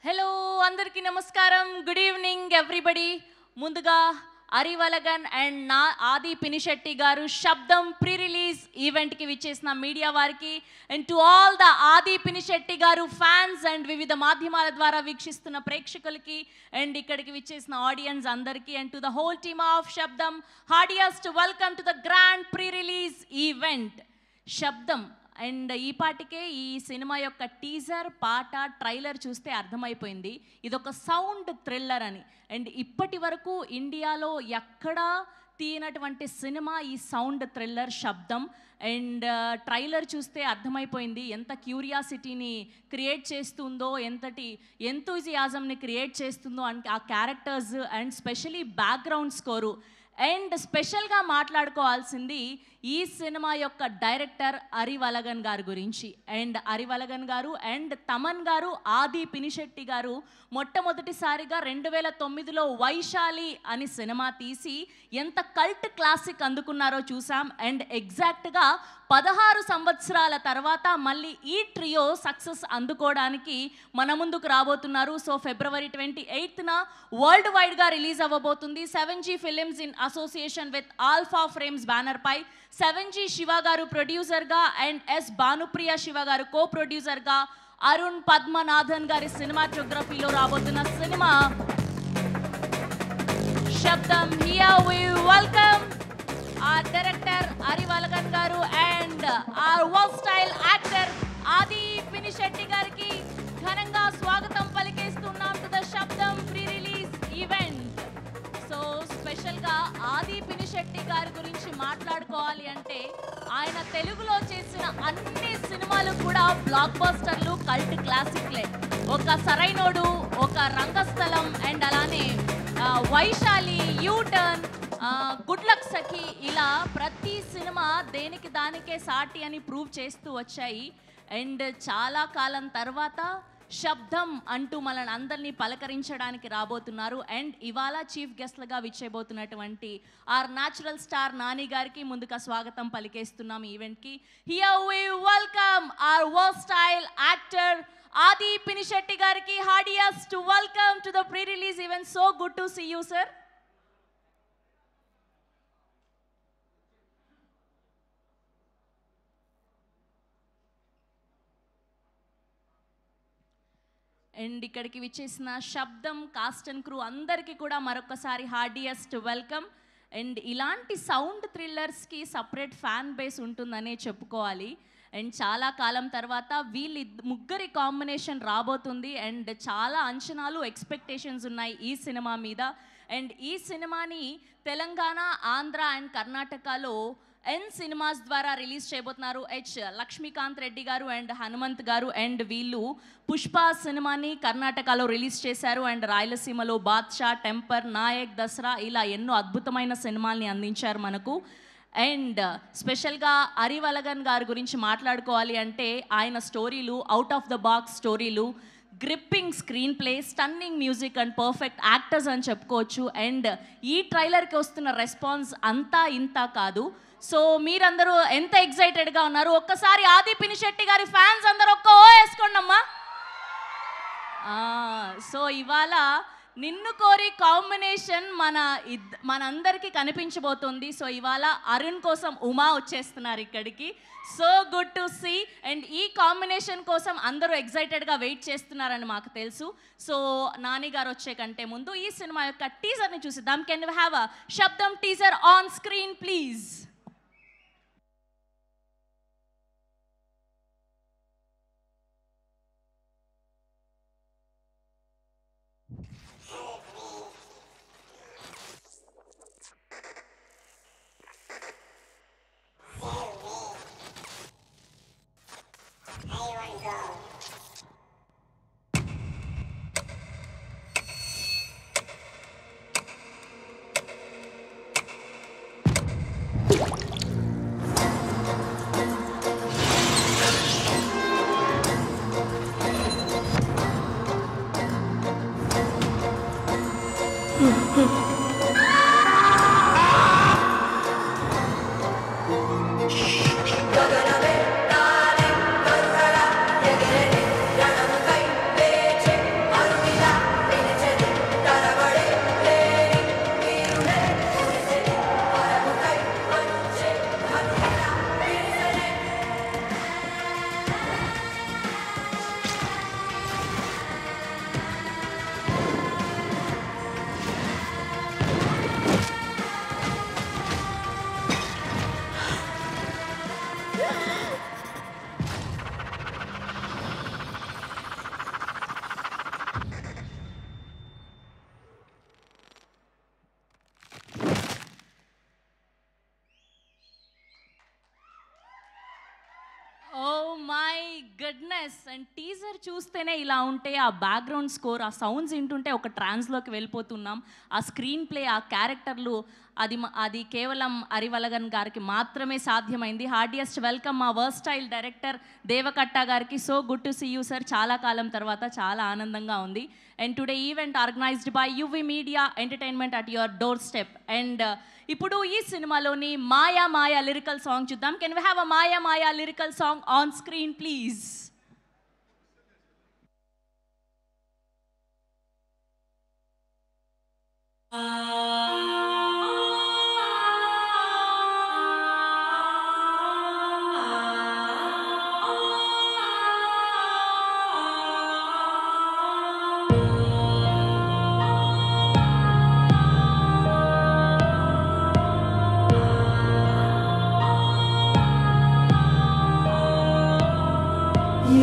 Hello అందరికీ నమస్కారం. Good evening everybody. ముందుగా అరివలగన్ అండ్ నా ఆది పినిశెట్టి గారు శబ్దం ప్రీ రిలీజ్ ఈవెంట్కి విచ్చేసిన మీడియా వారికి అండ్ టు ఆల్ ద ఆది పినిశెట్టి గారు ఫ్యాన్స్ అండ్ వివిధ మాధ్యమాల ద్వారా వీక్షిస్తున్న ప్రేక్షకులకి అండ్ ఇక్కడికి విచ్చేసిన ఆడియన్స్ అందరికీ and to the whole team of Sabdham heartiest welcome to the grand pre release event Sabdham. And ఈ పాటికే ఈ సినిమా యొక్క టీజర్ పాట ట్రైలర్ చూస్తే అర్థమైపోయింది ఇదొక సౌండ్ థ్రిల్లర్ అని. అండ్ ఇప్పటి వరకు ఇండియాలో ఎక్కడా తీయనటువంటి సినిమా ఈ సౌండ్ థ్రిల్లర్ శబ్దం. అండ్ ట్రైలర్ చూస్తే అర్థమైపోయింది ఎంత క్యూరియాసిటీని క్రియేట్ చేస్తుందో, ఎంతటి ఎంతూజియాజంని క్రియేట్ చేస్తుందో అండ్ ఆ characters and specially background score. And స్పెషల్గా మాట్లాడుకోవాల్సింది ఈ సినిమా యొక్క డైరెక్టర్ అరివలగన్ గారి గురించి. అండ్ అరివలగన్ గారు అండ్ తమన్ గారు ఆది పినిశెట్టి గారు మొట్టమొదటిసారిగా 2009లో వైశాలి అని సినిమా తీసి ఎంత కల్ట్ క్లాసిక్ అందుకున్నారో చూసాం. అండ్ ఎగ్జాక్ట్గా 16 సంవత్సరాల తర్వాత మళ్ళీ ఈ ట్రియో సక్సెస్ అందుకోవడానికి మన ముందుకు రాబోతున్నారు. సో February 28న వరల్డ్ వైడ్గా రిలీజ్ అవ్వబోతుంది 7G films in association with Alpha Frames banner పై. 7G శివ గారు ప్రొడ్యూసర్గా అండ్ ఎస్ భానుప్రియ శివ గారు కో ప్రొడ్యూసర్గా అరుణ్ పద్మనాథన్ గారి సినిమాటోగ్రఫీలో రాబోతున్న cinema Sabdham. Here we welcome our director Arivazhagan garu and our versatile actor ఆది పినిశెట్టి గారికి ఘనంగా స్వాగతం పలికేస్తున్నాం to the Sabdham pre release event. So స్పెషల్గా ఆది పినిశెట్టి గారి గురించి మాట్లాడుకోవాలి అంటే ఆయన తెలుగులో చేసిన అన్ని సినిమాలు కూడా బ్లాక్ బస్టర్లు, కల్ట్ క్లాసిక్లే. ఒక సరైనోడు, ఒక రంగస్థలం అండ్ అలానే వైశాలి, యూటర్న్, గుడ్ లక్ సఖీ, ఇలా ప్రతి సినిమా దేనికి దానికే సాటి అని ప్రూవ్ చేస్తూ వచ్చాయి. అండ్ చాలా కాలం తర్వాత శబ్దం అంటూ మనల్ని అందరినీ పలకరించడానికి రాబోతున్నారు. అండ్ ఇవాళ చీఫ్ గెస్ట్లుగా విచ్చేయబోతున్నటువంటి our natural star Nani garu ముందుగా స్వాగతం పలికేస్తున్నాం ఈవెంట్కి. Here we welcome our versatile actor Aadhi Pinisetty garu heartiest welcome to the pre release event. So good to see you sir. And ఇక్కడికి విచ్చేసిన శబ్దం కాస్ట్ అండ్ క్రూ అందరికీ కూడా మరొకసారి హార్డియస్ట్ వెల్కమ్. అండ్ ఇలాంటి సౌండ్ థ్రిల్లర్స్కి సపరేట్ ఫ్యాన్ బేస్ ఉంటుందనే చెప్పుకోవాలి. అండ్ చాలా కాలం తర్వాత ముగ్గురి కాంబినేషన్ రాబోతుంది. అండ్ చాలా అంచనాలు, ఎక్స్పెక్టేషన్స్ ఉన్నాయి ఈ సినిమా మీద. అండ్ ఈ సినిమాని తెలంగాణ, ఆంధ్ర అండ్ కర్ణాటకలో సినిమాస్ ద్వారా రిలీజ్ చేయబోతున్నారు లక్ష్మీకాంత్ రెడ్డి గారు అండ్ హనుమంత్ గారు. అండ్ వీళ్ళు పుష్ప సినిమాని కర్ణాటకలో రిలీజ్ చేశారు. అండ్ రాయలసీమలో బాద్షా, టెంపర్, నాయక్, దసరా ఇలా ఎన్నో అద్భుతమైన సినిమాల్ని అందించారు మనకు. అండ్ స్పెషల్గా అరివలగన్ గారి గురించి మాట్లాడుకోవాలి అంటే ఆయన స్టోరీలు అవుట్ ఆఫ్ ద బాక్స్ స్టోరీలు, gripping screen play, stunning music and perfect actors అని చెప్పుకోవచ్చు. అండ్ ఈ ట్రైలర్కి వస్తున్న రెస్పాన్స్ అంతా ఇంత కాదు. సో మీరందరూ ఎంత ఎక్సైటెడ్గా ఉన్నారు? ఒక్కసారి ఆది పినిశెట్టి గారి ఫ్యాన్స్ అందరూ ఒక్క ఓ వేసుకోండి అమ్మా. సో ఇవాళ నిన్ను కోరి కాంబినేషన్ మనందరికీ కనిపించబోతుంది. సో ఇవాళ అరుణ్ కోసం ఉమా వచ్చేస్తున్నారు ఇక్కడికి. So good to see. And ఈ కాంబినేషన్ కోసం అందరూ ఎక్సైటెడ్గా వెయిట్ చేస్తున్నారని మాకు తెలుసు. సో నాని గారు వచ్చే కంటే ముందు ఈ సినిమా యొక్క టీజర్ని చూసిద్దాం. Can we have a Sabdham teaser on screen please? Yes and teaser చూస్తేనే ఇలా ఉంటే ఆ బ్యాక్గ్రౌండ్ స్కోర్ ఆ సౌండ్స్ వింటుంటే ఒక ట్రాన్స్లోకి వెళ్ళిపోతున్నాం. ఆ స్క్రీన్ ప్లే ఆ క్యారెక్టర్లు అది కేవలం అరివలగన్ గారికి మాత్రమే సాధ్యమైంది. హార్డియస్ట్ వెల్కమ్ మా వర్స్టైల్ డైరెక్టర్ దేవకట్ట గారికి. So good to see you sir. చాలా కాలం తర్వాత చాలా ఆనందంగా ఉంది. And today event organized by UV media entertainment at your doorstep. అండ్ ఇప్పుడు ఈ సినిమాలోని మాయా మాయా లిరికల్ సాంగ్ చూద్దాం. Can we have a Maya Maya lyrical song on screen please?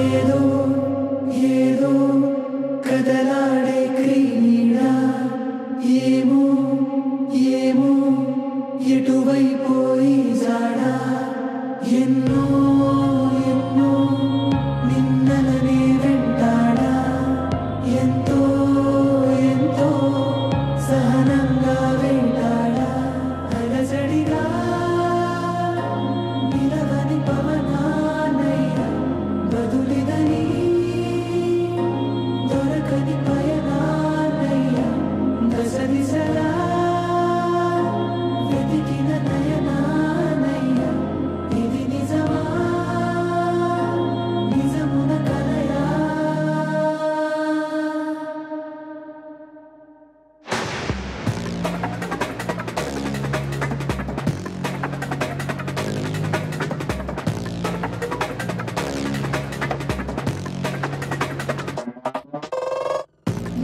ఏదో ఏదో కదలాడే క్రీడ ఏమో ఏమో ఎటువైపోయి జాడా ఎన్నో ఎన్నో నిన్నలనే వెంటాడా ఎంతో ఎంతో సహనంగా వెంటాడా అలజడిగా నిలవని పవనానయ్య బదులిదని దొరకని పయనానయ్య దశదిశలా వెతికిన నయనానయ్య ఇది నిజమా నిజమున కలయా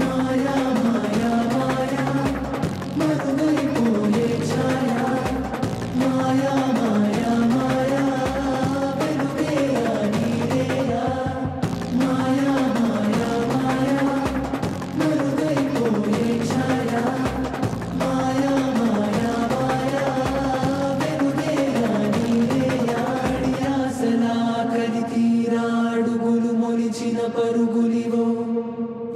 మాయా మాయా మాయా మరుగైపోయే ఛాయా మాయా మాయా మాయా వెలుగేయా నీరేయా మాయా మాయా మాయా మరుగైపోయే ఛాయా మాయా మాయా మాయా వెలుగేయా నీరేయా అడియాసలా కలి తీరా అడుగులు మొలిచిన పరుగులివో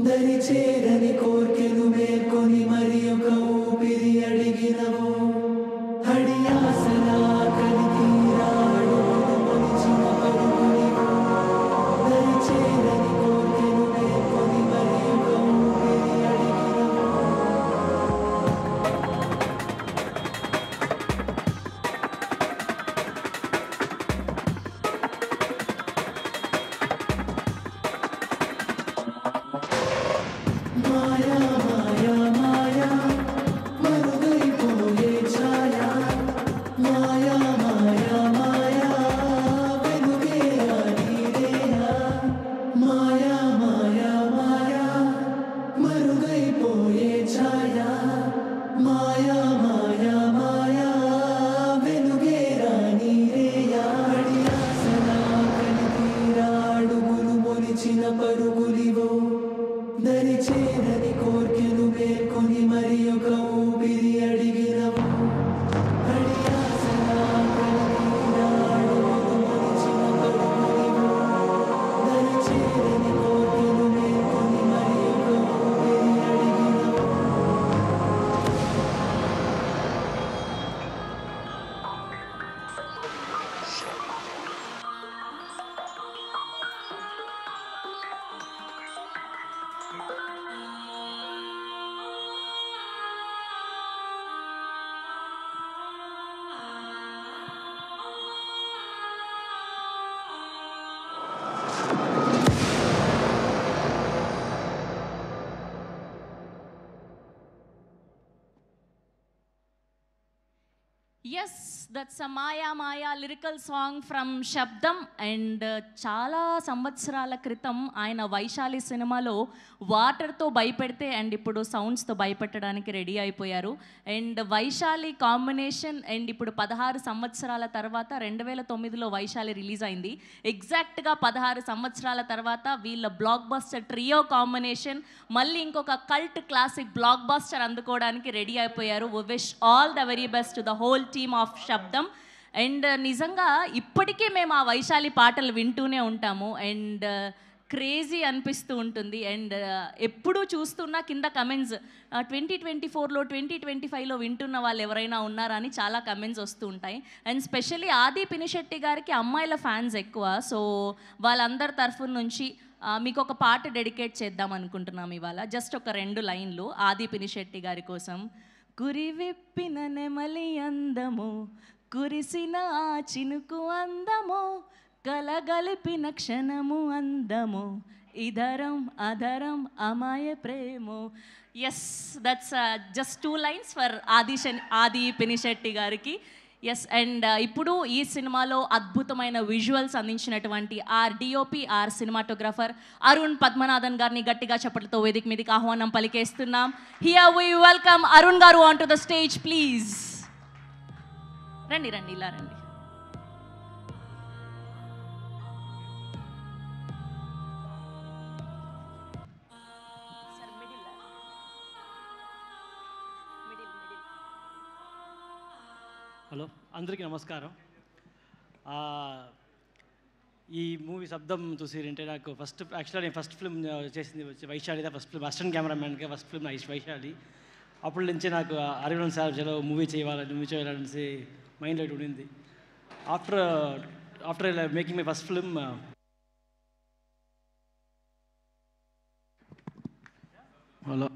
దరి చేరని కోర్కెలు మేల్కొని మరి ఒక ఊపిరి అడిగినవో హడియాసలా కలి తీరా అడుగులు మొలిచిన పరుగులివో దరి చేరని కోర్కెలు మేల్కొని మరి ఒక ఊపిరి అడిగినవో మాయా మాయా మాయా మరుగైపోయే ఛాయా మాయా మాయా మాయా వెలుగేయా నీరేయా మాయా మాయా మాయా మరుగైపోయే ఛాయా మాయా మాయా మాయా వెలుగేయా నీరేయా అడియాసలా కలి తీరా అడుగులు మొలిచిన పరుగులివో దరి చేరని కోర్కెలు మేల్కొని మరి ఒక ఊపిరి అడిగినవు అడియాసలా కలి తీరా అడుగులు మొలిచిన పరుగులివో దరి చేరని కోర్కెలు మేల్కొని మరి ఒక ఊపిరి అడిగినవు yes that's a Maya Maya lyrical song from Sabdham. And చాలా సంవత్సరాల క్రితం ఆయన వైశాలి సినిమాలో వాటర్తో భయపెడితే అండ్ ఇప్పుడు సౌండ్స్తో భయపెట్టడానికి రెడీ అయిపోయారు. అండ్ వైశాలి కాంబినేషన్ అండ్ ఇప్పుడు 16 సంవత్సరాల తర్వాత 2009లో వైశాలి రిలీజ్ అయింది. ఎగ్జాక్ట్గా 16 సంవత్సరాల తర్వాత వీళ్ళ బ్లాక్ బస్టర్ ట్రియో కాంబినేషన్ మళ్ళీ ఇంకొక కల్ట్ క్లాసిక్ బ్లాక్ బస్టర్ అందుకోవడానికి రెడీ అయిపోయారు. We wish all the very best to the whole team of శబ్దం. అండ్ నిజంగా ఇప్పటికే మేము ఆ వైశాలి పాటలు వింటూనే ఉంటాము అండ్ క్రేజీ అనిపిస్తూ ఉంటుంది అండ్ ఎప్పుడూ చూస్తున్నా కింద కమెంట్స్ 2024లో 2025లో వింటున్న వాళ్ళు ఎవరైనా ఉన్నారా అని చాలా కమెంట్స్ వస్తూ ఉంటాయి అండ్ స్పెషల్లీ ఆది పినిశెట్టి గారికి అమ్మాయిల ఫ్యాన్స్ ఎక్కువ. సో వాళ్ళందరి తరఫు నుంచి మీకు ఒక పాట డెడికేట్ చేద్దాం అనుకుంటున్నాం ఇవాళ. జస్ట్ ఒక 2 లైన్లు ఆది పినిశెట్టి గారి కోసం. కురివిప్పిన నెమలి అందము, కురిసిన ఆ చినుకు అందము, కలగలిపిన క్షణము అందము, ఇదరం అదరం అమాయ ప్రేమో. Yes, that's just 2 lines for Aadhi Pinisetty గారికి. ఎస్, అండ్ ఇప్పుడు ఈ సినిమాలో అద్భుతమైన విజువల్స్ అందించినటువంటి డిఓపి సినిమాటోగ్రాఫర్ అరుణ్ పద్మనాథన్ గారిని గట్టిగా చప్పట్లతో వేదిక మీదకి ఆహ్వానం పలికేస్తున్నాం. హియర్ వి వెల్కమ్ అరుణ్ గారు on to the stage please. రండి రండి, ఇలా రండి. హలో, అందరికీ నమస్కారం. ఈ మూవీ శబ్దం చూసిరంటే నాకు నేను ఫస్ట్ ఫిల్మ్ చేసింది వచ్చి వైశాలిదా. ఫస్ట్ ఫిల్మ్ అసిస్టెంట్ కెమెరామ్యాన్గా ఫస్ట్ ఫిల్మ్ వైశాలి. అప్పటి నుంచి నాకు అరవింద్ సార్ చలో మూవీ చేయాలనేసి మైండ్లో ఉండింది. After making my first film hello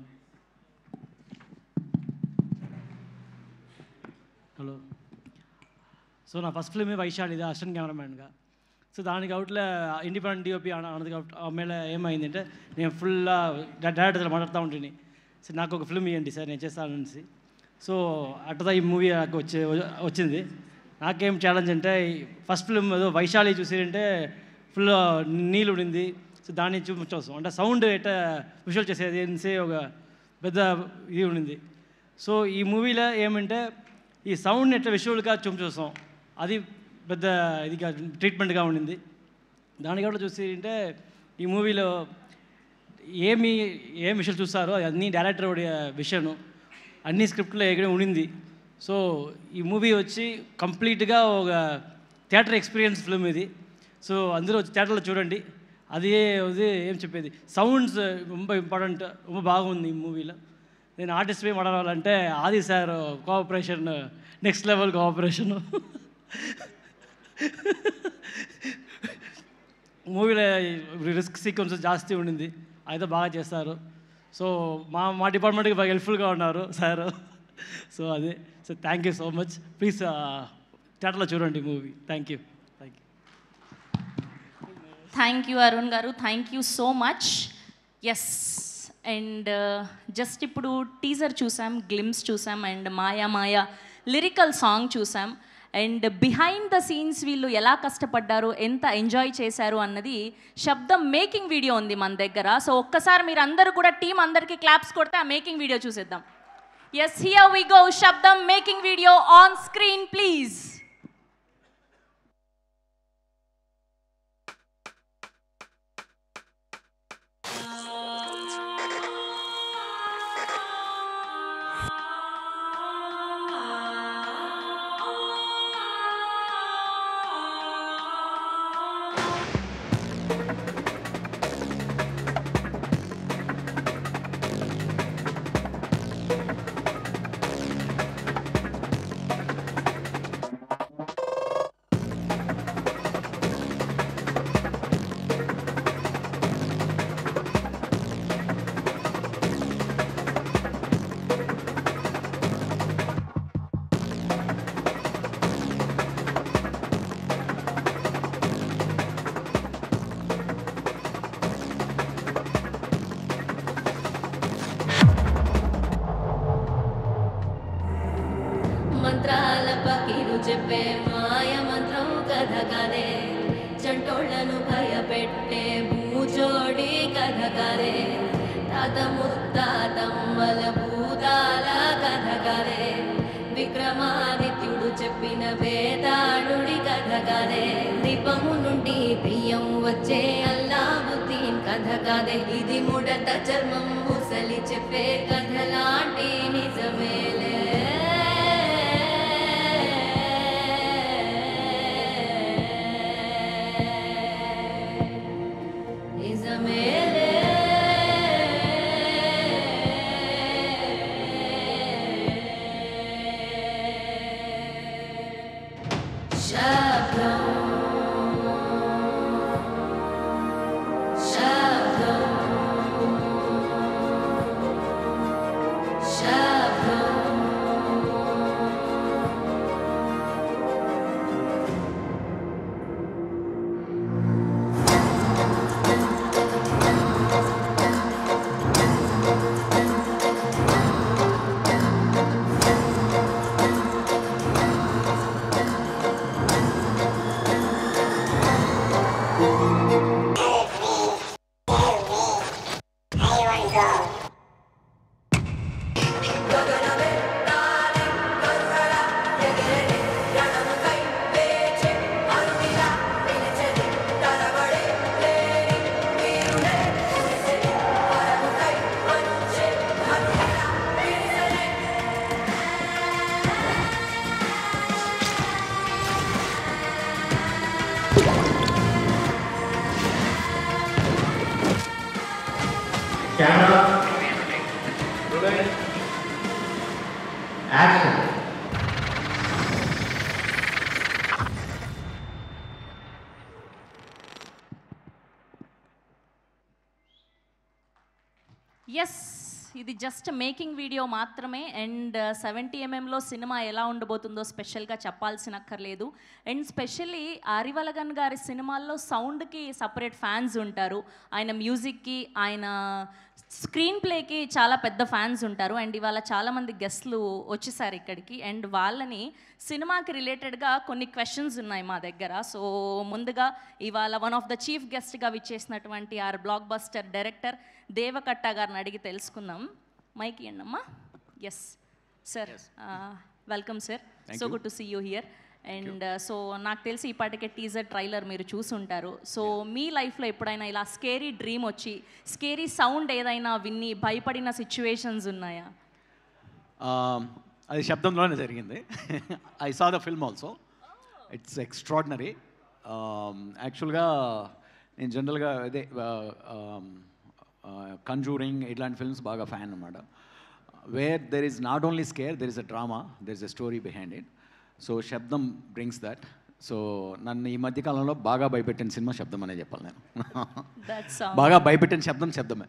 so నా ఫస్ట్ ఫిల్మే వైశాలిదా అసిస్టెంట్ కెమెరామ్యాన్గా. సో దానికి అవుట్లో ఇండిపెండెంట్ డిఓపి అన్నది కాబట్టి ఆమె ఏమైందంటే నేను ఫుల్గా డైరెక్టర్తో మాట్లాడుతూ ఉంటుంది. సో నాకు ఒక ఫిల్మ్ ఇవ్వండి సార్, నేను చేస్తాను అనేసి. సో అట్లా ఈ మూవీ నాకు వచ్చింది. నాకేం ఛాలెంజ్ అంటే ఫస్ట్ ఫిల్మ్ ఏదో వైశాలి చూసిరంటే ఫుల్ నీళ్ళు ఉండింది. సో దాన్ని చూపించవచ్చు అంటే సౌండ్ ఎట్లా విజువల్ చేసేది అనేసి ఒక పెద్ద ఇది ఉండింది. సో ఈ మూవీలో ఏమంటే ఈ సౌండ్ని ఎట్లా విజువల్గా చూపించేస్తాం, అది పెద్ద ఇదిగా ట్రీట్మెంట్గా ఉండింది. దాని కూడా చూసి అంటే ఈ మూవీలో ఏం విషయాలు చూస్తారో అన్నీ డైరెక్టర్ విషయం అన్ని స్క్రిప్ట్లో ఎక్కడ ఉండింది. సో ఈ మూవీ వచ్చి కంప్లీట్గా ఒక థియేటర్ ఎక్స్పీరియన్స్ ఫిల్మ్ ఇది. సో అందరూ వచ్చి థియేటర్లో చూడండి. అది ఏం చెప్పేది సౌండ్స్ ரொம்ப ఇంపార్టెంట్, ரொம்ப బాగుంది ఈ మూవీలో. నేను ఆర్టిస్ట్ పోయి మాట్లాడాలంటే ఆది sir cooperation next level cooperation. మూవీలో రిస్క్ సీక్వెన్స్ జాస్తి ఉండింది, అయితే బాగా చేస్తారు. సో మా డిపార్ట్మెంట్కి బాగా హెల్ప్ఫుల్గా ఉన్నారు సార్. సో అదే. So thank you so much. Please థియేటర్లో చూడండి movie. Thank you. Thank you Arun garu, thank you so much. Yes, and just ఇప్పుడు టీజర్ చూసాం, గ్లిమ్స్ చూసాం and Maaya Maya lyrical song చూసాం. అండ్ బిహైండ్ ద సీన్స్ వీళ్ళు ఎలా కష్టపడ్డారు, ఎంత ఎంజాయ్ చేశారు అన్నది శబ్దం మేకింగ్ వీడియో ఉంది మన దగ్గర. సో ఒక్కసారి మీరు అందరూ కూడా టీం అందరికీ క్లాప్స్ కొడితే ఆ మేకింగ్ వీడియో చూసేద్దాం. Yes, here we go. Sabdham making video on screen please. మంత్రాల పకిరు చెప్పే మాయ మంత్రం కథ కదే, చంటోళ్లను భయపెట్టే భూజోడి కథ కదే, తాత ముత్తాతమ్మల భూతాల కథ కదే, విక్రమాదిత్యుడు చెప్పిన వేదాళుడి కథ కదే, దీపము నుండి బియ్యం వచ్చే అల్లావుద్దీన్ కథ కదే, ఇది ముడత చర్మం ముసలి చెప్పే కథలాంటి నిజమేలే. Camera. Rolling. Action. ఎస్, ఇది జస్ట్ మేకింగ్ వీడియో మాత్రమే. అండ్ 70mm సినిమా ఎలా ఉండబోతుందో స్పెషల్గా చెప్పాల్సినక్కర్లేదు. అండ్ స్పెషల్లీ ఆరివలగన్ గారి సినిమాల్లో సౌండ్కి సపరేట్ ఫ్యాన్స్ ఉంటారు, ఆయన మ్యూజిక్కి, ఆయన స్క్రీన్ ప్లేకి చాలా పెద్ద ఫ్యాన్స్ ఉంటారు. అండ్ ఇవాళ చాలామంది గెస్ట్లు వచ్చేసారు ఇక్కడికి. అండ్ వాళ్ళని సినిమాకి రిలేటెడ్గా కొన్ని క్వశ్చన్స్ ఉన్నాయి మా దగ్గర. సో ముందుగా ఇవాళ వన్ ఆఫ్ ద చీఫ్ గెస్ట్గా విచ్చేసినటువంటి our blockbuster director Deva Katta గారిని అడిగి తెలుసుకుందాం. మైక్ ఇవ్వండి అమ్మా. Yes sir, welcome sir, so good to see you here. And so నాకు తెలిసి ఇప్పటికే టీజర్ ట్రైలర్ మీరు చూసుంటారు. సో మీ లైఫ్లో ఎప్పుడైనా ఇలా స్కేరీ డ్రీమ్ వచ్చి స్కేరీ సౌండ్ ఏదైనా విన్ని భయపడిన సిచ్యువేషన్స్ ఉన్నాయా? అది శబ్దంలోనే జరిగింది. I saw the film also, it's extraordinary. యాక్చువల్గా నేను జనరల్గా అదే కంజూరింగ్ ఇట్లాంటి ఫిల్మ్స్ బాగా ఫ్యాన్ అన్నమాట. Where there is not only scare, there is a drama, there is a story behind it. So Sabdham brings that. So నన్ను ఈ మధ్యకాలంలో బాగా భయపెట్టిన సినిమా శబ్దం అనే చెప్పాలి నేను. బాగా భయపెట్టిన శబ్దమే.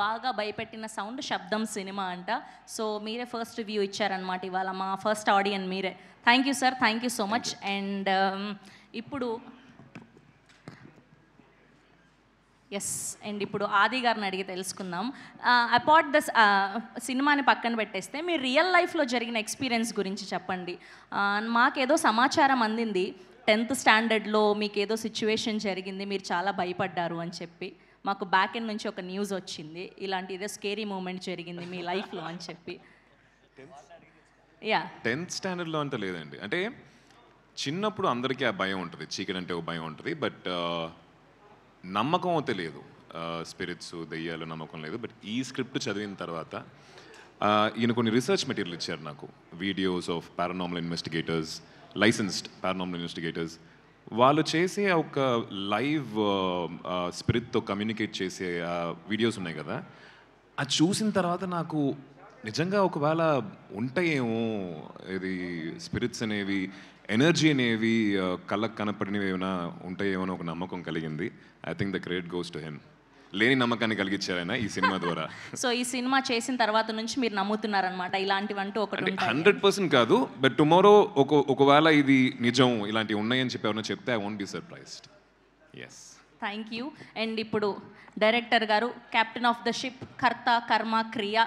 బాగా భయపెట్టిన సౌండ్ శబ్దం సినిమా అంట. సో మీరే ఫస్ట్ రివ్యూ ఇచ్చారనమాట ఇవాళ, మా ఫస్ట్ ఆడియన్ మీరే. Thank you sir, thank you so much. And ఇప్పుడు ఇప్పుడు ఆది గారిని అడిగి తెలుసుకుందాం. అపార్ట్ ద సినిమాని పక్కన పెట్టేస్తే మీ రియల్ లైఫ్లో జరిగిన ఎక్స్పీరియన్స్ గురించి చెప్పండి. మాకేదో సమాచారం అందింది 10th స్టాండర్డ్లో మీకు ఏదో సిచ్యువేషన్ జరిగింది, మీరు చాలా భయపడ్డారు అని చెప్పి మాకు బ్యాక్ ఎండ్ నుంచి ఒక న్యూస్ వచ్చింది, ఇలాంటి ఏదో స్కేరీ మూమెంట్ జరిగింది మీ లైఫ్లో అని చెప్పి. 10th స్టాండర్డ్లో అంత లేదండి. అంటే చిన్నప్పుడు అందరికీ ఆ భయం ఉంటుంది, చీకటి అంటే ఒక భయం ఉంటుంది. బట్ నమ్మకం తెలియదు, స్పిరిట్స్ దెయ్యాలు నమ్మకం లేదు. బట్ ఈ స్క్రిప్ట్ చదివిన తర్వాత ఈయన కొన్ని రీసెర్చ్ మెటీరియల్ ఇచ్చారు నాకు, videos of paranormal investigators, licensed paranormal investigators. వాళ్ళు చేసే ఒక లైవ్ స్పిరిట్తో కమ్యూనికేట్ చేసే వీడియోస్ ఉన్నాయి కదా, అది చూసిన తర్వాత నాకు నిజంగా ఒకవేళ ఉంటాయేమో ఇది స్పిరిట్స్ అనేవి, ఎనర్జీ అనేవి కళ్ళకు కనపడినవి ఏమైనా ఉంటాయేమో అని ఒక నమ్మకం కలిగింది. I think the credit goes to him. లేని నమ్మకాన్ని కలిగించారు ఆయన ఈ సినిమా ద్వారా. సో ఈ సినిమా చేసిన తర్వాత నుంచి మీరు నమ్ముతున్నారనమాట ఇలాంటివంటూ ఒకటి? 100% కాదు, బట్ టుమారో ఒకవేళ ఇది నిజం, ఇలాంటివి ఉన్నాయని చెప్పి ఎవరైనా చెప్తే I won't be surprised. Yes, thank you. And ఇప్పుడు director garu, captain of the ship, కర్త కర్మ క్రియ,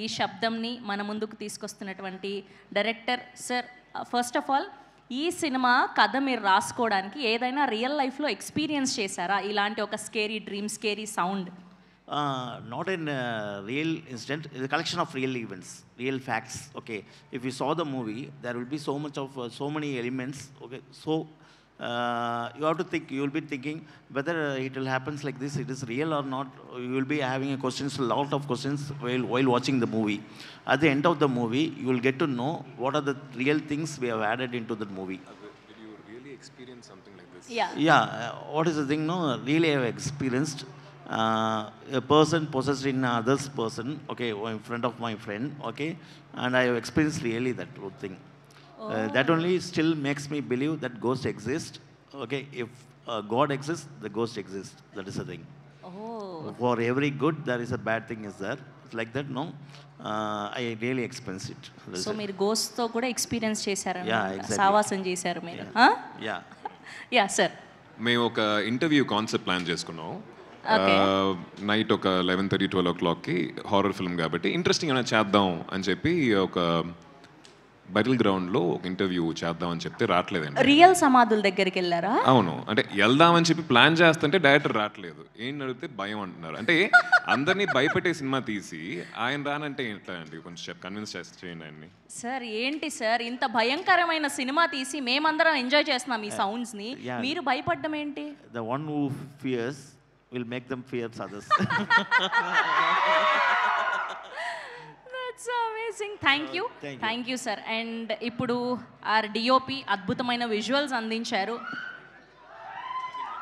ఈ శబ్దంని మన ముందుకు తీసుకొస్తున్నటువంటి director sir, first of all ఈ సినిమా కథ మీరు రాసుకోవడానికి ఏదైనా రియల్ లైఫ్లో ఎక్స్పీరియన్స్ చేశారా ఇలాంటి ఒక scary dream, scary sound? Not in real incident, it's a collection of real events, real facts. Okay, if you saw the movie, there will be so much of so many elements. Okay, so you have to think, you will be thinking whether it will happens like this, it is real or not. You will be having a questions, a lot of questions while watching the movie. At the end of the movie, you will get to know what are the real things we have added into the movie. Did you really experience something like this? Yeah, what is the thing? No, really I have experienced a person possessed in other's person, okay, in front of my friend, okay, and I have experienced really that thing. That only still makes me believe that ghosts exist. Okay, if God exists, the ghost exists. That is the thing. For every good, there is a bad thing is there. It's like that, no? I really experienced it. So మీరు గోస్ట్తో కూడా experience చేశారు, exactly. సావాసం చేశారు మీరు? Yeah sir, మేము ఒక interview concept plan చేసుకున్నాం. Night ఒక 11:30-12 o'clockకి, హారర్ ఫిల్మ్ కాబట్టి ఇంట్రెస్టింగ్ ఏమైనా చేద్దాం అని చెప్పి ఒక బటిల్ గ్రౌండ్లో ఒక ఇంటర్వ్యూ చేద్దామని చెప్తే రావట్లేదండి. రియల్ సమాధుల దగ్గరికి వెళ్ళారా? అవును, అంటే వెళ్దామని చెప్పి ప్లాన్ చేస్తుంటే డైరెక్టర్ రావట్లేదు. ఏం అడిగితే భయం అంటున్నారు. అంటే అందరినీ భయపెట్టే సినిమా తీసి ఆయన రానంటే ఎట్లా అండి? కొంచెం కన్విన్స్ చేయండి ఆయన్ని. సార్ ఏంటి సార్, ఇంత భయంకరమైన సినిమా తీసి మేమందరం ఎంజాయ్ చేస్తున్నాం ఈ సౌండ్స్ని, మీరు భయపడ్డం ఏంటి? The one who fears will make them fear others. That's amazing. Thank you sir. And ఇప్పుడు our DOP అద్భుతమైన విజువల్స్ అందించారు.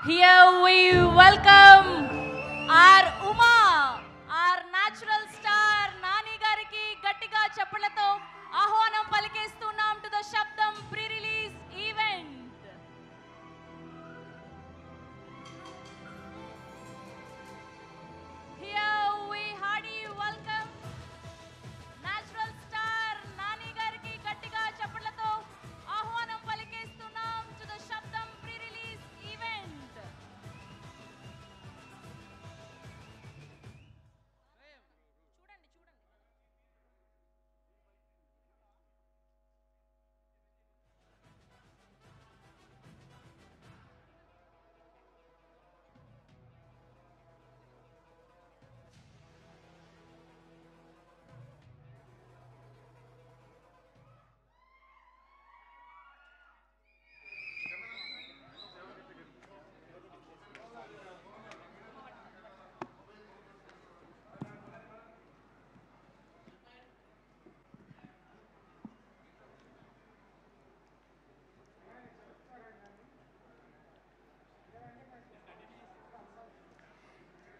Here we welcome our Uma. పలికేస్తున్నాం to the Sabdham pre release event. Here we hearty welcome natural star Nani garu గట్టిగా చప్పట్లతో ఆహ్వానం పలికేస్తున్నాం to the Sabdham pre release event. చూడండి చూడండి.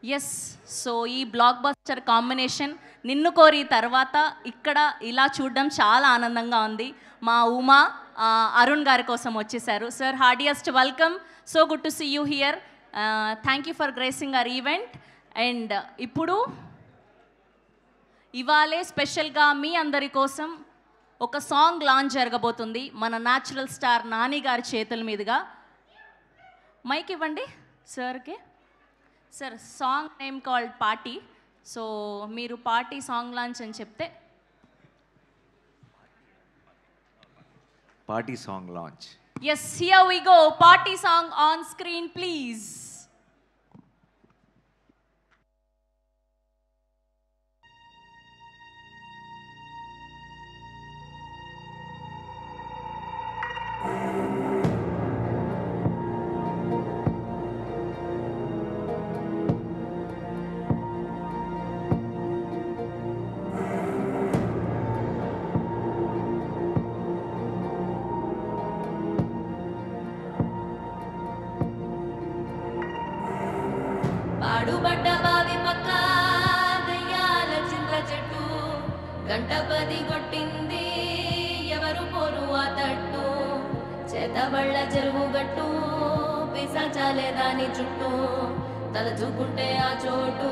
ఎస్, సో ఈ blockbuster combination Ninnu Kori తర్వాత ఇక్కడ ఇలా చూడడం చాలా ఆనందంగా ఉంది. మా ఉమా అరుణ్ గారి కోసం వచ్చేసారు. Sir, heartiest welcome. So good to see you here. Thank you for gracing our event. And ఇప్పుడు ఇవాళే స్పెషల్గా మీ అందరి కోసం ఒక సాంగ్ లాంచ్ జరగబోతుంది మన న్యాచురల్ స్టార్ నాని గారి చేతుల మీదుగా. మైక్ ఇవ్వండి సార్కి. Sir, song name called party. So మీరు పార్టీ సాంగ్ లాంచ్ అని చెప్తే. Party song launch. Yes, here we go. Party song on screen please. పాడుబడ్డ బావి పక్క దయ్యాల చింత చెట్టు గంట పది కొట్టింది ఎవరు పోరు ఆ తట్టు చేతబళ్ళ చెరువు గట్టు పిశాచాలే దాని చుట్టూ తలచుకుంటే ఆ చోటు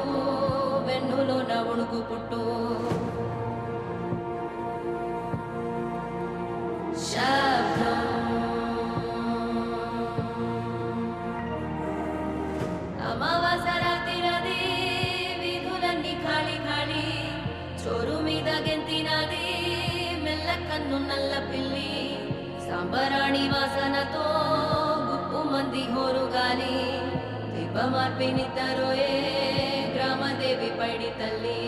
వెన్నులో నవుణుకు పుట్టు శబ్దం అమావాస రాత్రిరది వీధులన్నీ ఖాళీ ఖాళీ చోరు మీద గెంతినది మెల్ల కన్ను నల్ల పిల్లి సాంబరాణి వాసనతో గుప్పు మంది హోరుగాలి దీపమార్పినిద్దరోయే గ్రామదేవి పైడి తల్లి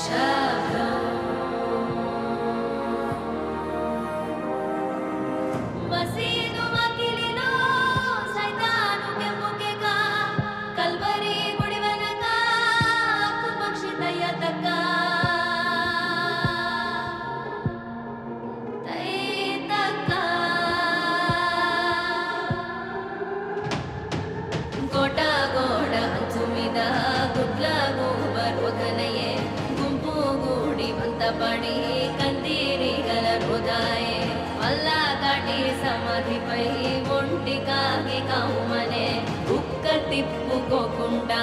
శబ్దం మసీదు మకిలిలో సైతాను కెంపుకెక కల్వరి గుడి వెనక ఆకు పక్షి తయ్యతక్క తయ్యతక్క కోట గోడ అంచు మీద గుడ్ల గోబరోధనయే గుంపు గూడి వంతపడి కందిరి గల రోదాయే వల్లా కాటి సమాధిపై ఒంటి కాగి కావుమనే ఉక్క తిప్పుకోకుండా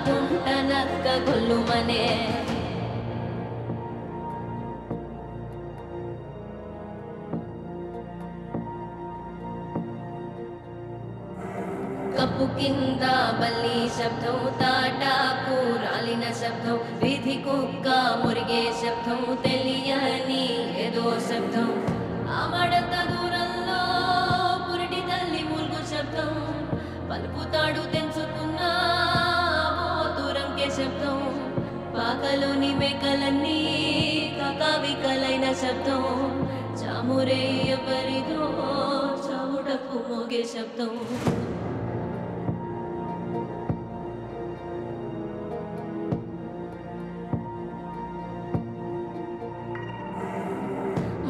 గుంట నక్క గొల్లుమనే కప్పు కింద బల్లి శబ్దం తాటాకు రాలిన శబ్దం వీధి కుక్క మురిగే శబ్దం తెలియని ఏదో శబ్దం ఆ మడత దూరంలో పురిటి తల్లి ములుగు శబ్దం పలుకుతాడు తెంచుకున్న దూరంకే శబ్దం పాకలోని మేకలన్నీ కకావికలైన శబ్దం చామురే ఎవరిదో చావుడకు మోగే శబ్దం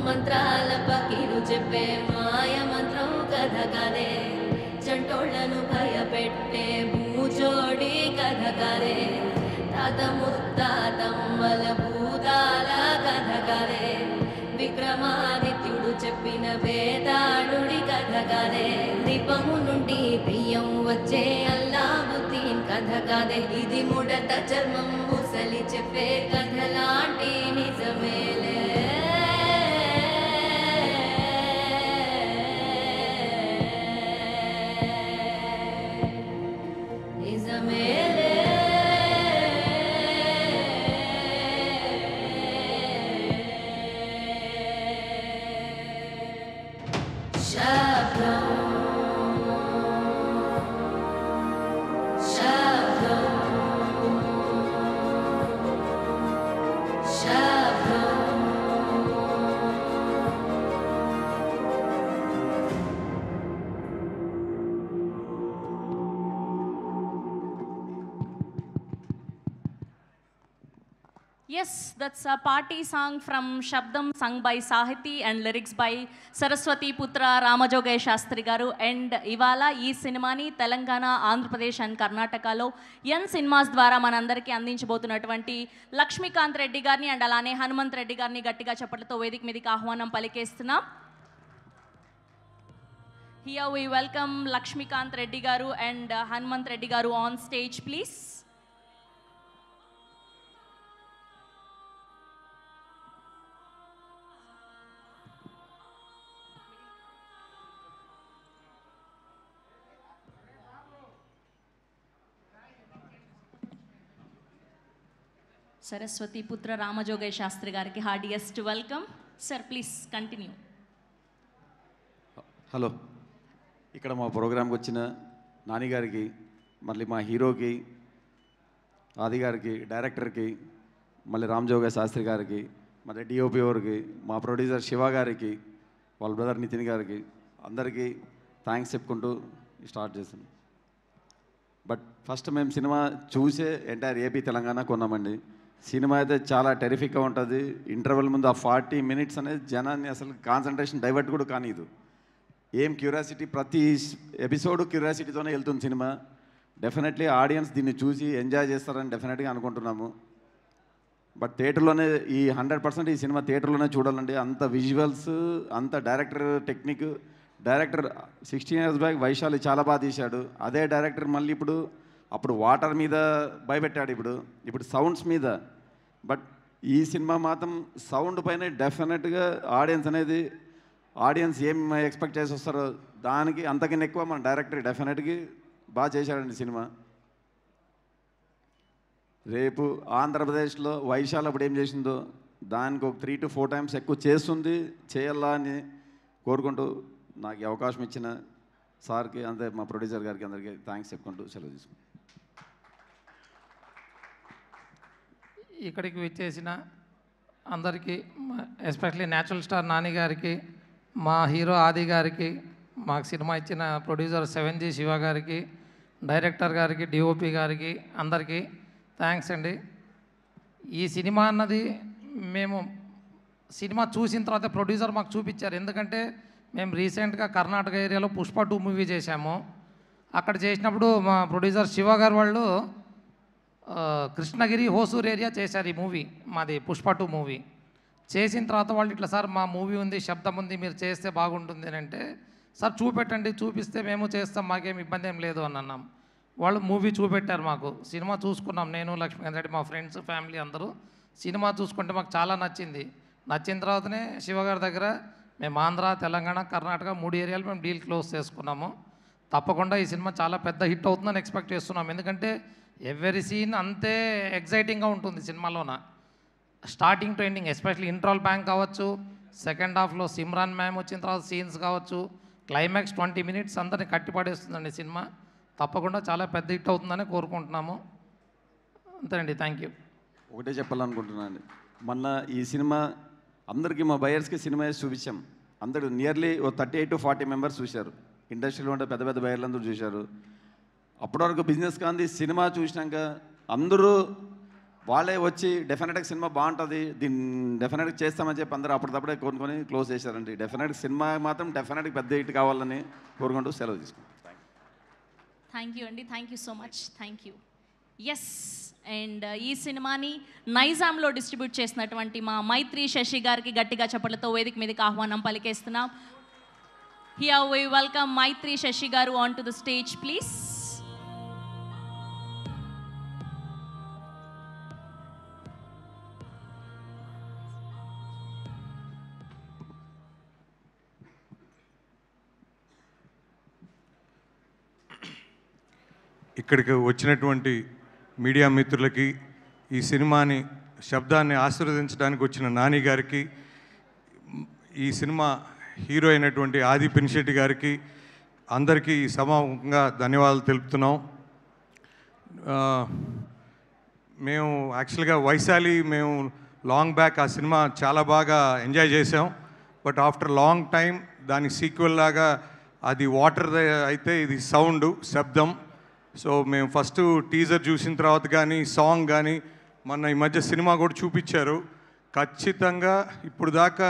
మంత్రాల పకీరు చెప్పే మాయ మంత్రం కథ కదే చంటోళ్లను భయపెట్టే భూచోడి కథ కదే తాత ముత్తాతమ్మల వచ్చే అల్లావుద్దీన్ కథ కాదే ఇది ముడత చర్మం ముసలి చెప్పే కథలాంటి నిజమేలే నిజమేలే శబ్దం శబ్దం శబ్దం Yes, that's a party song from Shabdam, sung by Sahiti and lyrics by Saraswati Putra Ramajogaya Shastri garu. And ivala ee సినిమాని తెలంగాణ ఆంధ్రప్రదేశ్ అండ్ కర్ణాటకలో ఎన్ సినిమాస్ ద్వారా మనందరికీ అందించబోతున్నటువంటి లక్ష్మీకాంత్ రెడ్డి గారిని అండ్ అలానే హనుమంత్ రెడ్డి గారిని గట్టిగా చప్పట్లతో వేదిక మీదకి ఆహ్వానం పలికేస్తున్నాం. Here we welcome Lakshmikant Reddy garu and Hanumanth Reddy garu on stage, please. Saraswati Putra Ramajogaya Shastri gariki heartiest welcome. Sir, please continue. Hello, ఇక్కడ మా ప్రోగ్రామ్కి వచ్చిన నాని గారికి, మళ్ళీ మా హీరోకి, ఆది గారికి, డైరెక్టర్కి, మళ్ళీ రామజోగయ్య శాస్త్రి గారికి, మళ్ళీ డిఓపి గారికి, మా ప్రొడ్యూసర్ శివ గారికి, వాళ్ళ బ్రదర్ నితిన్ గారికి, అందరికీ థ్యాంక్స్ చెప్పుకుంటూ స్టార్ట్ చేసాం. బట్ ఫస్ట్ మేము సినిమా చూసే ఎంటైర్ ఏపీ తెలంగాణ కొన్నామండి. సినిమా అయితే చాలా టెరిఫిక్గా ఉంటుంది. ఇంటర్వెల్ ముందు ఆ 40 minutes అనేది జనాన్ని అసలు కాన్సన్ట్రేషన్ డైవర్ట్ కూడా కానీదు. ఏం క్యూరియాసిటీ, ప్రతి ఎపిసోడ్ క్యూరియాసిటీతోనే వెళ్తుంది సినిమా. డెఫినెట్లీ ఆడియన్స్ దీన్ని చూసి ఎంజాయ్ చేస్తారని డెఫినెట్గా అనుకుంటున్నాము. బట్ థియేటర్లోనే ఈ 100% ఈ సినిమా థియేటర్లోనే చూడాలండి. అంత విజువల్స్, అంత director technique. Director 16 years back Vaishali చాలా బాగా తీశాడు. అదే డైరెక్టర్ మళ్ళీ అప్పుడు వాటర్ మీద భయపెట్టాడు, ఇప్పుడు సౌండ్స్ మీద. బట్ ఈ సినిమా మాత్రం సౌండ్ పైన డెఫినెట్గా ఆడియన్స్ ఏం ఎక్స్పెక్ట్ చేసి వస్తారో దానికి అంతకన్నా ఎక్కువ మన డైరెక్టర్ డెఫినెట్గా బాగా చేశాడండి సినిమా. రేపు ఆంధ్రప్రదేశ్లో వైశాల్ అప్పుడు ఏం చేసిందో దానికి ఒక 3 to 4 times ఎక్కువ చేస్తుంది, చేయాలా అని కోరుకుంటూ నాకు ఈ అవకాశం ఇచ్చిన సార్కి, అంతే మా ప్రొడ్యూసర్ గారికి అందరికీ థ్యాంక్స్ చెప్పుకుంటూ సెలవు తీసుకుంటాం. ఇక్కడికి విచ్చేసిన అందరికీ, ఎస్పెషలీ న్యాచురల్ స్టార్ నాని గారికి, మా హీరో ఆది గారికి, మాకు సినిమా ఇచ్చిన ప్రొడ్యూసర్ 7G శివ గారికి, డైరెక్టర్ గారికి, డిఓపి గారికి, అందరికీ థ్యాంక్స్ అండి. ఈ సినిమా అన్నది మేము సినిమా చూసిన తర్వాత ప్రొడ్యూసర్ మాకు చూపించారు. ఎందుకంటే మేము రీసెంట్గా కర్ణాటక ఏరియాలో పుష్ప 2 మూవీ చేశాము. అక్కడ చేసినప్పుడు మా ప్రొడ్యూసర్ శివ గారు వాళ్ళు కృష్ణగిరి, హోసూర్ ఏరియా చేశారు ఈ మూవీ, మాది పుష్ప 2 మూవీ. చేసిన తర్వాత వాళ్ళు ఇట్లా, సార్ మా మూవీ ఉంది, శబ్దం ఉంది, మీరు చేస్తే బాగుంటుంది అని అంటే, సార్ చూపెట్టండి, చూపిస్తే మేము చేస్తాం, మాకేం ఇబ్బంది ఏం లేదు అని అన్నాం. వాళ్ళు మూవీ చూపెట్టారు మాకు. సినిమా చూసుకున్నాం, నేను, లక్ష్మీకాంత్ రెడ్డి, మా ఫ్రెండ్స్, ఫ్యామిలీ అందరూ సినిమా చూసుకుంటే మాకు చాలా నచ్చింది. నచ్చిన తర్వాతనే శివగారి దగ్గర మేము ఆంధ్ర, తెలంగాణ, కర్ణాటక 3 ఏరియాలు మేము డీల్ క్లోజ్ చేసుకున్నాము. తప్పకుండా ఈ సినిమా చాలా పెద్ద హిట్ అవుతుందని ఎక్స్పెక్ట్ చేస్తున్నాం. ఎందుకంటే ఎవ్రీ సీన్ అంతే ఎగ్జైటింగ్గా ఉంటుంది సినిమాలోన, స్టార్టింగ్ టు ఎండింగ్. ఎస్పెషల్లీ ఇంట్రోల్ బ్యాంక్ కావచ్చు, సెకండ్ హాఫ్లో సిమ్రాన్ మ్యామ్ వచ్చిన తర్వాత సీన్స్ కావచ్చు, క్లైమాక్స్ 20 minutes అందరిని కట్టిపడేస్తుందండి సినిమా. తప్పకుండా చాలా పెద్ద హిట్ అవుతుందని కోరుకుంటున్నాము. అంతేనండి, థ్యాంక్ యూ. ఒకటే చెప్పాలనుకుంటున్నాను, మొన్న ఈ సినిమా అందరికీ, మా బయర్స్కి సినిమా చూపించాం. అందరూ నియర్లీ 38 to 40 members చూశారు. ఇండస్ట్రీలో ఉండే పెద్ద పెద్ద బయర్లందరూ చూశారు. అప్పటి వరకు బిజినెస్ కాంది సినిమా చూసినాక అందరూ వాళ్ళే వచ్చి డెఫినెట్గా సినిమా బాగుంటుంది, దీన్ని డెఫినెట్గా చేస్తామని చెప్పి అందరూ అప్పటికప్పుడే కోరుకొని క్లోజ్ చేశారండి. డెఫినెట్గా సినిమా మాత్రం డెఫినెట్గా పెద్ద హిట్ కావాలని కోరుకుంటూ సెలవు తీసుకుంటాం. థ్యాంక్ యూ అండి, thank you so much, thank you. Yes, and ఈ సినిమాని నైజాంలో డిస్ట్రిబ్యూట్ చేసినటువంటి మా మైత్రి శశి గారికి గట్టిగా చప్పట్లతో వేదిక మీదకి ఆహ్వానం పలికేస్తున్నాం. Here we welcome Maitri Shashi garu onto the stage, please. ఇక్కడికి వచ్చినటువంటి మీడియా మిత్రులకి, ఈ సినిమాని శబ్దాన్ని ఆశీర్వదించడానికి వచ్చిన నాని గారికి, ఈ సినిమా హీరో అయినటువంటి ఆది పినిశెట్టి గారికి అందరికీ ఈ సమాముఖంగా ధన్యవాదాలు తెలుపుతున్నాం. మేము యాక్చువల్గా వైశాలి మేము లాంగ్ బ్యాక్ ఆ సినిమా చాలా బాగా ఎంజాయ్ చేసాం. బట్ ఆఫ్టర్ లాంగ్ టైం దాని సీక్వెల్ లాగా అది వాటర్ అయితే ఇది సౌండ్ శబ్దం. సో మేము ఫస్ట్ టీజర్ చూసిన తర్వాత కానీ సాంగ్ కానీ మొన్న ఈ మధ్య సినిమా కూడా చూపించారు. ఖచ్చితంగా ఇప్పుడు దాకా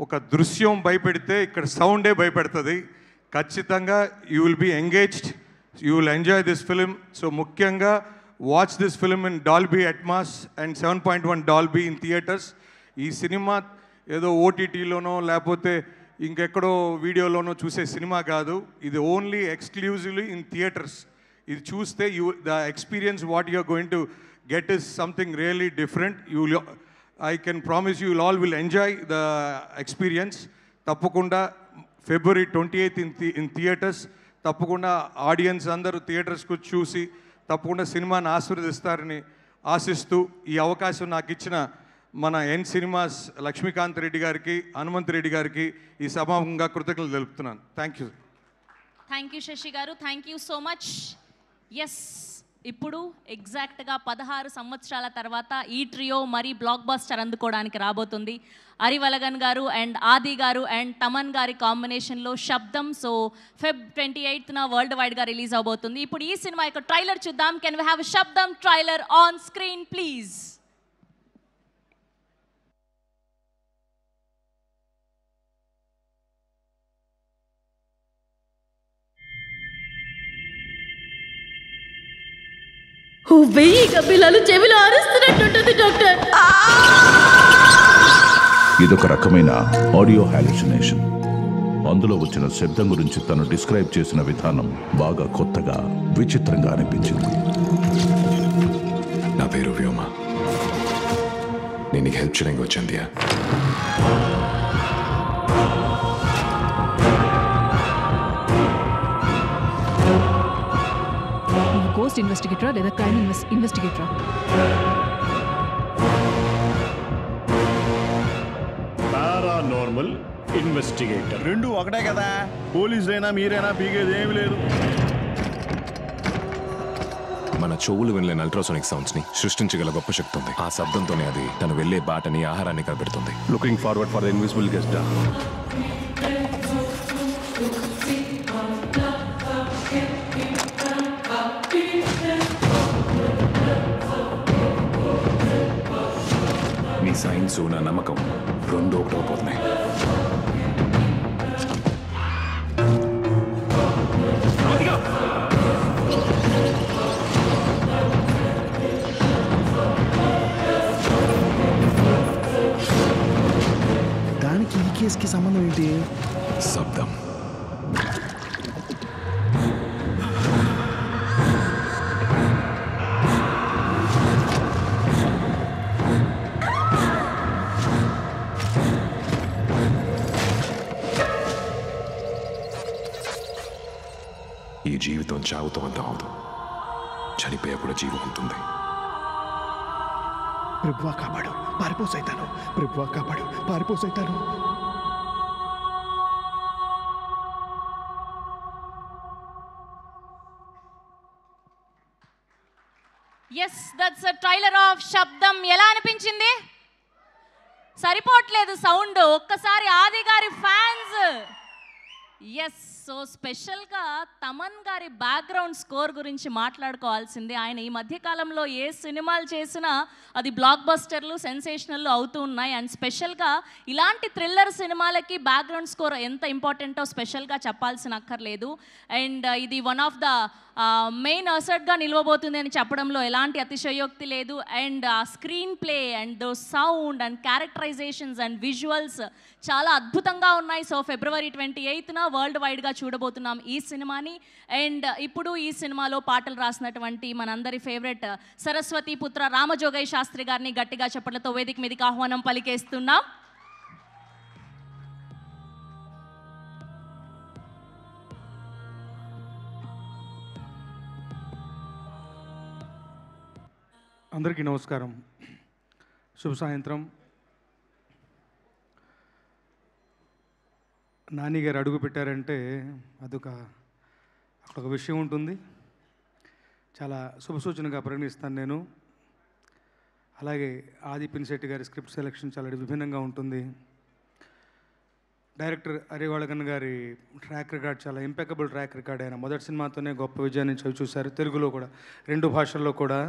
ఒక దృశ్యం భయపెడితే ఇక్కడ సౌండే భయపెడుతుంది. ఖచ్చితంగా you will be engaged, you will enjoy this film. So ముఖ్యంగా watch this film in Dolby Atmos and 7.1 Dolby in theatres. ఈ సినిమా ఏదో ఓటీటీలోనో లేకపోతే ఇంకెక్కడో వీడియోలోనో చూసే సినిమా కాదు, ఇది ఓన్లీ ఎక్స్క్లూజివ్లీ ఇన్ థియేటర్స్. ఇది చూస్తే the experience what you are going to get is something really different. I can promise you all will enjoy the experience. Tappakunda February 28th in theaters. Tappakunda audience andaru theaters ku chusi tappakunda cinema ni ఆశీర్వదిస్తారని ఆశిస్తూ ఈ అవకాశం నాకు ఇచ్చిన మన ఎన్ cinemas Lakshmikanth Reddy గారికి, హనుమంత్ రెడ్డి గారికి ఈ సభాముఖంగా కృతజ్ఞతలు తెలుపుతున్నాను. Thank you Sashi garu, thank you so much. Yes, ఇప్పుడు ఎగ్జాక్ట్గా 16 సంవత్సరాల తర్వాత ఈ ట్రియో మరీ బ్లాక్ బస్టర్ అందుకోవడానికి రాబోతుంది. అరివలగన్ గారు అండ్ ఆది గారు అండ్ తమన్ గారి కాంబినేషన్లో శబ్దం. సో Feb 28న వరల్డ్ వైడ్గా రిలీజ్ అవబోతుంది. ఇప్పుడు ఈ సినిమా యొక్క ట్రైలర్ చూద్దాం. కెన్ వి హ్యావ్ శబ్దం ట్రైలర్ ఆన్ స్క్రీన్ ప్లీజ్? వెయ్యి గబ్బిలాలు చెవిలో అరుస్తున్నట్టుంటుంది డాక్టర్. ఇదొక రకమైన ఆడియో హాలుసినేషన్. అందులో వచ్చిన శబ్దం గురించి తను డిస్క్రైబ్ చేసిన విధానం బాగా కొత్తగా, విచిత్రంగా అనిపించింది. నా పేరు వ్యోమ. నేను నీకు హెల్ప్ చేయడానికి వచ్చింది. గోస్ట్ ఇన్వెస్టిగేటరా లేదా క్రైమ్ ఇన్వెస్టిగేటరా? Paranormal investigator. రెండు ఒకటే కదా. పోలీసులైనా మీరైనా పీకేది ఏమి లేదు. మన చెవులు వినలేని అల్ట్రాసోనిక్ సౌండ్స్ ని సృష్టించగల గొప్ప శక్తి ఉంది. ఆ శబ్దంతోనే అది తను వెళ్లే బాటని, ఆహారాన్ని కనిపెడుతుంది. Looking forward for the invisible guest. నీ సైన్స్, నా నమ్మకం రెండు ఒకటైపోతున్నాయి. దానికి ఈ కేసుకి సంబంధం ఏంటి? శబ్దం. ఈ జీవితం చావుతో అంత అవదు, చనిపోయా కూడా జీవం ఉంటుంది. ప్రభువా కాపాడు, పారిపోసైతాను. ప్రభువా కాపాడు, పారిపోసైతాను. Yes, that's a trailer of Sabdham. ఎలా అనిపించింది? సరిపోవట్లేదు సౌండ్. ఒక్కసారి ఆది గారి ఫ్యాన్స్. ఎస్, సో స్పెషల్గా తమన్ గారి బ్యాక్గ్రౌండ్ స్కోర్ గురించి మాట్లాడుకోవాల్సింది. ఆయన ఈ మధ్యకాలంలో ఏ సినిమాలు చేసినా అది బ్లాక్ బస్టర్లు, సెన్సేషనల్ అవుతూ ఉన్నాయి. అండ్ స్పెషల్గా ఇలాంటి థ్రిల్లర్ సినిమాలకి బ్యాక్గ్రౌండ్ స్కోర్ ఎంత ఇంపార్టెంటో స్పెషల్గా చెప్పాల్సిన అక్కర్లేదు. అండ్ ఇది వన్ ఆఫ్ ద మెయిన్ అసెట్గా నిలవబోతుంది అని చెప్పడంలో ఎలాంటి అతిశయోక్తి లేదు. అండ్ ఆ screen play and though sound and characterisations and visuals చాలా అద్భుతంగా ఉన్నాయి. సో February 28న వరల్డ్ వైడ్గా చూడబోతున్నాం ఈ సినిమాని. అండ్ ఇప్పుడు ఈ సినిమాలో పాటలు రాసినటువంటి మనందరి ఫేవరెట్ సరస్వతి పుత్ర రామజోగయ్య శాస్త్రి గారిని గట్టిగా చప్పట్లతో వేదిక మీదకి ఆహ్వానం పలికేస్తున్నాం. అందరికీ నమస్కారం. శుభ సాయంత్రం. నాని గారు అడుగు పెట్టారంటే అదొక అక్కడ ఒక విషయం ఉంటుంది. చాలా శుభసూచనగా పరిగణిస్తాను నేను. అలాగే ఆది పినిశెట్టి గారి స్క్రిప్ట్ సెలెక్షన్ చాలా విభిన్నంగా ఉంటుంది. డైరెక్టర్ అరివాళగన్ గారి ట్రాక్ రికార్డ్ చాలా ఇంపెకబుల్ ట్రాక్ రికార్డ్. ఆయన మొదటి సినిమాతోనే గొప్ప విజయాన్ని చవి చూశారు. తెలుగులో కూడా 2 భాషల్లో కూడా.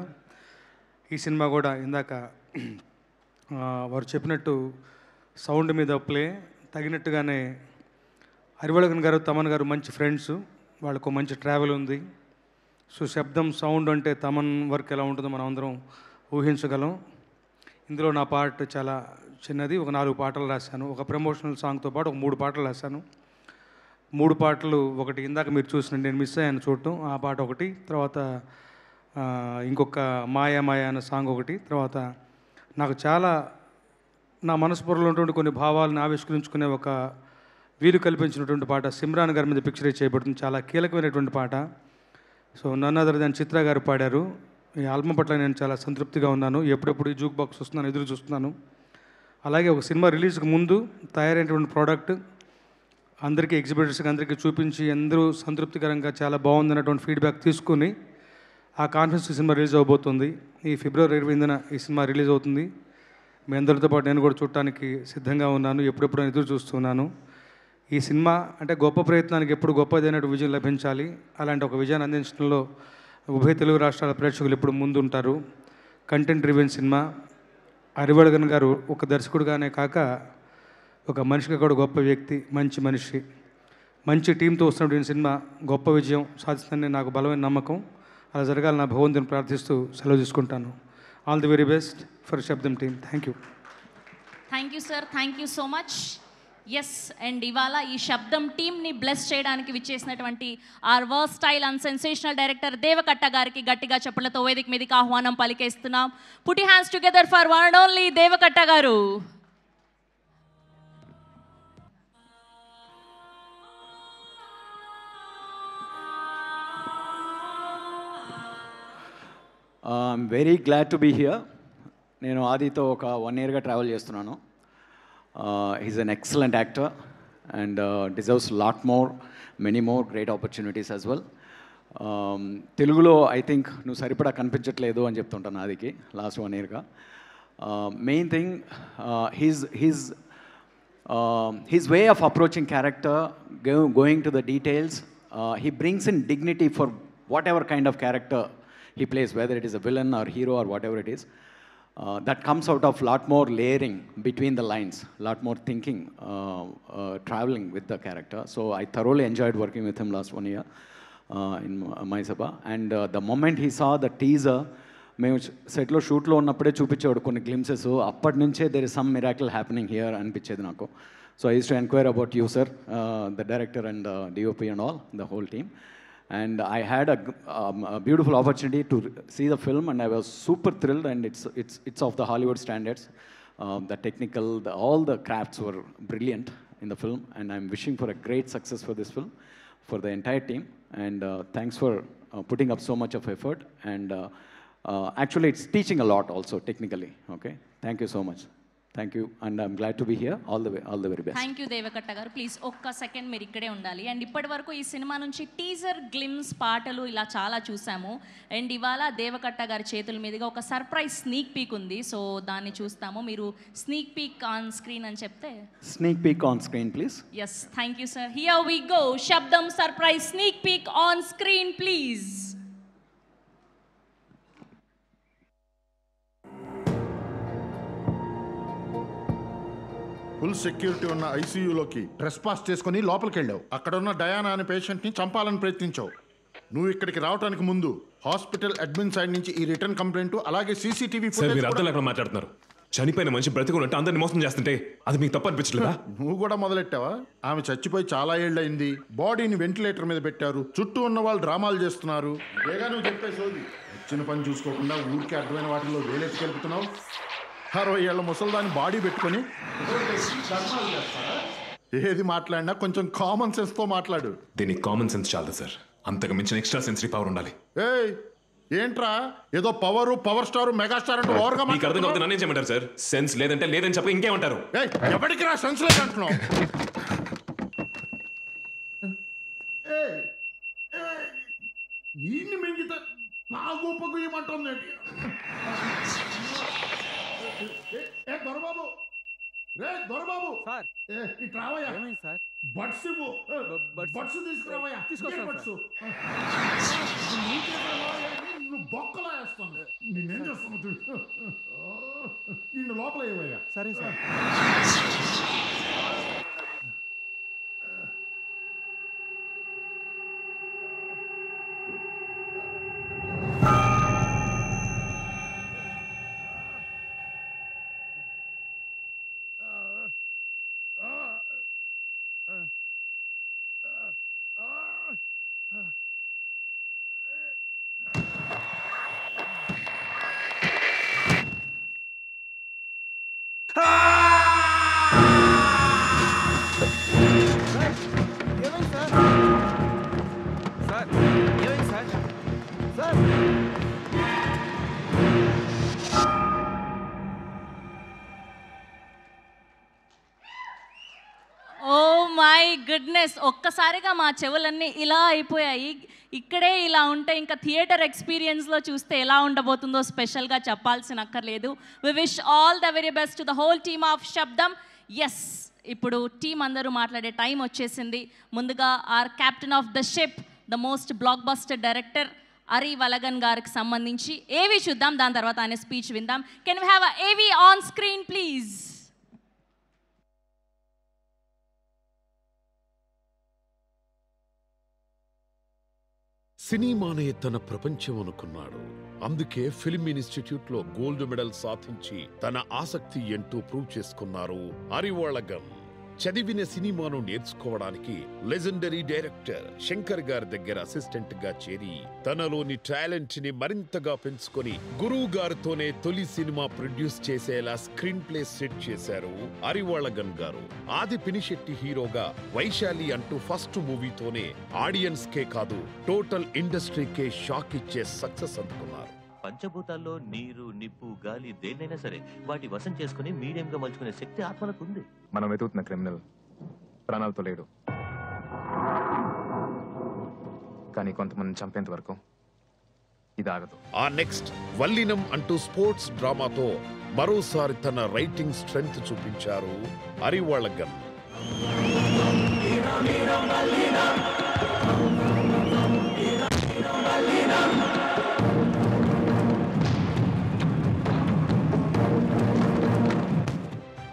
ఈ సినిమా కూడా ఇందాక వారు చెప్పినట్టు సౌండ్ మీద ప్లే తగినట్టుగానే అరివాళగన్ గారు తమన్ గారు మంచి ఫ్రెండ్స్, వాళ్ళకు మంచి ట్రావెల్ ఉంది. సో శబ్దం సౌండ్ అంటే తమన్ వర్క్ ఎలా ఉంటుందో మనం అందరం ఊహించగలం. ఇందులో నా పార్ట్ చాలా చిన్నది. ఒక 4 పాటలు రాశాను. ఒక ప్రమోషనల్ సాంగ్తో పాటు ఒక 3 పాటలు రాశాను. 3 పాటలు, ఒకటి ఇందాక మీరు చూసిన నేను మిస్ అయ్యాను చూడటం, ఆ పాట ఒకటి, తర్వాత ఇంకొక మాయా మాయా అన్న సాంగ్ ఒకటి, తర్వాత నాకు చాలా నా మనస్ఫూర్తిలో ఉన్నటువంటి కొన్ని భావాలను ఆవిష్కరించుకునే ఒక వీలు కల్పించినటువంటి పాట సిమ్రాన్ గారి మీద పిక్చరైజ్ చేయబడుతుంది. చాలా కీలకమైనటువంటి పాట. సో నన్ను అదర్ దాని చిత్ర గారు పాడారు. ఈ ఆల్బమ్ పట్ల నేను చాలా సంతృప్తిగా ఉన్నాను. ఎప్పుడెప్పుడు ఈ జూక్ బాక్స్ వస్తున్నాను ఎదురు చూస్తున్నాను. అలాగే ఒక సినిమా రిలీజ్కి ముందు తయారైనటువంటి ప్రోడక్ట్ అందరికీ ఎగ్జిబిటర్స్కి అందరికీ చూపించి అందరూ సంతృప్తికరంగా చాలా బాగుందన్నటువంటి ఫీడ్బ్యాక్ తీసుకుని ఆ కాన్ఫరెన్స్ సినిమా రిలీజ్ అవబోతుంది. ఈ ఫిబ్రవరి 20న ఈ సినిమా రిలీజ్ అవుతుంది. మీ అందరితో పాటు నేను కూడా చూడటానికి సిద్ధంగా ఉన్నాను. ఎప్పుడెప్పుడు ఎదురు చూస్తున్నాను. ఈ సినిమా అంటే గొప్ప ప్రయత్నానికి ఎప్పుడు గొప్పదైనటువంటి విజయం లభించాలి. అలాంటి ఒక విజయాన్ని అందించడంలో ఉభయ తెలుగు రాష్ట్రాల ప్రేక్షకులు ఎప్పుడు ముందుంటారు. Content రివెన్ cinema. అరివాళగన్ గారు ఒక దర్శకుడిగానే కాక ఒక మనిషిగా కూడా గొప్ప వ్యక్తి, మంచి మనిషి. మంచి టీంతో వస్తున్నటువంటి సినిమా గొప్ప విజయం సాధిస్తుందని నాకు బలమైన నమ్మకం. అలా జరగాలని నా భగవంతుని ప్రార్థిస్తూ సెలవు తీసుకుంటాను. All the very best for Shabdham team. Thank you. Thank you sir, thank you so much. Yes, and ఇవాళ ఈ శబ్దం టీమ్ని బ్లెస్ చేయడానికి విచ్చేసినటువంటి our versatile and sensational director Deva Katta గారికి గట్టిగా చెప్పులతో వేదిక మీదకి ఆహ్వానం పలికేస్తున్నాం. Put your hands together for one and only Devakatta garu. I'm very glad to be here. నేను ఆదితో ఒక 1 yearగా ట్రావెల్ చేస్తున్నాను. He's an excellent actor and deserves lot more, many more great opportunities as well. తెలుగులో ఐ థింక్ నువ్వు సరిపడా కనిపించట్లేదు అని చెప్తుంటాను ఆదికి లాస్ట్ 1 yearగా. Main thing his way of approaching character, going to the details, he brings in dignity for whatever kind of character he plays, whether it is a villain or hero or whatever it is. That comes out of lot more layering between the lines, lot more thinking, traveling with the character. So I thoroughly enjoyed working with him last 1 year in Maisaba. And the moment he saw the teaser, మేము సెట్లో షూట్లో ఉన్నప్పుడే చూపించేవాడు కొన్ని glimpses. అప్పటి నుంచే there is some miracle happening here అనిపించేది నాకు. So I use to enquire about you sir, the director and DOP and all, the whole team. And I had a beautiful opportunity to see the film, and I was super thrilled. And it's of the Hollywood standards. The technical, all the crafts were brilliant in the film, and I'm wishing for a great success for this film, for the entire team. And thanks for putting up so much of effort. And actually, it's teaching a lot also technically. Okay, thank you so much. Thank you, and I'm glad to be here. All the very best. Thank you Deva Katta గారు. Please ఒక్క second మీరు ఇక్కడే ఉండాలి. And ఇప్పటి వరకు ఈ cinema నుంచి teaser, glimpse, పాటలు ఇలా చాలా చూసాము. అండ్ ఇవాళ దేవకట్ట గారి చేతుల మీదుగా ఒక సర్ప్రైజ్ స్నీక్ పీక్ ఉంది. సో దాన్ని చూస్తాము. మీరు స్నీక్ పీక్ ఆన్ స్క్రీన్ అని చెప్తే. Sneak peek on screen, please. Yes, thank you sir. Here we go. Sabdham surprise sneak peek on screen please. Full security ఉన్న ఐసీయూలోకి డ్రెస్ పాస్ చేసుకుని లోపలికి వెళ్ళావు. అక్కడ ఉన్న డయానా అనే పేషెంట్ని చంపాలని ప్రయత్నించావు. నువ్వు ఇక్కడికి రావడానికి ముందు హాస్పిటల్ అడ్మిన్ సైడ్ నుంచి ఈ రిటర్న్ కంప్లైంట్, అలాగే సీసీటీవీ మాట్లాడుతున్నారు. చనిపోయిన మనిషి బ్రతికున్నట్టు అందరిని మోసం చేస్తుంటే అది మీకు తప్పు అనిపించలేదా? నువ్వు కూడా మొదలెట్టావా? ఆమె చచ్చిపోయి చాలా ఏళ్ళయింది. బాడీని వెంటిలేటర్ మీద పెట్టారు. చుట్టూ ఉన్న వాళ్ళు డ్రామాలు చేస్తున్నారు. వేగా నువ్వు చెప్పే సోది. వచ్చిన పని చూసుకోకుండా ఊరికి అర్థమైన వాటిలో వేలెత్తి కలుపుతున్నావు. 60 ఏళ్ల ముసల్దాని బాడీ పెట్టుకొని ఏది మాట్లాడినా కొంచెం కామన్ సెన్స్ తో మాట్లాడు. దీనికి కామన్ సెన్స్ చాలదు సార్, అంతకు మించిన ఎక్స్ట్రా సెన్సరీ పవర్ ఉండాలి. ఏయ్, ఏంట్రా ఏదో పవర్ స్టార్ మెగాస్టార్ అంటే ఓవర్గా మీకు అర్థం కాకపోతే నన్ను ఏం చేయమంటారు సార్? సెన్స్ లేదంటే లేదని చెప్పి ఇంకేమంటారు? ఎవరికి రా సెన్స్ లేదంటున్నావు? ఈయన్ని మింగితే నా గోపకు ఏమంటుంది ఏంటి? దొరబాబు రే దొరబాబు సార్ ఇటు రావయ్యా. సార్ బడ్స్ ఇవ్వు. బడ్స్ తీసుకురావయ్యా. బడ్స్ నువ్వు బొక్కలా వేస్తాను. నేనేం చేస్తాను ఇన్ని లోపల ఏవయ్యా. సరే సార్. గుడ్నెస్, ఒక్కసారిగా మా చెవులన్నీ ఇలా అయిపోయాయి. ఇక్కడే ఇలా ఉంటే ఇంకా థియేటర్ ఎక్స్పీరియన్స్లో చూస్తే ఎలా ఉండబోతుందో స్పెషల్గా చెప్పాల్సిన అక్కర్లేదు. We wish all the very best to the whole team of Sabdham. Yes, ఇప్పుడు టీం అందరూ మాట్లాడే టైం వచ్చేసింది. ముందుగా our captain of the ship, the most blockbuster director Arivazhagan గారికి సంబంధించి ఏవి చూద్దాం, దాని తర్వాత ఆయన స్పీచ్ విందాం. కెన్ వి హ్యావ్ ఏవి ఆన్ స్క్రీన్ ప్లీజ్? సినిమానే తన ప్రపంచం అనుకున్నాడు. అందుకే ఫిల్మ్ ఇన్స్టిట్యూట్ లో గోల్డ్ మెడల్ సాధించి తన ఆసక్తి ఏంటో ప్రూవ్ చేసుకున్నారు అరివాళగన్. చదివిన సినిమాను నేర్చుకోవడానికి లెజెండరీ డైరెక్టర్ శంకర్ గారి దగ్గర అసిస్టెంట్ గా చేరి తనలోని టాలెంట్ ని మరింతగా పెంచుకొని గురువు గారితోనే తొలి సినిమా ప్రొడ్యూస్ చేసేలా స్క్రీన్ ప్లే సెట్ చేశారు అరివాళగన్ గారు. ఆది పినిశెట్టి హీరోగా వైశాలి అంటూ ఫస్ట్ మూవీతోనే ఆడియన్స్ కే కాదు టోటల్ ఇండస్ట్రీకే షాక్ ఇచ్చే సక్సెస్ అందుకున్నారు. పంచభూతాల్లో నీరు, నిప్పు, గాలి దేన్నైనా సరే వాటి వశం చేసుకుని మీడియంగా మలుచుకునే శక్తి ఆత్మలకు ఉంది. మనం వెతుకుతున్న క్రిమినల్ ప్రాణాలతో లేడు, కానీ కొంతమంది చంపేంత వరకు ఇది ఆగదు. ఆ నెక్స్ట్ వల్లినం అంటూ స్పోర్ట్స్ డ్రామాతో మరోసారి తన రైటింగ్ స్ట్రెంగ్త్ చూపించారు అరివాళగన్.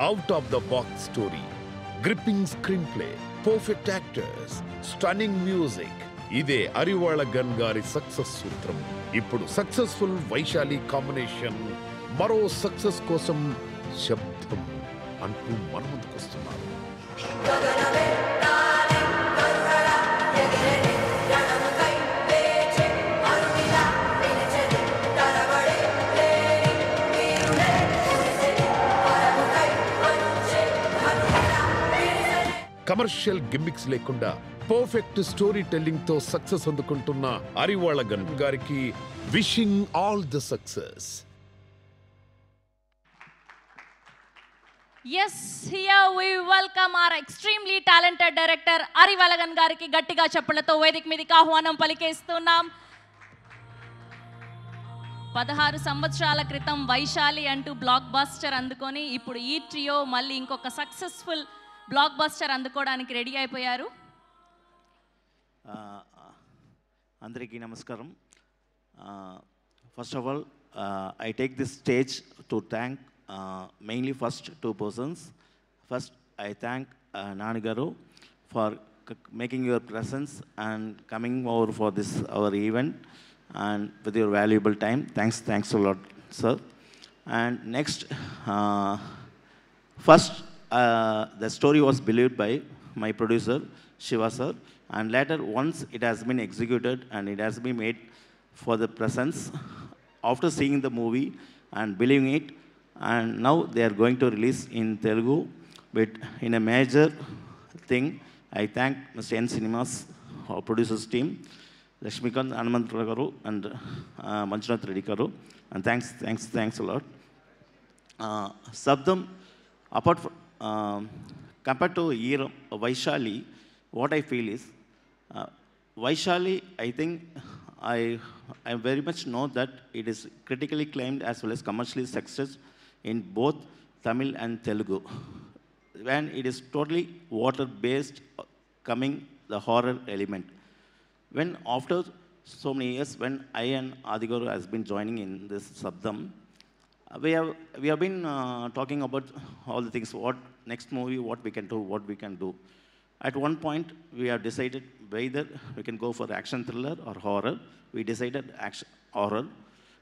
Out of the box story, gripping screenplay, perfect actors, stunning music. ఇదే అరివాళగన్ గారి సక్సెస్ సూత్రం. ఇప్పుడు సక్సెస్ఫుల్ వైశాలి కాంబినేషన్ మరో సక్సెస్ కోసం శబ్దం అంటూ మన ముందుకొస్తున్నారు. కమర్షియల్ గిమ్మిక్స్ లేకుండా పర్ఫెక్ట్ స్టోరీ టెల్లింగ్ తో సక్సెస్ అందుకుంటున్న అరివాళగన్ గారికి wishing all the success. Yes, here we welcome our extremely talented director అరి వలగన్ గారికి గట్టిగా చప్పట్లతో వేదిక మీదకి ఆహ్వానం పలికేస్తున్నాం. 16 సంవత్సరాల క్రితం వైశాలి అంటూ బ్లాక్ బస్టర్ అందుకొని ఇప్పుడు ఈ ట్రియో మళ్ళీ ఇంకొక సక్సెస్ఫుల్ బ్లాక్ బస్టర్ అందుకోవడానికి రెడీ అయిపోయారు. అందరికీ నమస్కారం. First of all I take this stage to thank mainly first two persons. First, I thank Nani Garu for making your presence and coming over for this our event and with your valuable time. Thanks a lot, sir. And next, first, the story was believed by my producer Shiva sir, and later once it has been executed and it has been made for the presence. After seeing the movie and believing it, and now they are going to release in Telugu, but in a major thing, I thank Mr. N Cinemas, our producers team. Lakshmikant Hanumantra garu and Manjunath Reddy garu. And thanks a lot. Sabdam, apart from, compared to Vaishali, what I feel is, Vaishali, I think I very much know that it is critically acclaimed as well as commercially success in both Tamil and Telugu. When it is totally water-based, coming the horror element. When after so many years, when I and Adigaru has been joining in this Sabdam, we have been talking about all the things, what next movie, what we can do. At one point, we have decided whether we can go for action thriller or horror. We decided action horror.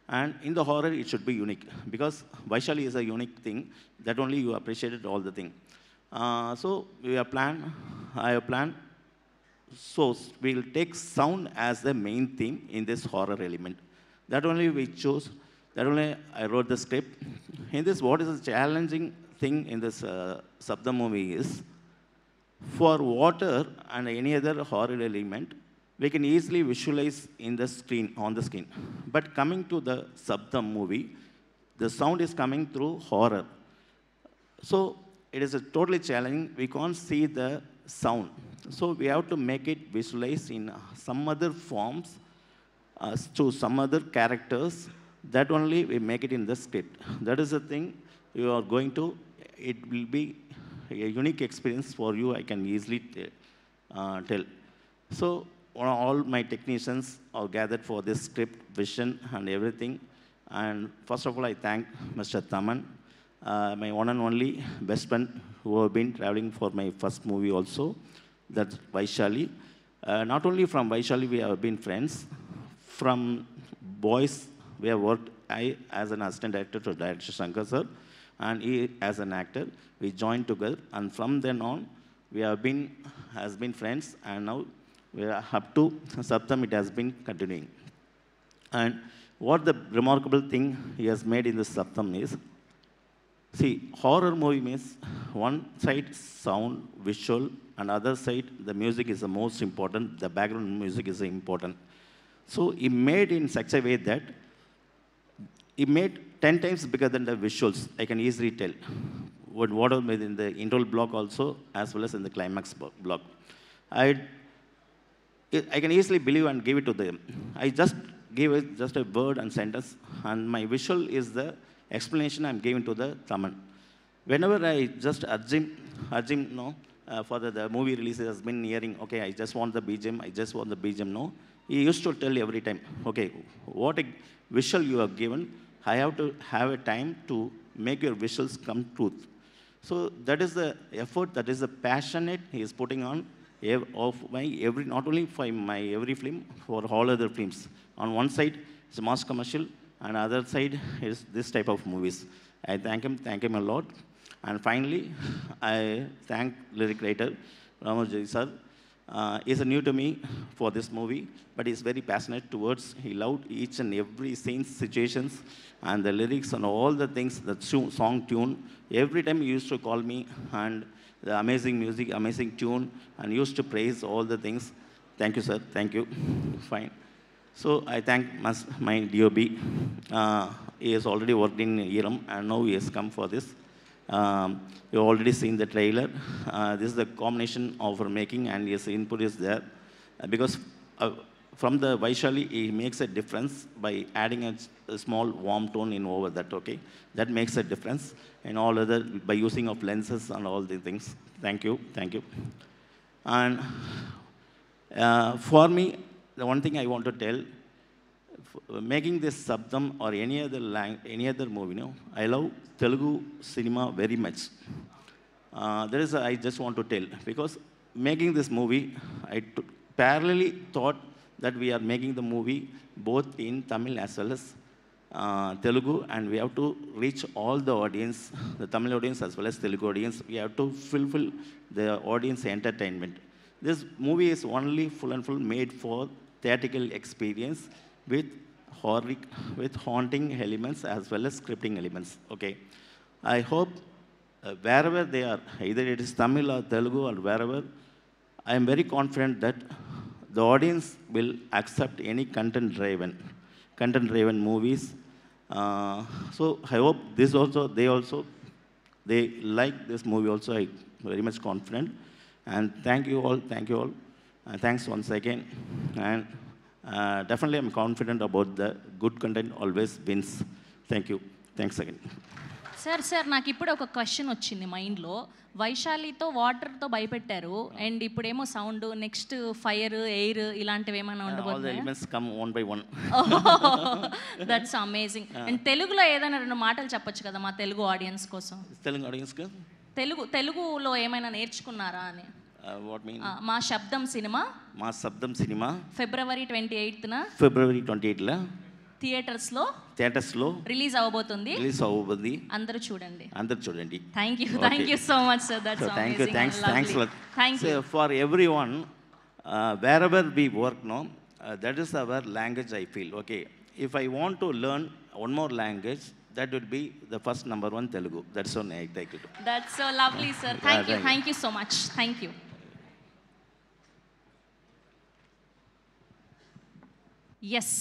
And in the horror, it should be unique. Because Vaishali is a unique thing, that only you appreciated all the thing. So I have planned, so we'll take sound as the main theme in this horror element. That only we chose, that only I wrote the script. In this, what is the challenging thing in this Sabdam movie is, for water and any other horror element, we can easily visualize in the screen, on the screen. But coming to the Sabdam movie, the sound is coming through horror. So it is a totally challenging. We can't see the sound. So we have to make it visualize in some other forms, to some other characters. That only we make it in the script. That is the thing you are going to, it will be a unique experience for you, I can easily tell. So all my technicians are gathered for this script, vision and everything. And first of all, I thank Mr. Taman, my one and only best friend who have been traveling for my first movie also, that's Vaishali. Not only from Vaishali we have been friends, from boys we have worked, I as an assistant director to Director Shankar sir, and he as an actor, we joined together, and from then on, we have been friends, and now we are up to Sabdam, it has been continuing. And what the remarkable thing he has made in this Sabdam is, see, horror movie means one side sound, visual, and other side the music is the most important, the background music is important. So he made in such a way that he made 10 times bigger than the visuals, I can easily tell. What was in the intro block also, as well as in the climax block. I can easily believe and give it to them. I just gave it just a word and sentence, and my visual is the explanation I'm giving to the Taman. Whenever I just urge him, no, for the movie release has been nearing, okay, I just want the BGM, no. He used to tell every time, okay, what a visual you have given, I have to have a time to make your visuals come truth. So that is the effort, that is the passionate he is putting on of my every, not only for my every film, for all other films. On one side, it's a mass commercial, and other side is this type of movies. I thank him a lot. And finally, I thank lyric writer Ramoji sir. He's new to me for this movie, but he's very passionate towards, he loved each and every scene, situations, and the lyrics and all the things, the song tune. Every time he used to call me, and the amazing music, amazing tune, and used to praise all the things. Thank you, sir. Thank you. Fine. So I thank my DOB. He has already worked in Iram, and now he has come for this. You've already seen the trailer. This is the combination of our making, and his input is there. Because from the Vaishali, he makes a difference by adding a small warm tone in over that, okay? That makes a difference. And all other, by using of lenses and all the things. Thank you. And for me, the one thing I want to tell, making this Sabdam or any other movie, I love Telugu cinema very much. I just want to tell, because making this movie, I parallelly thought that we are making the movie both in Tamil as well as Telugu, and we have to reach all the audience, the Tamil audience as well as Telugu audience. We have to fulfill the audience entertainment. This movie is only full and full made for theatrical experience with haunting elements as well as scripting elements. Okay, I hope wherever they are, either it is Tamil or Telugu or wherever, I am very confident that the audience will accept any content-driven movies. So I hope this also, they like this movie also. I'm very much confident. And thank you all. Thanks once again. And definitely I'm confident about the good content always wins. Thank you. Thanks again. Sir నాకు ఇప్పుడు ఒక question వచ్చింది మైండ్లో. వైశాలితో వాటర్తో భయపెట్టారు, and ఇప్పుడేమో sound, next fire, air ఇలాంటివి ఏమైనా ఉండబోతున్నాయా? That's amazing. And తెలుగులో ఏదైనా 2 మాటలు చెప్పొచ్చు కదా మా తెలుగు ఆడియన్స్ కోసం? తెలుగులో ఏమైనా నేర్చుకున్నారా అని? మా శబ్దం సినిమా ఫిబ్రవరి 28న థియేటర్స్లో రిలీజ్ అవ్వబోతుంది. అందరూ చూడండి. Thank you so much sir. That's amazing. Thanks for everyone wherever we work now. That is our language, I feel. Okay, if I want to learn one more language, that would be the first number one, Telugu. That's so nice. Thank you. That's so lovely, sir. Thank you so much. Thank you. Yes,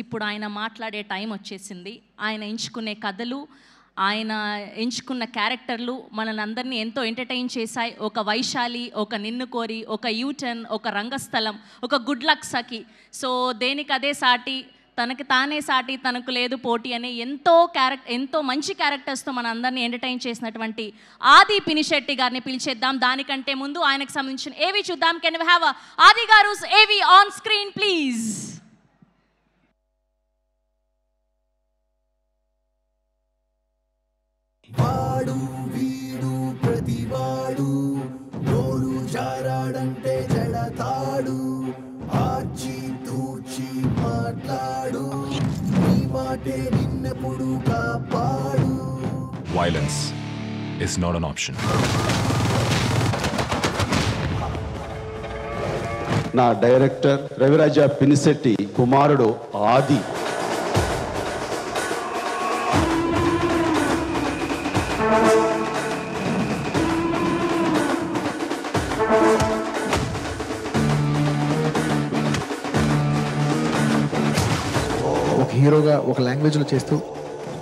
ఇప్పుడు ఆయన మాట్లాడే time వచ్చేసింది. ఆయన ఎంచుకునే కథలు, ఆయన ఎంచుకున్న క్యారెక్టర్లు మనల్ని అందరినీ ఎంతో ఎంటర్టైన్ చేశాయి. ఒక వైశాలి, ఒక నిన్ను కోరి, ఒక యూటర్న్, ఒక రంగస్థలం, ఒక గుడ్ లక్ సఖి. సో దేనికి అదే సాటి, తనకి తానే సాటి, తనకు లేదు పోటీ అనే ఎంతో మంచి క్యారెక్టర్స్తో మన అందరినీ ఎంటర్టైన్ చేసినటువంటి ఆది పినిశెట్టి గారిని పిలిచేద్దాం. దానికంటే ముందు ఆయనకు సంబంధించిన ఏవి చూద్దాం. కెన్ వి హావ్ ఆది గారు ఏవి ఆన్ స్క్రీన్ ప్లీజ్? వాడు వీడు ప్రతివాడు నోరు జారాడంటే జడతాడు. ఆచి తూచి మాట్లాడు, నీ మాటే నిన్నెప్పుడు కాపాడు. Violence is not an option. నా డైరెక్టర్ రవిరాజ పినిశెట్టి కుమారుడు ఆది. ఒక హీరోగా ఒక లాంగ్వేజ్లో చేస్తూ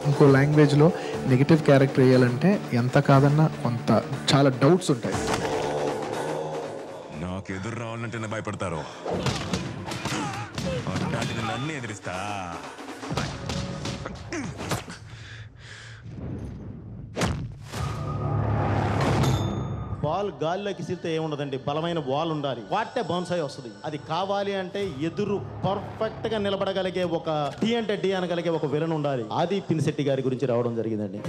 ఇంకో లాంగ్వేజ్లో నెగిటివ్ క్యారెక్టర్ వేయాలంటే ఎంత కాదన్నా కొంత చాలా డౌట్స్ ఉంటాయి. నాకు ఎదురు రావాలంటేనే భయపడతారు, అలాంటిది నన్ను ఎదిరిస్తా. బాల్ గాల్లోకి సిరితే ఏముండదండి, బలమైన బాల్ ఉండాలి. వాటే బౌన్సై వస్తుంది. అది కావాలి అంటే ఎదురు పర్ఫెక్ట్ గా నిలబడగలిగే ఒక టీ అంటే టీ అనగలిగే ఒక విలన్ ఉండాలి. ఆది పినిశెట్టి గారి గురించి రావడం జరిగిందండి.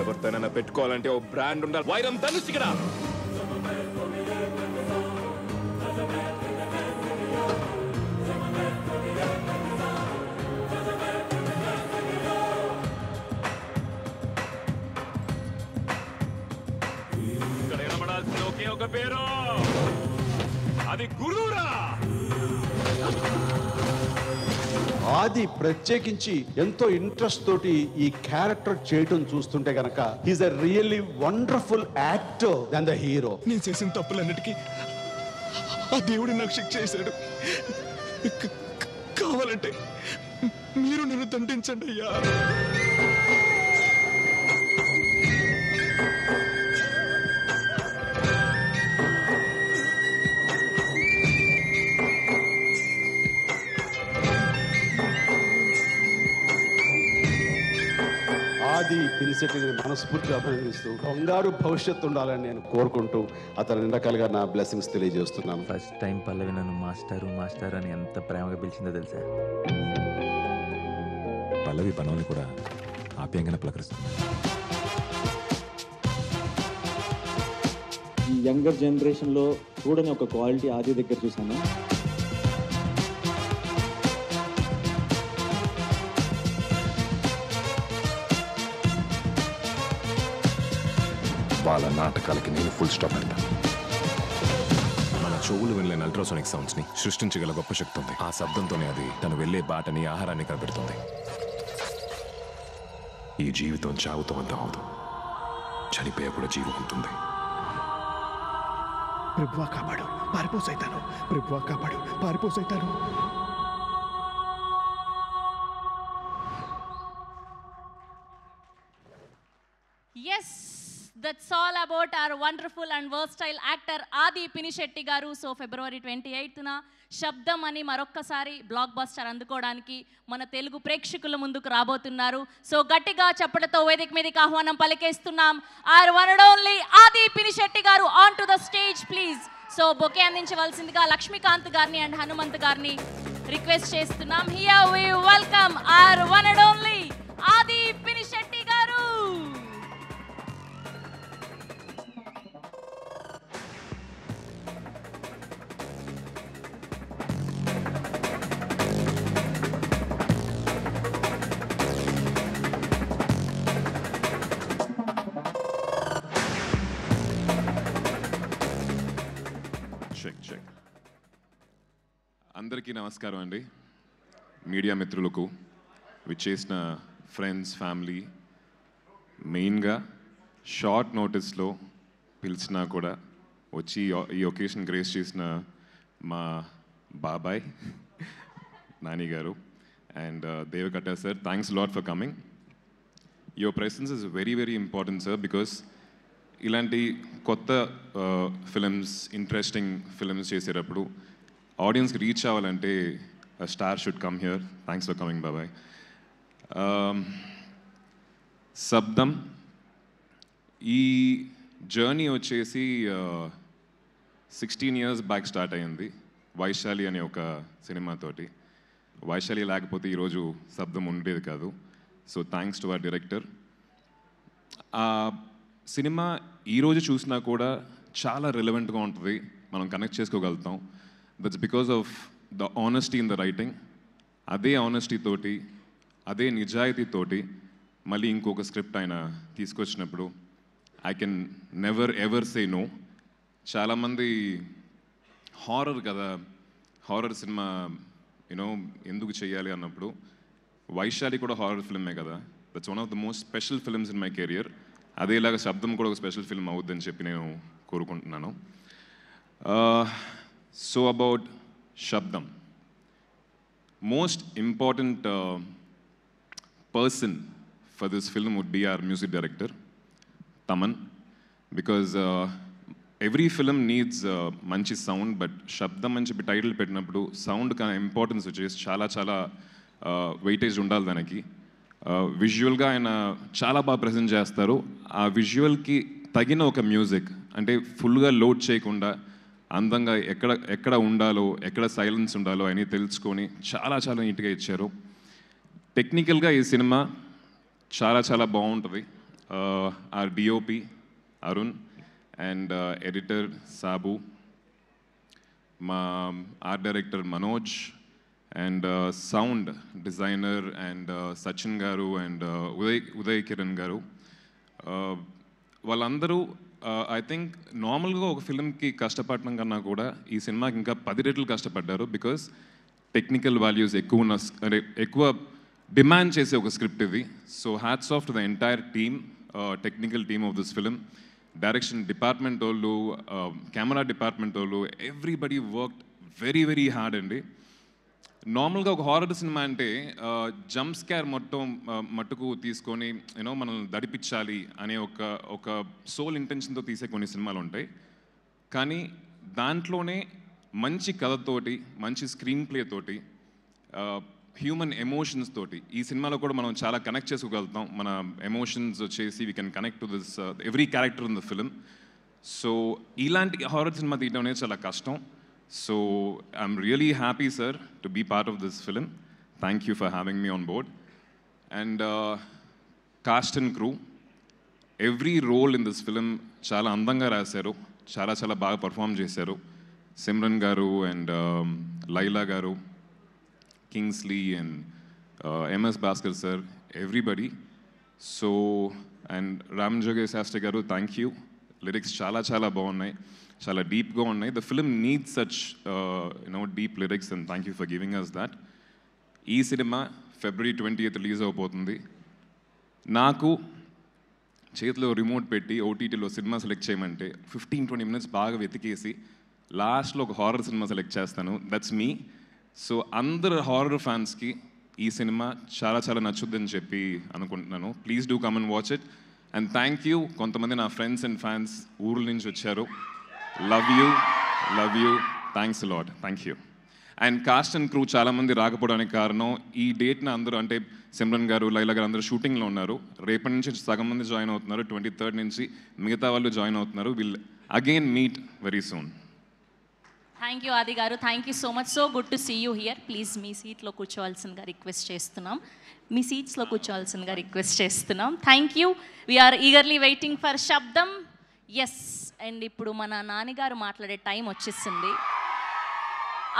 ఎవరితోనైనా పెట్టుకోవాలంటే ఓ బ్రాండ్ ఉండాలి. వైరం ధనుష్ ఇక్కడ. ఒక పేరు, అది గురువురా. ఆది ప్రత్యేకించి ఎంతో ఇంట్రెస్ట్ తోటి ఈ క్యారెక్టర్ చేయటం చూస్తుంటే గనక he's a really wonderful actor than the hero. నేను చేసిన తప్పులన్నిటికీ ఆ దేవుడు నాకు శిక్ష చేశాడు. కావాలంటే మీరు నన్ను దండించండి అయ్యా. ఆది పినిశెట్టిని మనస్ఫూర్తిగా అభినందిస్తూ బంగారు భవిష్యత్తు ఉండాలని నేను కోరుకుంటూ అతని రకాలుగా నా బ్లెస్సింగ్స్ తెలియజేస్తున్నాను. ఫస్ట్ టైం పల్లవి నన్ను మాస్టర్ అని ఎంత ప్రేమగా పిలిచిందో తెలుసా? పల్లవి పనవని కూడా ఆప్యాయంగా పలకరిస్తుంది. ఈ యంగర్ జనరేషన్లో చూడని ఒక క్వాలిటీ ఆది దగ్గర చూసాను. వాళ్ళ నాటకాలకి నేను ఫుల్ స్టాప్ పెడతాను. మన చెవులు వెళ్ళే అల్ట్రాసోనిక్ సౌండ్స్ ని సృష్టించగల గొప్ప శక్తి ఉంది. ఆ శబ్దంతోనే అది తను వెళ్ళే బాటని, ఆహారాన్ని కనిపెడుతుంది. ఈ జీవితం చావుతో అంతం అవదు, చనిపోయా కూడా జీవం ఉంటుంది. ప్రభువా కాపాడు, పారిపో సైతాను. ప్రభువా కాపాడు, పారిపో సైతాను. Yes, that's all about our wonderful and versatile actor Adi Pinishetti garu. So February 28th na శబ్దం అని మరొక్కసారి బ్లాక్ బస్టర్ అందుకోవడానికి మన తెలుగు ప్రేక్షకుల ముందుకు రాబోతున్నారు. సో గట్టిగా చప్పట్లతో వేదిక మీదకి ఆహ్వానం పలికేస్తున్నాం our one and only Adi Pinishetti garu on to the stage please. So bouquet అందించవలసిందిగా లక్ష్మీకాంత్ గారిని అండ్ హనుమంత్ గారిని రిక్వెస్ట్ చేస్తున్నాం. Here we welcome our one and only Adi Pinishetti garu. Check. అందరికీ నమస్కారం అండి. మీడియా మిత్రులకు, విచ్చేసిన ఫ్రెండ్స్, ఫ్యామిలీ, మెయిన్గా షార్ట్ నోటీస్లో పిలిచినా కూడా వచ్చి ఈ ఒకేషన్ గ్రేస్ చేసిన మా బాబాయ్ నాని గారు and Deva Katta sir, thanks lot for coming. Your presence is very very important sir, because ఇలాంటి కొత్త ఫిలిమ్స్, ఇంట్రెస్టింగ్ ఫిలిమ్స్ చేసేటప్పుడు ఆడియన్స్కి రీచ్ అవ్వాలంటే star should come here. Thanks for coming బాబాయ్. శబ్దం ఈ జర్నీ వచ్చేసి 16 years బ్యాక్ స్టార్ట్ అయ్యింది వైశాలి అనే ఒక సినిమాతోటి. వైశాలి లేకపోతే ఈరోజు శబ్దం ఉండేది కాదు. So thanks to our director. సినిమా ఈరోజు చూసినా కూడా చాలా రిలవెంట్గా ఉంటుంది, మనం కనెక్ట్ చేసుకోగలుగుతాం. That's because of the honesty in the writing. అదే ఆనెస్టీ తోటి, అదే నిజాయితీతోటి మళ్ళీ ఇంకొక స్క్రిప్ట్ ఆయన తీసుకొచ్చినప్పుడు I can never ever say no. చాలామంది హారర్ కదా, హారర్ సినిమా యూనో ఎందుకు చేయాలి అన్నప్పుడు వైశాలి కూడా హారర్ ఫిల్మే కదా. That's one of the most special films in my career. అదేలాగా శబ్దం కూడా ఒక స్పెషల్ ఫిల్మ్ అవుద్దని చెప్పి నేను కోరుకుంటున్నాను. So about Sabdham, most important person for this film would be our music director Thaman, because every film needs మంచి సౌండ్, బట్ శబ్దం అని చెప్పి టైటిల్ పెట్టినప్పుడు సౌండ్ కన్నా ఇంపార్టెన్స్ వచ్చేసి చాలా చాలా వెయిటేజ్ ఉండాలి దానికి. విజువల్గా ఆయన చాలా బాగా ప్రజెంట్ చేస్తారు. ఆ విజువల్కి తగిన ఒక మ్యూజిక్, అంటే ఫుల్గా లోడ్ చేయకుండా అందంగా ఎక్కడ ఉండాలో, ఎక్కడ సైలెన్స్ ఉండాలో అని తెలుసుకొని చాలా చాలా నీట్గా ఇచ్చారు. టెక్నికల్గా ఈ సినిమా చాలా చాలా బాగుంటుంది. ఆ DOP Arun and editor Sabu, మా art director Manoj and sound designer and Sachin గారు అండ్ ఉదయ్ కిరణ్ గారు, వాళ్ళందరూ ఐ థింక్ నార్మల్గా ఒక ఫిల్మ్కి కష్టపడటం కన్నా కూడా ఈ సినిమాకి ఇంకా 10 రెట్లు కష్టపడ్డారు. బికాస్ టెక్నికల్ వాల్యూస్ ఎక్కువ డిమాండ్ చేసే ఒక స్క్రిప్ట్ ఇది. So hats off to the entire team, technical team of this film. Direction department వాళ్ళు, కెమెరా డిపార్ట్మెంట్ వాళ్ళు, everybody worked very very hard అండి. నార్మల్గా ఒక హారర్ సినిమా అంటే జంప్ స్కేర్ మట్టుకు తీసుకొని యూనో మనల్ని దడిపించాలి అనే ఒక సోల్ ఇంటెన్షన్తో తీసే కొన్ని సినిమాలు ఉంటాయి. కానీ దాంట్లోనే మంచి కథతోటి, మంచి స్క్రీన్ ప్లే తోటి, హ్యూమన్ ఎమోషన్స్ తోటి ఈ సినిమాలో కూడా మనం చాలా కనెక్ట్ చేసుకోగలుగుతాం. మన ఎమోషన్స్ వచ్చేసి we can connect to this every character in the film. So ఇలాంటి హారర్ సినిమా తీయడం అనేది చాలా కష్టం. So I'm really happy, sir, to be part of this film. Thank you for having me on board. And cast and crew, every role in this film chala andanga rasaru, chala baga perform chesaru. Simran garu and Laila garu, Kingsley and MS Bhaskar sir, everybody. So and Ram Jogesh Sastry garu, thank you. Lyrics chala బాగున్నాయి, చాలా డీప్గా ఉన్నాయి. The film needs such deep lyrics and thank you for giving us that. ఈ cinema February 20th release అవబోతుంది. నాకు చేతిలో remote పెట్టి ఓటీటీలో సినిమా సెలెక్ట్ చేయమంటే 15-20 మినిట్స్ బాగా వెతికేసి లాస్ట్లో ఒక హారర్ సినిమా సెలెక్ట్ చేస్తాను. That's me. సో అందరు హారర్ ఫ్యాన్స్కి ఈ సినిమా చాలా చాలా నచ్చుద్దని చెప్పి అనుకుంటున్నాను. Please do come and watch it. And thank you, కొంతమంది నా ఫ్రెండ్స్ అండ్ ఫ్యాన్స్ ఊర్ల నుంచి వచ్చారు. Love you, thanks lot, thank you. And cost and crew చాలామంది రాకపోవడానికి కారణం ఈ డేట్న అందరూ అంటే సిమ్రన్ గారు, లైలా గారు అందరూ షూటింగ్లో ఉన్నారు. రేపటి నుంచి సగం మంది జాయిన్ అవుతున్నారు, 23rd నుంచి మిగతా వాళ్ళు జాయిన్ అవుతున్నారు. Will again meet very soon. Thank you Adi garu, thank you so much. So good to see you here. Please మీ సీట్లో కూర్చోవాల్సిందిగా రిక్వెస్ట్ చేస్తున్నాం. మీ సీట్స్లో కూర్చోవాల్సిందిగా రిక్వెస్ట్ చేస్తున్నాం. Thank you. We're eagerly waiting for Sabdham. Yes, and ఇప్పుడు మన నాన్నగారు మాట్లాడే టైం వచ్చేసింది.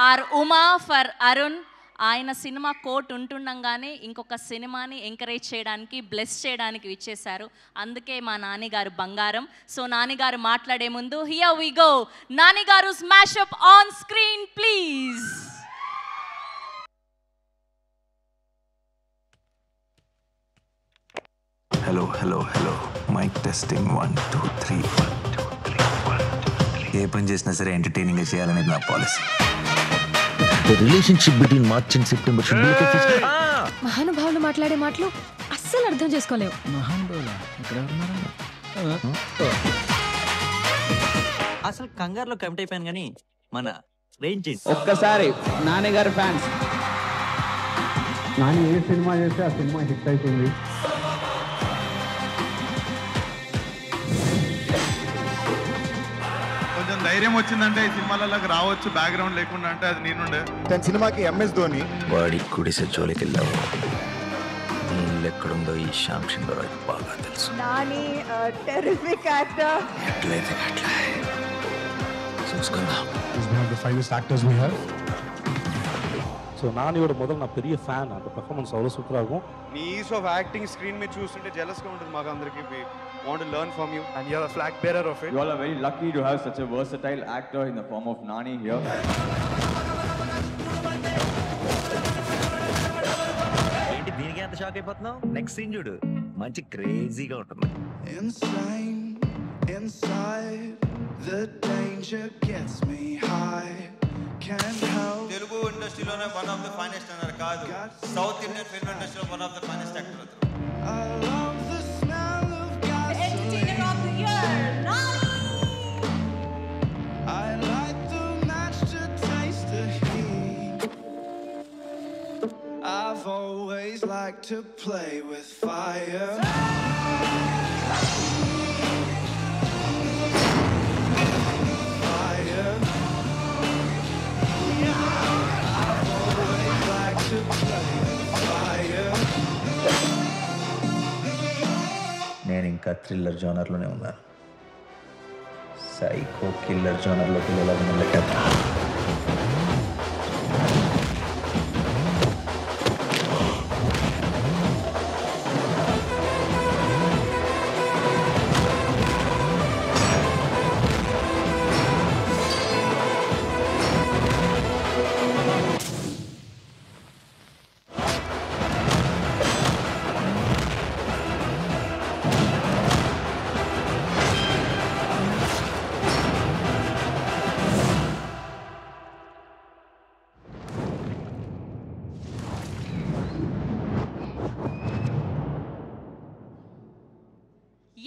Our Uma for Arun. ఆయన సినిమా కోట్ ఉంటుండగానే ఇంకొక సినిమాని ఎంకరేజ్ చేయడానికి, బ్లెస్ చేయడానికి ఇచ్చేశారు. అందుకే మా నాన్నగారు బంగారం. సో నాన్నగారు మాట్లాడే ముందు హియర్ వి గో, నాన్నగారు smash up on screen please. Hello mike testing 1 2 3. ఏ పని చేసినా సరే ఎంటర్టైనింగ్గా చేయాలనేది నా policy. The relationship between March and September should be like a fish. మహానుభావులు మాట్లాడే మాటలు అస్సలు అర్థం చేసుకోలేవు. అసలు కంగారులో కమిట్ అయిపోయాను కానీ మన రేంజ్ ఒక్కసారి నాన్నగారు ఫ్యాన్స్. నాని ఏ సినిమా చేస్తే ఆ సినిమా హిట్ అవుతుంది. కొంచెం ధైర్యం వచ్చిందంటే ఈ సినిమాలలోకి రావచ్చు, బ్యాక్గ్రౌండ్ లేకుండా అంటే అది నేనుండే. సినిమాకి MS ధోని వాడి గుడిసె జోలికి వెళ్ళావు. నీళ్ళు ఎక్కడుందో ఈ శ్యామ్ సింగరాజ్ బాగా తెలుసు. Nani terrific actor. ఎట్లయితే అట్లా చూసుకుందాం. He's one of the finest actors we have. So நானியோட முதல்ல நான் பெரிய ஃபேன். அந்த பெர்ஃபார்மன்ஸ் அவ்வளோ சூப்பராக இருக்கும். నీ ఈస్ ఆఫ్ యాక్టింగ్ స్క్రీన్ మీద చూస్తుంటే జెలస్గా ఉంటుంది మాకు అందరికి. We want to learn from you and you are a flag bearer of it. You all are very lucky to have such a versatile actor in the form of Nani here. ఏంటి దీనికి ఎంత shock అయిపోతున్నావు? Next scene చూడు, మంచి క్రేజీగా ఉంటుంది. Inside the danger gets me high. Can't help. Telugu ఇండస్ట్రీలోనే one of the finest అన్నారు కాదు, సౌత్ ఇండియన్ ఫిల్మ్ ఇండస్ట్రీలో one of the finest actor. I love the smell of gasoline. Entertainer of the year, Nani. I light the match to taste the heat. I've always liked to play with fire. నేను ఇంకా thriller జోనర్లోనే ఉన్నాను. Psycho killer జోనర్లోకి వెళ్ళాలని మొదలెట్టాను.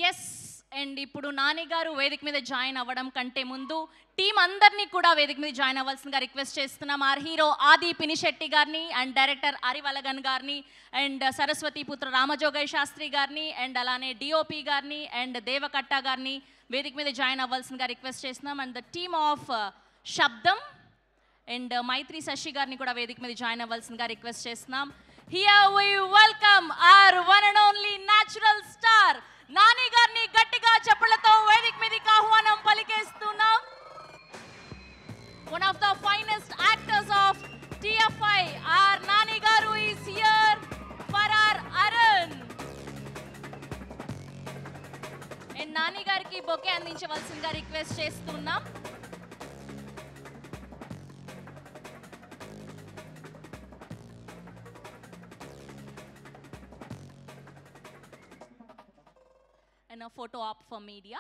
Yes, and ఇప్పుడు నాని గారు వేదిక మీద join అవ్వడం కంటే ముందు టీం అందరినీ కూడా వేదిక మీద జాయిన్ అవ్వాల్సిందిగా రిక్వెస్ట్ చేస్తున్నాం. ఆర్ హీరో ఆది పినిశెట్టి గారిని అండ్ డైరెక్టర్ అరివలగన్ గారిని అండ్ సరస్వతి పుత్ర రామజోగయ్య శాస్త్రి గారిని అండ్ అలానే డిఓపి గారిని అండ్ దేవకట్ట గారిని వేదిక మీద జాయిన్ అవ్వాల్సిందిగా రిక్వెస్ట్ చేస్తున్నాం. అండ్ ద టీమ్ ఆఫ్ శబ్దం అండ్ మైత్రి శశి గారిని కూడా వేదిక మీద జాయిన్ అవ్వాల్సిందిగా రిక్వెస్ట్ చేస్తున్నాం. Here we welcome our one and only natural star Nani గారిని గట్టిగా చప్పట్లతో వేదిక మీదకి ఆహ్వానం పలికేస్తున్నాం. One of the finest actors of TFI, our Nani garu is here for our Arun. And Nani గారికి బొకే అందించవలసిందిగా రిక్వెస్ట్ చేస్తున్నాం. in a photo op for media.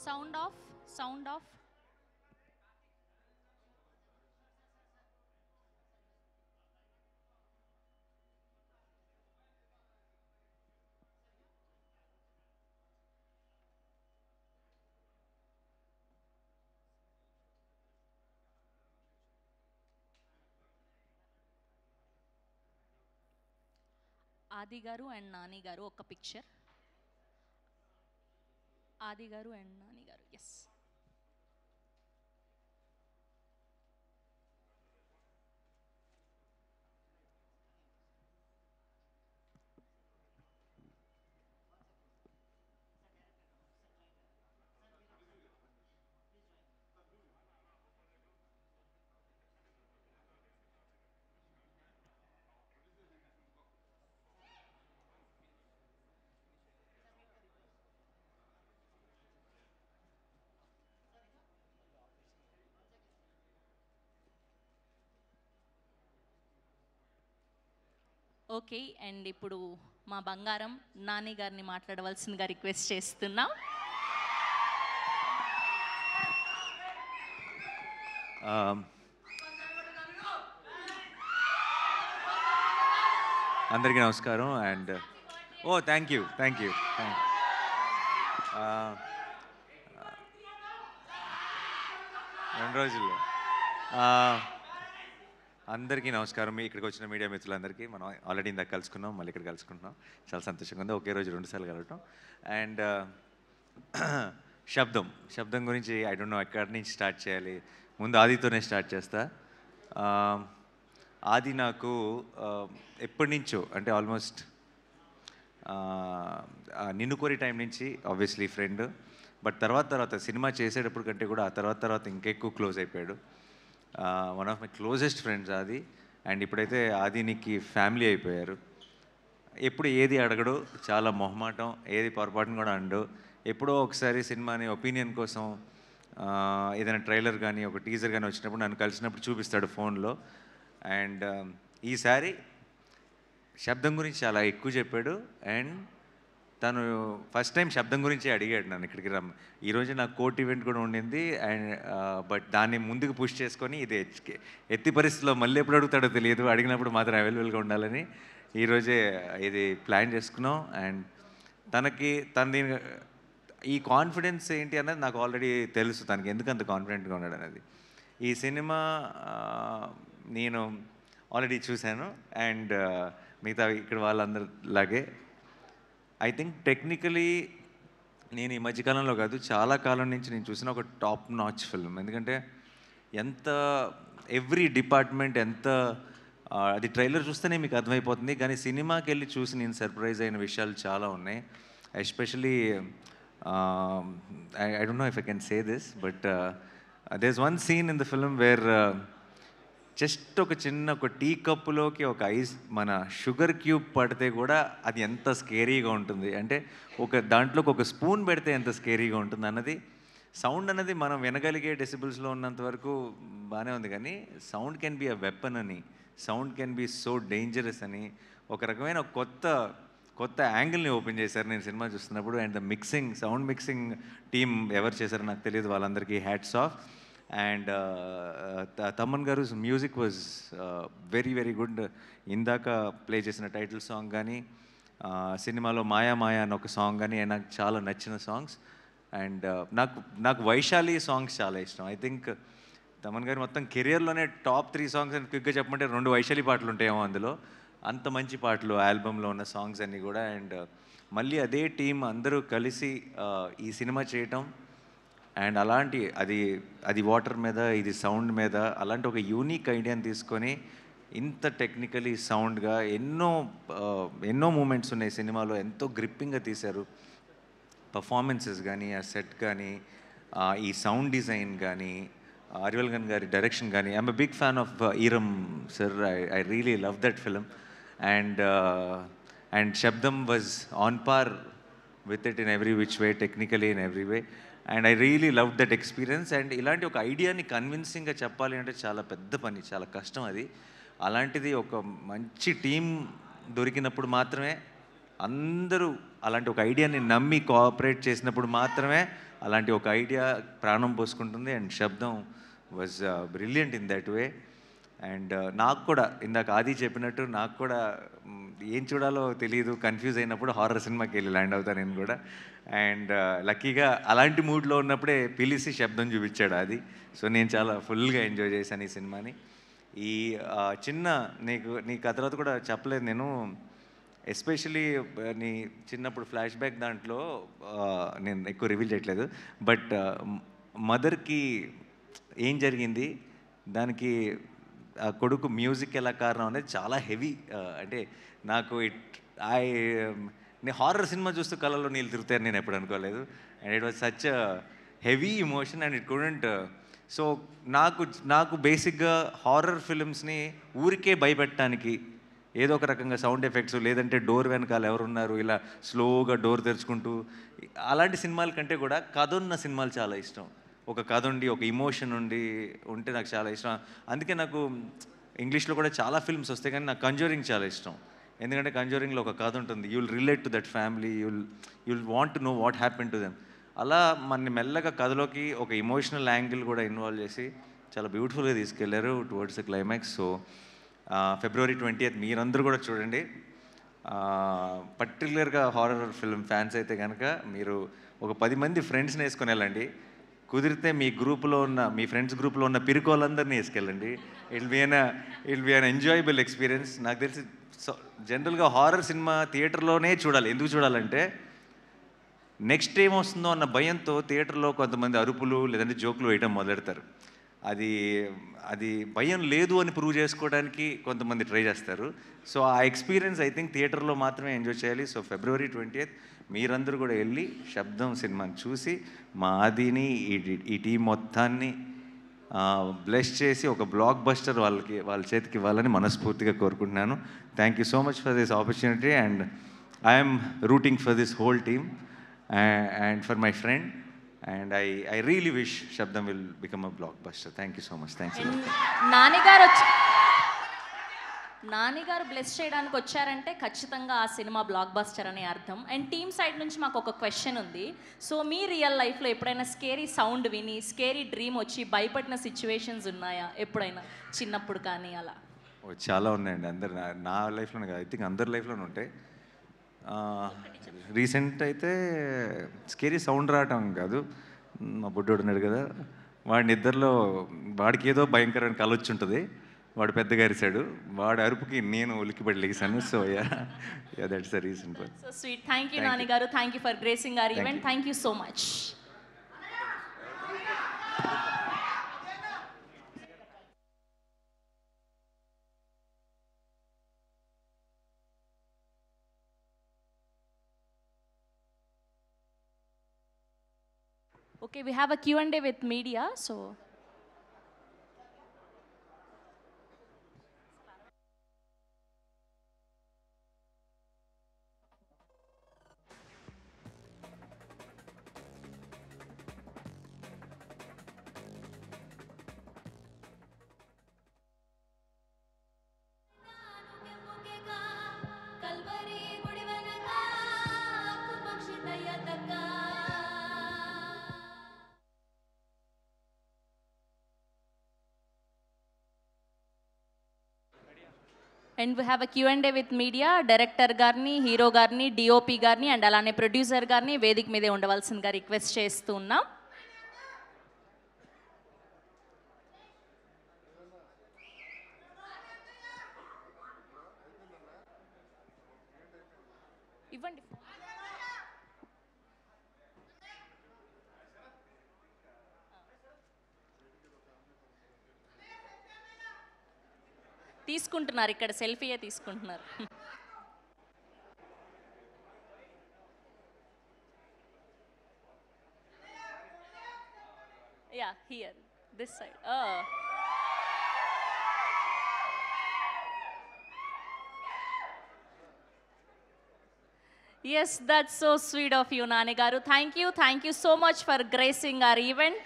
Sound off, sound off. ఆది గారు అండ్ నాని గారు ఒక పిక్చర్. ఆది గారు అండ్ నాని గారు, ఎస్. ఓకే, అండ్ ఇప్పుడు మా బంగారం నాని గారిని మాట్లాడవలసిందిగా రిక్వెస్ట్ చేస్తున్నాం. అందరికీ నమస్కారం. అండ్ థ్యాంక్ యూ 2 రోజుల్లో అందరికీ నమస్కారం. ఇక్కడికి వచ్చిన మీడియా మిత్రులందరికీ మనం ఆల్రెడీ ఇందాక కలుసుకున్నాం, మళ్ళీ ఇక్కడ కలుసుకుంటున్నాం. చాలా సంతోషంగా ఉంది, ఒకే రోజు 2 సార్లు కలవటం. అండ్ శబ్దం గురించి ఐ డోంట్ నో ఎక్కడి నుంచి స్టార్ట్ చేయాలి. ముందు ఆదితోనే స్టార్ట్ చేస్తా. ఆది నాకు ఎప్పటి నుంచో, అంటే ఆల్మోస్ట్ నిన్ను కోరి టైం నుంచి ఆబ్వియస్లీ ఫ్రెండ్. బట్ తర్వాత సినిమా చేసేటప్పుడు కంటే కూడా ఆ తర్వాత ఇంకెక్కువ క్లోజ్ అయిపోయాడు. One of my closest friends ఆది. అండ్ ఇప్పుడైతే ఆదినికి ఫ్యామిలీ అయిపోయారు. ఎప్పుడు ఏది అడగడు, చాలా మొహమాటం, ఏది పొరపాటును కూడా అండు. ఎప్పుడో ఒకసారి సినిమాని ఒపీనియన్ కోసం ఏదైనా ట్రైలర్ కానీ ఒక టీజర్ కానీ వచ్చినప్పుడు నన్ను కలిసినప్పుడు చూపిస్తాడు ఫోన్లో. అండ్ ఈసారి శబ్దం గురించి చాలా ఎక్కువ చెప్పాడు. అండ్ తను ఫస్ట్ టైం శబ్దం గురించి అడిగాడు నన్ను ఇక్కడికి ఈరోజు నాకు కోర్ట్ ఈవెంట్ కూడా ఉండింది. అండ్ బట్ దాన్ని ముందుకు పుష్ చేసుకొని ఇది ఎత్తి పరిస్థితిలో మళ్ళీ ఎప్పుడు అడుగుతాడో తెలియదు, అడిగినప్పుడు మాత్రం అవైలబుల్గా ఉండాలని ఈరోజే ఇది ప్లాన్ చేసుకున్నాం. అండ్ తన ఈ కాన్ఫిడెన్స్ ఏంటి అన్నది నాకు ఆల్రెడీ తెలుసు, తనకి ఎందుకు అంత కాన్ఫిడెంట్గా ఉన్నాడు అనేది. ఈ సినిమా నేను ఆల్రెడీ చూశాను. అండ్ మిగతా ఇక్కడ వాళ్ళందరిలాగే ఐ థింక్ టెక్నికలీ నేను ఈ మధ్యకాలంలో కాదు, చాలా కాలం నుంచి నేను చూసిన ఒక టాప్ నాచ్ ఫిల్మ్. ఎందుకంటే ఎంత ఎవ్రీ డిపార్ట్మెంట్ ఎంత అది ట్రైలర్ చూస్తేనే మీకు అర్థమైపోతుంది. కానీ సినిమాకి వెళ్ళి చూసి నేను సర్ప్రైజ్ అయిన విషయాలు చాలా ఉన్నాయి. Especially I don't know if I can say this, but there is one scene in the film where just ఒక టీ కప్పులోకి ఒక మన షుగర్ క్యూబ్ పడితే కూడా అది ఎంత స్కేరీగా ఉంటుంది, అంటే దాంట్లోకి ఒక స్పూన్ పెడితే ఎంత స్కేరీగా ఉంటుంది అన్నది. సౌండ్ అన్నది మనం వినగలిగే డెసిబుల్స్లో ఉన్నంత వరకు బాగానే ఉంది, కానీ sound can be a weapon అని, sound can be so dangerous అని ఒక రకమైన కొత్త యాంగిల్ని ఓపెన్ చేశారు నేను సినిమా చూస్తున్నప్పుడు. And the sound mixing team ఎవరు చేశారో నాకు తెలియదు, వాళ్ళందరికీ హ్యాట్స్ ఆఫ్. అండ్ తమన్ గారు music was very very good. ఇందాక ప్లే చేసిన టైటిల్ సాంగ్ కానీ సినిమాలో మాయా మాయా అని ఒక సాంగ్ కానీ నాకు చాలా నచ్చిన సాంగ్స్. అండ్ నాకు వైశాలి సాంగ్స్ చాలా ఇష్టం. ఐ థింక్ తమన్ గారు మొత్తం కెరియర్లోనే టాప్ 3 సాంగ్స్ అని క్విక్గా చెప్పమంటే 2 వైశాలి పాటలు ఉంటాయేమో అందులో. అంత మంచి పాటలు ఆల్బంలో ఉన్న సాంగ్స్ అన్నీ కూడా. అండ్ మళ్ళీ అదే టీం అందరూ కలిసి ఈ సినిమా చేయటం, అండ్ అలాంటి అది వాటర్ మీద, ఇది సౌండ్ మీద, అలాంటి ఒక యూనిక్ ఐడియాని తీసుకొని ఇంత టెక్నికలీ సౌండ్గా ఎన్నో మూమెంట్స్ ఉన్నాయి సినిమాలో, ఎంతో గ్రిప్పింగ్గా తీశారు. పర్ఫార్మెన్సెస్ కానీ, ఆ సెట్ కానీ, ఈ సౌండ్ డిజైన్ కానీ, అరివల్గన్ గారి డైరెక్షన్ కానీ. I'm a big fan of Eeram sir. I really love that film. And Sabdham was on par with it in every which way, technically in every way. And I really love that experience. And ఇలాంటి ఒక ఐడియాని కన్విన్సింగ్గా చెప్పాలి అంటే చాలా పెద్ద పని, చాలా కష్టం అది. అలాంటిది ఒక మంచి టీం దొరికినప్పుడు మాత్రమే, అందరూ అలాంటి ఒక ఐడియాని నమ్మి కోఆపరేట్ చేసినప్పుడు మాత్రమే అలాంటి ఒక ఐడియా ప్రాణం పోసుకుంటుంది. And Sabdham was brilliant in that way. And నాకు కూడా ఇందాక ఆది చెప్పినట్టు నాకు కూడా ఏం చూడాలో తెలియదు, కన్ఫ్యూజ్ అయినప్పుడు హారర్ సినిమాకి వెళ్ళి ల్యాండ్ అవుతాను నేను కూడా. అండ్ లక్కీగా అలాంటి మూడ్లో ఉన్నప్పుడే పిలిచి శబ్దం చూపించాడు అది. సో నేను చాలా ఫుల్గా ఎంజాయ్ చేశాను ఈ సినిమాని. ఈ నీకు ఆ తర్వాత కూడా చెప్పలేదు నేను, ఎస్పెషలీ నీ చిన్నప్పుడు ఫ్లాష్ బ్యాక్ దాంట్లో నేను ఎక్కువ రివీల్ చేయట్లేదు, బట్ మదర్కి ఏం జరిగింది, దానికి ఆ కొడుకు మ్యూజిక్ ఎలా కారణం అనేది చాలా హెవీ. అంటే నాకు నేను హారర్ సినిమా చూస్తూ కళ్ళలో నీళ్ళు తిరుగుతాయని నేను ఎప్పుడు అనుకోలేదు. And it was such heavy emotion and it couldn't. So నాకు బేసిక్గా హారర్ ఫిలిమ్స్ని ఊరికే భయపెట్టడానికి ఏదో ఒక రకంగా సౌండ్ ఎఫెక్ట్స్, లేదంటే డోర్ వెనకాల ఎవరున్నారు ఇలా స్లోగా డోర్ తెరుచుకుంటూ, అలాంటి సినిమాల కంటే కూడా కథ ఉన్న సినిమాలు చాలా ఇష్టం. ఒక కథ ఉండి, ఒక ఇమోషన్ ఉంటే నాకు చాలా ఇష్టం. అందుకే నాకు ఇంగ్లీష్లో కూడా చాలా ఫిల్మ్స్ వస్తాయి, కానీ నాకు కంజూరింగ్ చాలా ఇష్టం. ఎందుకంటే కంజూరింగ్లో ఒక కథ ఉంటుంది, you'll relate to that family, you'll want to know what happen to them. అలా మన మెల్లగా కథలోకి ఒక ఇమోషనల్ యాంగిల్ కూడా ఇన్వాల్వ్ చేసి చాలా బ్యూటిఫుల్గా తీసుకెళ్లారు towards the climax. So February 20th మీరందరూ కూడా చూడండి. పర్టికులర్గా హారర్ ఫిల్మ్ ఫ్యాన్స్ అయితే కనుక మీరు ఒక 10 మంది ఫ్రెండ్స్ని వేసుకొని వెళ్ళండి. కుదిరితే మీ ఫ్రెండ్స్ గ్రూప్లో ఉన్న పిరుకోళ్ళందరినీ వేసుకెళ్ళండి. It will be an enjoyable experience. నాకు తెలిసి జనరల్గా హారర్ సినిమా థియేటర్లోనే చూడాలి. ఎందుకు చూడాలంటే నెక్స్ట్ ఏం వస్తుందో అన్న భయంతో థియేటర్లో కొంతమంది అరుపులు లేదంటే జోకులు వేయడం మొదలెడతారు. అది భయం లేదు అని ప్రూవ్ చేసుకోవడానికి కొంతమంది ట్రై చేస్తారు. సో ఆ ఎక్స్పీరియన్స్ ఐ థింక్ థియేటర్లో మాత్రమే ఎంజాయ్ చేయాలి. సో February 20th మీరందరూ కూడా వెళ్ళి శబ్దం సినిమాని చూసి మా ఆదిని ఈ టీం మొత్తాన్ని బ్లెస్ చేసి ఒక బ్లాక్ బస్టర్ వాళ్ళ చేతికి ఇవ్వాలని మనస్ఫూర్తిగా కోరుకుంటున్నాను. Thank you so much for this opportunity and I'm rooting for this whole team and for my friend. And I really wish Shabdam will become a blockbuster. Thank you so much. Thanks a lot. నానిగారు bless చేయడానికి వచ్చారంటే ఖచ్చితంగా ఆ cinema block buster అనే అర్థం. And team side నుంచి మాకు ఒక క్వశ్చన్ ఉంది. సో మీ రియల్ లైఫ్లో ఎప్పుడైనా స్కేరీ సౌండ్ విని స్కేరీ డ్రీమ్ వచ్చి భయపడిన సిచ్యువేషన్స్ ఉన్నాయా ఎప్పుడైనా, చిన్నప్పుడు కానీ అలా? చాలా ఉన్నాయండి. అందరు నా లైఫ్లోనే కాదు, ఐ థింక్ అందరి లైఫ్లోనే ఉంటాయి. రీసెంట్ అయితే స్కేరీ సౌండ్ రావటం కాదు, మా బుడ్డోడు ఉన్నాడు కదా, వాడికి ఏదో భయంకరమైన కళ వచ్చి ఉంటుంది, వాడు పెద్దగా అరిశాడు, వాడి అరుపుకి నేను ఉలిక్కిపడి లెగిసాను. So that's the reason. So sweet. Thank you Nani garu. Thank you for gracing our event. Thank you so much. Okay, we have a Q&A with media, so and we have a Q&A with media. Director గారిని, hero గారిని, DOP గారిని and అలానే producer గారిని వేదిక మీదే ఉండవలసిందిగా request చేస్తూ ఉన్నాం. ఇవ్వండి. తీసుకుంటున్నారు, ఇక్కడ సెల్ఫీయే తీసుకుంటున్నారు. Here, this side. Oh. Yes, that's so sweet of you, Nani garu. Thank you so much for gracing our event.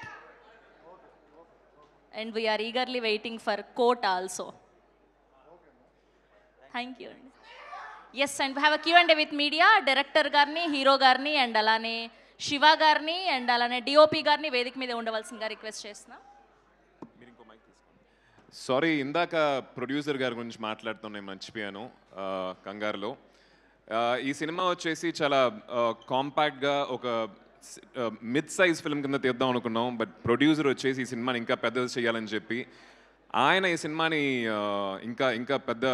And we are eagerly waiting for court also. Thank you. Yes, and we have a Q&A with media, director garni, hero garni, and alane Shiva garni, and alane DOP garni వేదిక మీద ఉండవలసిందిగా request చేస్తున్నా. Sorry, ఇందాక producer గారి గురించి మాట్లాడుతూ నేను మర్చిపోయాను కంగారులో. ఈ సినిమా వచ్చేసి చాలా కాంపాక్ట్గా ఒక మిడ్ సైజ్ ఫిల్మ్ కింద తీద్దాం అనుకున్నాం. బట్ ప్రొడ్యూసర్ వచ్చేసి ఈ సినిమాని ఇంకా పెద్దది చేయాలని చెప్పి ఆయన ఈ సినిమాని ఇంకా పెద్ద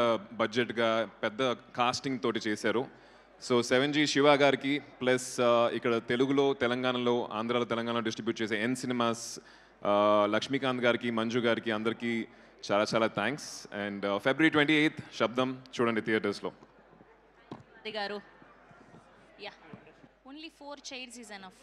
బడ్జెట్గా పెద్ద కాస్టింగ్ తోటి చేశారు. సో 7G శివ గారికి ప్లస్ ఇక్కడ తెలుగులో తెలంగాణలో ఆంధ్రాలో తెలంగాణలో డిస్ట్రిబ్యూట్ చేసే ఎన్ సినిమాస్ లక్ష్మీకాంత్ గారికి మంజు గారికి అందరికీ చాలా చాలా థ్యాంక్స్. అండ్ February 28th శబ్దం చూడండి థియేటర్స్లో. గారు yeah only 4 chairs is enough.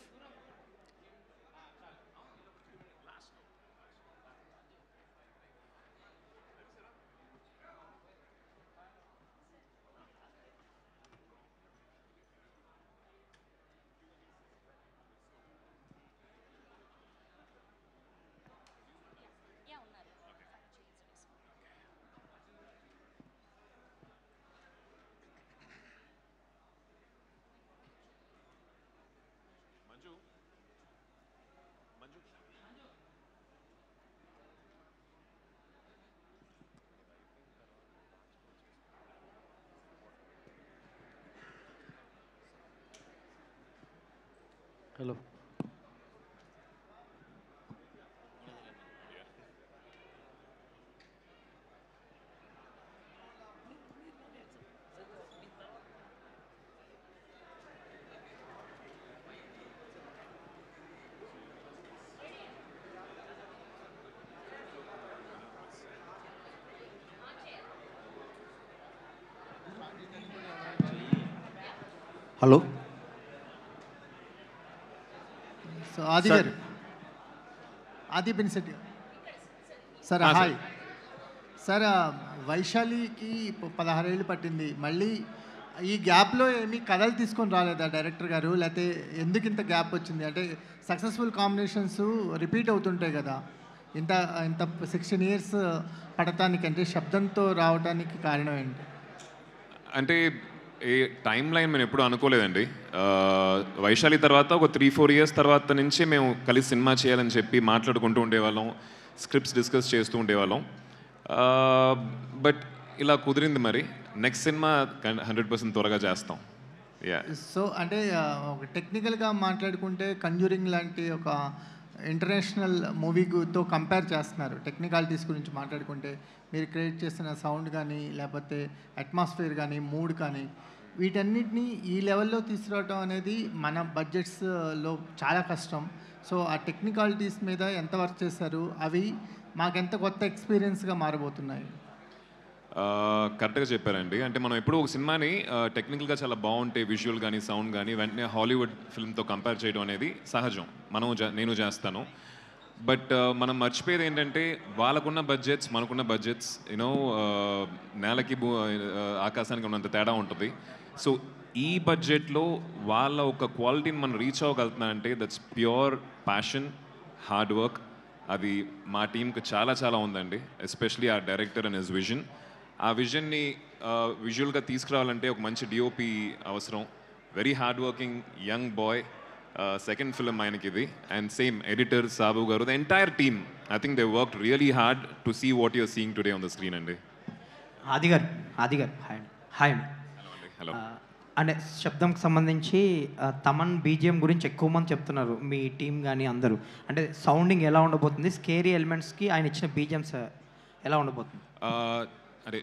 Hello. Hello. So Adi గారు, ఆది పినిశెట్టి సార్, హాయ్ సార్. వైశాలికి 16 ఏళ్ళు పట్టింది. మళ్ళీ ఈ గ్యాప్లో ఏమీ కథలు తీసుకొని రాలేదా డైరెక్టర్ గారు? లేకపోతే ఎందుకు ఇంత గ్యాప్ వచ్చింది? అంటే సక్సెస్ఫుల్ కాంబినేషన్స్ రిపీట్ అవుతుంటాయి కదా, ఇంత 16 years పడటానికి అంటే శబ్దంతో రావడానికి కారణం ఏంటి? అంటే ఏ టైం లైన్ మేము ఎప్పుడు అనుకోలేదండి. వైశాలి తర్వాత ఒక 3-4 years తర్వాత నుంచి మేము కలిసి సినిమా చేయాలని చెప్పి మాట్లాడుకుంటూ ఉండేవాళ్ళం, స్క్రిప్ట్స్ డిస్కస్ చేస్తూ ఉండేవాళ్ళం. బట్ ఇలా కుదిరింది. మరి నెక్స్ట్ సినిమా 100% త్వరగా చేస్తాం. సో అంటే ఒక టెక్నికల్గా మాట్లాడుకుంటే కంజూరింగ్ లాంటి ఒక ఇంటర్నేషనల్ మూవీతో కంపేర్ చేస్తున్నారు. టెక్నికాలిటీస్ గురించి మాట్లాడుకుంటే మీరు క్రియేట్ చేసిన సౌండ్ కానీ లేకపోతే అట్మాస్ఫియర్ కానీ మూడ్ కానీ వీటన్నిటినీ ఈ లెవెల్లో తీసుకురావడం అనేది మన బడ్జెట్స్లో చాలా కష్టం. సో ఆ టెక్నికాలిటీస్ మీద ఎంత వర్క్ చేశారు? అవి మాకెంత కొత్త ఎక్స్పీరియన్స్గా మారబోతున్నాయి? కరెక్ట్గా చెప్పారండి. అంటే మనం ఎప్పుడు ఒక సినిమాని టెక్నికల్గా చాలా బాగుంటే విజువల్ కానీ సౌండ్ కానీ వెంటనే హాలీవుడ్ ఫిల్మ్తో కంపేర్ చేయడం అనేది సహజం. నేను చేస్తాను. బట్ మనం మర్చిపోయేది ఏంటంటే వాళ్ళకున్న బడ్జెట్స్ మనకున్న బడ్జెట్స్ నేలకి ఆకాశానికి ఉన్నంత తేడా ఉంటుంది. సో ఈ బడ్జెట్లో వాళ్ళ ఒక క్వాలిటీని మనం రీచ్ అవ్వగలుగుతున్నామంటే that's pure passion, hard work. అది మా టీంకి చాలా చాలా ఉందండి. ఎస్పెషలీ ఆ డైరెక్టర్ అండ్ హిస్ విజన్. ఆ విజన్ని విజువల్గా తీసుకురావాలంటే ఒక మంచి డిఓపి అవసరం. Very hard working young boy. Second film ఆయనకి ఇది. And same editor Sabu garu, the entire team, I think they worked really hard to see what you're seeing today on the screen అండి. Aadhi garu hi అండి. Hello. అంటే శబ్దంకి సంబంధించి Thaman BGM గురించి ఎక్కువ మంది చెప్తున్నారు, మీ టీం కానీ అందరూ. అంటే సౌండింగ్ ఎలా ఉండబోతుంది, స్కేరీ ఎలిమెంట్స్కి ఆయన ఇచ్చిన బీజిఎమ్స్ ఎలా ఉండబోతుంది? అరే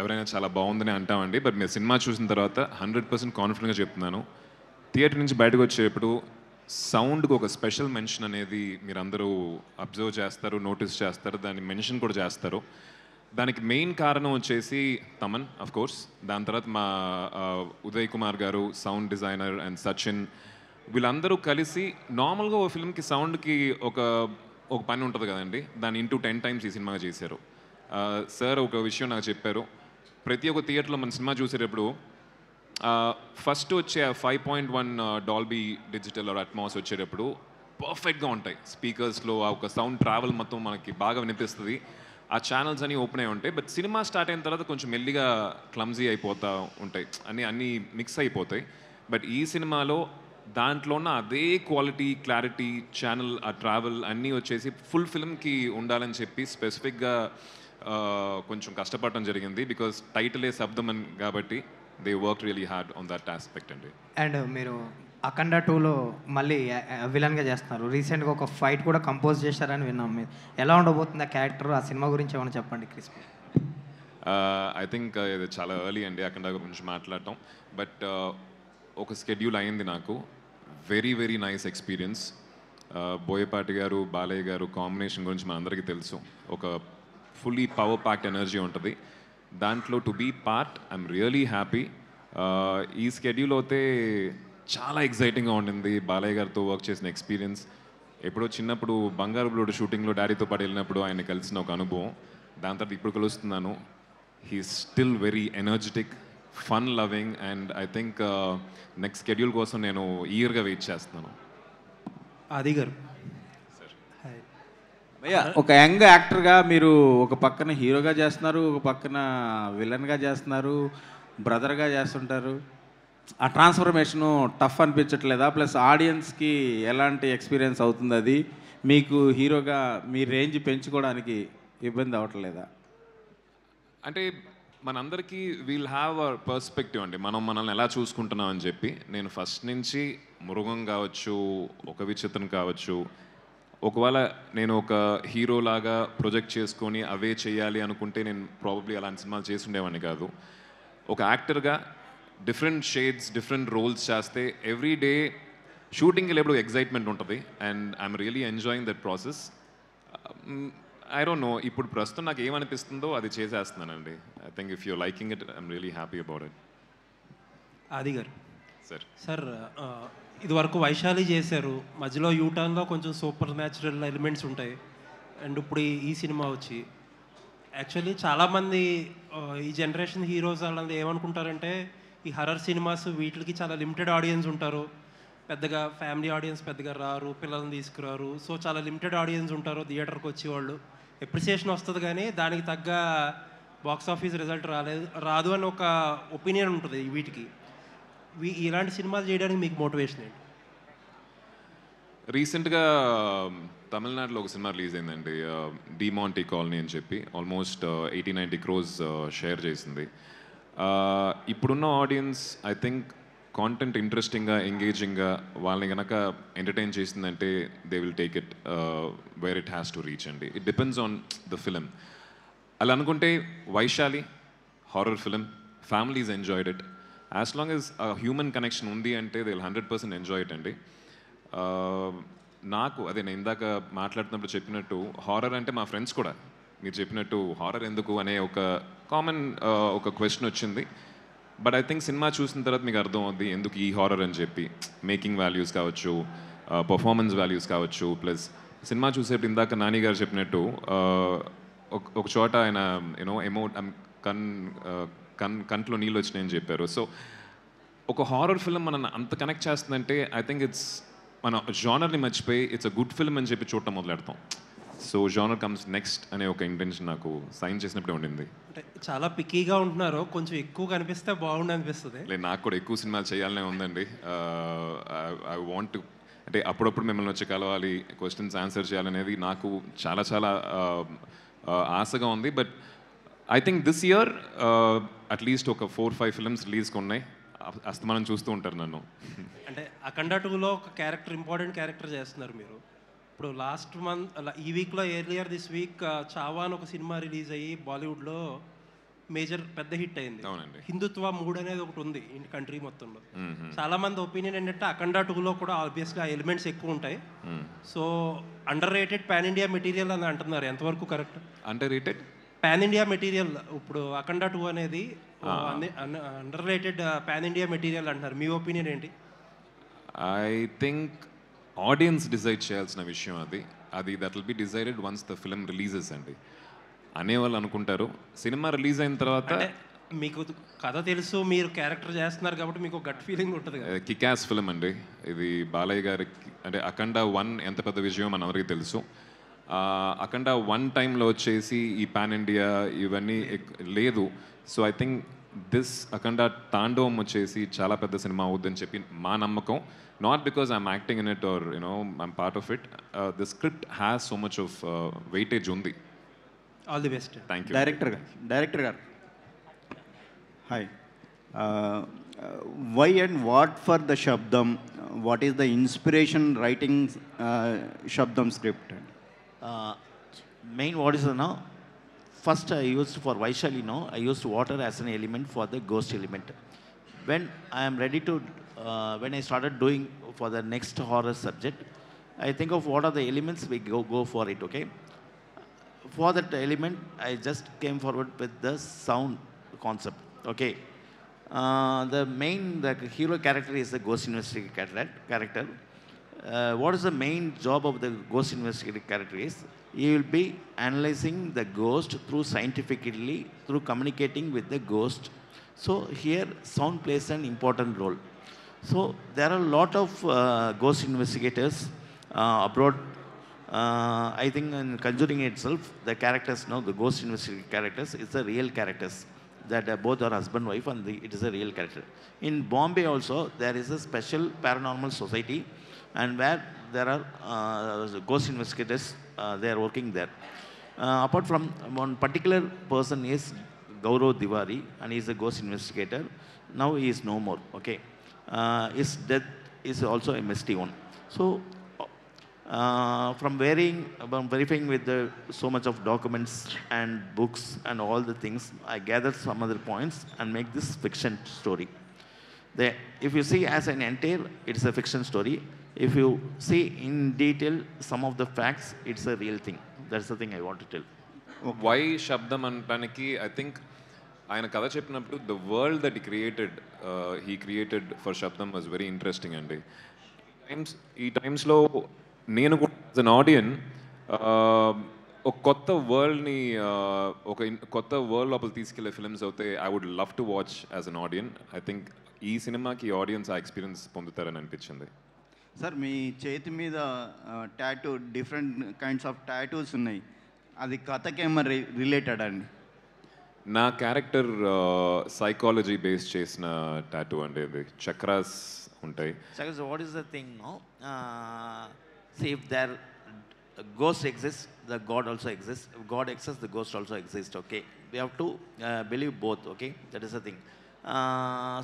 ఎవరైనా చాలా బాగుందని అంటామండి. బట్ మీరు సినిమా చూసిన తర్వాత 100% కాన్ఫిడెంట్గా చెప్తున్నాను. థియేటర్ నుంచి బయటకు వచ్చేటప్పుడు సౌండ్కి ఒక స్పెషల్ మెన్షన్ అనేది మీరు అందరూ అబ్జర్వ్ చేస్తారు, నోటీస్ చేస్తారు, దాన్ని మెన్షన్ కూడా చేస్తారు. దానికి మెయిన్ కారణం వచ్చేసి తమన్ ఆఫ్ కోర్స్. దాని తర్వాత మా ఉదయ్ కుమార్ గారు, సౌండ్ డిజైనర్, అండ్ సచిన్, వీళ్ళందరూ కలిసి నార్మల్గా ఒక ఫిల్మ్కి సౌండ్కి ఒక పని ఉంటుంది కదండి, దాన్ని ఇంటూ 10 times ఈ సినిమాగా చేశారు. సార్ ఒక విషయం నాకు చెప్పారు, ప్రతి ఒక్క థియేటర్లో మన సినిమా చూసేటప్పుడు ఫస్ట్ వచ్చే 5.1 డాల్బీ డిజిటల్ అట్మాస్ వచ్చేటప్పుడు పర్ఫెక్ట్గా ఉంటాయి. స్పీకర్స్లో ఆ ఒక సౌండ్ ట్రావెల్ మొత్తం మనకి బాగా వినిపిస్తుంది, ఆ ఛానల్స్ అన్నీ ఓపెన్ అయి ఉంటాయి. బట్ సినిమా స్టార్ట్ అయిన తర్వాత కొంచెం మెల్లిగా క్లమ్జీ అయిపోతూ ఉంటాయి, అన్నీ మిక్స్ అయిపోతాయి. బట్ ఈ సినిమాలో దాంట్లో ఉన్న అదే క్వాలిటీ, క్లారిటీ, ఛానల్, ఆ ట్రావెల్ అన్నీ వచ్చేసి ఫుల్ ఫిల్మ్కి ఉండాలని చెప్పి స్పెసిఫిక్గా కొంచెం కష్టపడటం జరిగింది. బికాస్ టైటిలే శబ్దం అని కాబట్టి they work really hard on that aspect అండి. అండ్ మీరు అఖండ 2లో మళ్ళీ విలన్గా చేస్తున్నారు. రీసెంట్గా ఒక ఫైట్ కూడా కంపోజ్ చేశారని విన్నాం. మీరు ఎలా ఉండబోతుంది ఆ క్యారెక్టర్, ఆ సినిమా గురించి ఏమైనా చెప్పండి క్రిస్పీ. ఐ థింక్ ఇది చాలా ఎర్లీ అండి అఖండ గురించి మాట్లాడటం. బట్ ఒక స్కెడ్యూల్ అయింది నాకు. Very very nice experience. Boyapati గారు, బాలయ్య గారు కాంబినేషన్ గురించి మనందరికీ తెలుసు. ఒక ఫుల్లీ పవర్ ప్యాక్డ్ ఎనర్జీ ఉంటుంది దాంట్లో. To be part I'm really happy. ఈ స్కెడ్యూల్ అయితే చాలా ఎక్సైటింగ్గా ఉండింది. బాలయ్య గారితో వర్క్ చేసిన ఎక్స్పీరియన్స్, ఎప్పుడో చిన్నప్పుడు బంగారు బ్లూడ్ షూటింగ్లో డాడీతో పాటు వెళ్ళినప్పుడు ఆయన కలిసిన ఒక అనుభవం. దాని తర్వాత ఇప్పుడు కలుస్తున్నాను. He still very energetic, fun loving, and I think next schedule కోసం నేను ఈగర్గా వెయిట్ చేస్తున్నాను. ఆది గారు, భయ్యా ఒక యంగ్ యాక్టర్గా మీరు ఒక పక్కన హీరోగా చేస్తున్నారు, ఒక పక్కన విలన్గా చేస్తున్నారు, బ్రదర్గా చేస్తుంటారు. ఆ ట్రాన్స్ఫర్మేషను టఫ్ అనిపించట్లేదా? ప్లస్ ఆడియన్స్కి ఎలాంటి ఎక్స్పీరియన్స్ అవుతుంది అది? మీకు హీరోగా మీ రేంజ్ పెంచుకోవడానికి ఇబ్బంది అవ్వట్లేదా? అంటే మనందరికీ వీల్ హ్యావ్ అ పర్స్పెక్టివ్ అండి, మనం మనల్ని ఎలా చూసుకుంటున్నాం అని చెప్పి. నేను ఫస్ట్ నుంచి మృగం కావచ్చు, ఒక విచిత్రం కావచ్చు, ఒకవేళ నేను ఒక హీరోలాగా ప్రొజెక్ట్ చేసుకొని అవే చేయాలి అనుకుంటే నేను ప్రాబబ్లీ అలాంటి సినిమాలు చేసి ఉండేవాడిని కాదు. ఒక యాక్టర్గా డిఫరెంట్ షేడ్స్, డిఫరెంట్ రోల్స్ చేస్తే ఎవ్రీ డే షూటింగ్కి వెళ్ళేప్పుడు ఎగ్జైట్మెంట్ ఉంటుంది. And I'm really enjoying that process. I don't know, ఇప్పుడు ప్రస్తుతం నాకు ఏమనిపిస్తుందో అది చేసేస్తున్నానండి. I think if you liking it I'm really happy about it. Adi garu sir, sir ఇది వరకు వైశాలి చేశారు, మధ్యలో యూటర్న్లో కొంచెం సూపర్ న్యాచురల్ ఎలిమెంట్స్ ఉంటాయి, అండ్ ఇప్పుడు ఈ సినిమా వచ్చి యాక్చువల్లీ చాలామంది ఈ జనరేషన్ హీరోస్ వాళ్ళందరూ ఏమనుకుంటారంటే ఈ హర్రర్ సినిమాస్ వీటికి చాలా లిమిటెడ్ ఆడియన్స్ ఉంటారు, పెద్దగా ఫ్యామిలీ ఆడియన్స్ పెద్దగా రారు, పిల్లల్ని తీసుకురారు, సో చాలా లిమిటెడ్ ఆడియన్స్ ఉంటారు థియేటర్కి వచ్చేవాళ్ళు. ఎప్రిసియేషన్ వస్తుంది కానీ దానికి తగ్గ బాక్స్ ఆఫీస్ రిజల్ట్ రాదు అని ఒక ఒపీనియన్ ఉంటుంది వీటికి. ఇలాంటి సినిమాలు చేయడానికి మీకు మోటివేషన్ ఏంటి? రీసెంట్గా తమిళనాడులో ఒక సినిమా రిలీజ్ అయిందండి, డిమాంటీ కాలనీ అని చెప్పి. ఆల్మోస్ట్ 80-90 crores షేర్ చేసింది. ఇప్పుడున్న ఆడియన్స్ ఐ థింక్ కాంటెంట్ ఇంట్రెస్టింగ్గా, ఎంగేజింగ్గా వాళ్ళని కనుక ఎంటర్టైన్ చేసిందంటే they will take it where it has to reach అండి. It depends on the film. అలా అనుకుంటే Vaishali horror film, families enjoyed it. As long as human connection ఉంది అంటే దే విల్ 100% ఎంజాయ్ ఇట్ అండి. నాకు అదే నేను ఇందాక మాట్లాడుతున్నప్పుడు చెప్పినట్టు హారర్ అంటే మా ఫ్రెండ్స్ కూడా మీరు చెప్పినట్టు హారర్ ఎందుకు అనే ఒక కామన్ ఒక క్వశ్చన్ వచ్చింది. బట్ ఐ థింక్ సినిమా చూసిన తర్వాత మీకు అర్థం అవుద్ది ఎందుకు ఈ హారర్ అని చెప్పి. మేకింగ్ వాల్యూస్ కావచ్చు, పర్ఫార్మెన్స్ వాల్యూస్ కావచ్చు, ప్లస్ సినిమా చూసేప్పుడు ఇందాక నాని గారు చెప్పినట్టు ఒక చోట ఆయన కంట్లో నీళ్ళు వచ్చినాయని చెప్పారు. సో ఒక హారర్ ఫిల్మ్ మనం అంత కనెక్ట్ చేస్తుందంటే ఐ థింక్ ఇట్స్ మన జానర్ని మర్చిపోయి ఇట్స్ అ గుడ్ ఫిల్మ్ అని చెప్పి చూడటం మొదలెడతాం. సో జానర్ కమ్స్ నెక్స్ట్ అనే ఒక ఇంటెన్షన్ నాకు సైన్ చేసినప్పుడే ఉండింది. అంటే చాలా పిక్కీగా ఉంటున్నారు, కొంచెం ఎక్కువ కనిపిస్తే బాగుండు అనిపిస్తుంది. లేదు, నాకు కూడా ఎక్కువ సినిమాలు చేయాలనే ఉందండి. ఐ వాంట్ టు, అంటే అప్పుడప్పుడు మిమ్మల్ని వచ్చి కలవాలి, క్వశ్చన్స్ ఆన్సర్ చేయాలనేది నాకు చాలా చాలా ఆశగా ఉంది. But I think this year at least ఒక 4-5 ఫిల్మ్స్ రిలీజ్కి ఉన్నాయి. అస్తమానం చూస్తూ ఉంటారు నన్ను. అంటే అఖండ 2లో ఒక క్యారెక్టర్, ఇంపార్టెంట్ క్యారెక్టర్ చేస్తున్నారు మీరు. ఇప్పుడు లాస్ట్ మంత్ ఈ వీక్లో ఎర్లియర్ దిస్ వీక్ చావా అని ఒక సినిమా రిలీజ్ అయ్యి బాలీవుడ్లో మేజర్ పెద్ద హిట్ అయింది. హిందుత్వ మూడ్ అనేది ఒకటి ఉంది కంట్రీ మొత్తంలో. చాలా మంది ఒపీనియన్ ఏంటంటే అఖండ 2లో కూడా ఆబ్వియస్గా ఎలిమెంట్స్ ఎక్కువ ఉంటాయి. So under rated pan India material అని అంటున్నారు, ఎంతవరకు correct? Under rated pan India material, ఇప్పుడు అఖండ 2 అనేది under rated pan India material అంటున్నారు, మీ ఒపీనియన్ ఏంటి? ఐ థింక్ ఆడియన్స్ డిసైడ్ చేయాల్సిన విషయం అది that will be decided once the film releases అండి. అనేవాళ్ళు అనుకుంటారు సినిమా రిలీజ్ అయిన తర్వాత మీకు కథ తెలుసు, మీరు క్యారెక్టర్ చేస్తున్నారు కాబట్టి మీకు గట్ ఫీలింగ్ ఉంటుంది కదా. కికాస్ ఫిల్మ్ అండి ఇది. బాలయ్య గారికి అంటే అఖండ 1 ఎంత పెద్ద విజయం మనందరికీ తెలుసు. అఖండ 1 టైంలో వచ్చేసి ఈ పాన్ ఇండియా ఇవన్నీ లేదు. So I think this Akhanda Thandavam వచ్చేసి చాలా పెద్ద సినిమా అవుద్దని చెప్పి మా నమ్మకం. Not because I'm acting in it or I'm part of it. The script has so much of weightage ఉంది. All the best. Thank you. Director garu hi. Why and what for the Sabdham? What is the inspiration writing Sabdham script? Main what is now, first I used for Vaishali, I used water as an element for the ghost element. When I am ready to, when I started doing for the next horror subject, I think of what are the elements, we go for it, okay? For that element, I just came forward with the sound concept, okay? The hero character is the ghost investigator character. What is the main job of the ghost investigator character is, he will be analyzing the ghost through scientifically, through communicating with the ghost. So here sound plays an important role. So there are a lot of ghost investigators abroad. I think in Conjuring itself, the characters now, the ghost investigator characters, it's the real characters. That both are husband wife and it is a real character. In Bombay also, there is a special paranormal society, and where there are ghost investigators, they are working there. Apart from one particular person is Gaurav Tiwari, and he is a ghost investigator. Now he is no more, okay. His death is also a misty one. So from verifying with so much of documents and books and all the things, I gathered some other points and make this fiction story. If you see as an entire, it's a fiction story. If you see in detail some of the facts, it's a real thing. That's the thing I want to tell. Why Sabdham అనడానికి I think ఆయన కథ చెప్పినప్పుడు the world that he created for Sabdham was very interesting అండి. ఈ టైమ్స్లో నేను కూడా as an ఆడియన్ ఒక కొత్త వరల్డ్ని కొత్త వరల్డ్ లోపల తీసుకెళ్లే ఫిల్మ్స్ అయితే I would love to watch as an audience. I think ఈ సినిమాకి ఆడియన్స్ ఆ ఎక్స్పీరియన్స్ పొందుతారని అనిపించింది. సార్ మీ చేతి మీద tattoo different kinds of tattoos ఉన్నాయి, అది కథకేమో రిలేటెడ్ అండి? నా క్యారెక్టర్ సైకాలజీ బేస్ చేసిన టాటూ అండి. అది చక్రాస్ ఉంటాయి. So what is the thing now? See, if there ghost exists, the God also exists. If God exists, the ghost also exists, okay? We have to believe both, okay? That is the thing.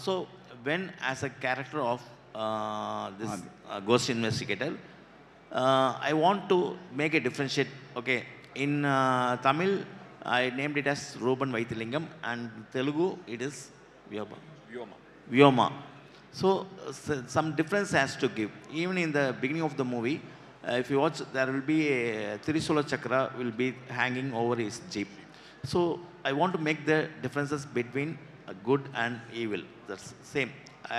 So when as a character of this ghost investigator, I want to make a differentiate, okay? In Tamil, I named it as Ruban Vaithilingam, and Telugu it is Vyoma. So some difference has to give. Even in the beginning of the movie, if you watch, there will be a Trisula Chakra will be hanging over his jeep. So I want to make the differences between good and evil. That's same,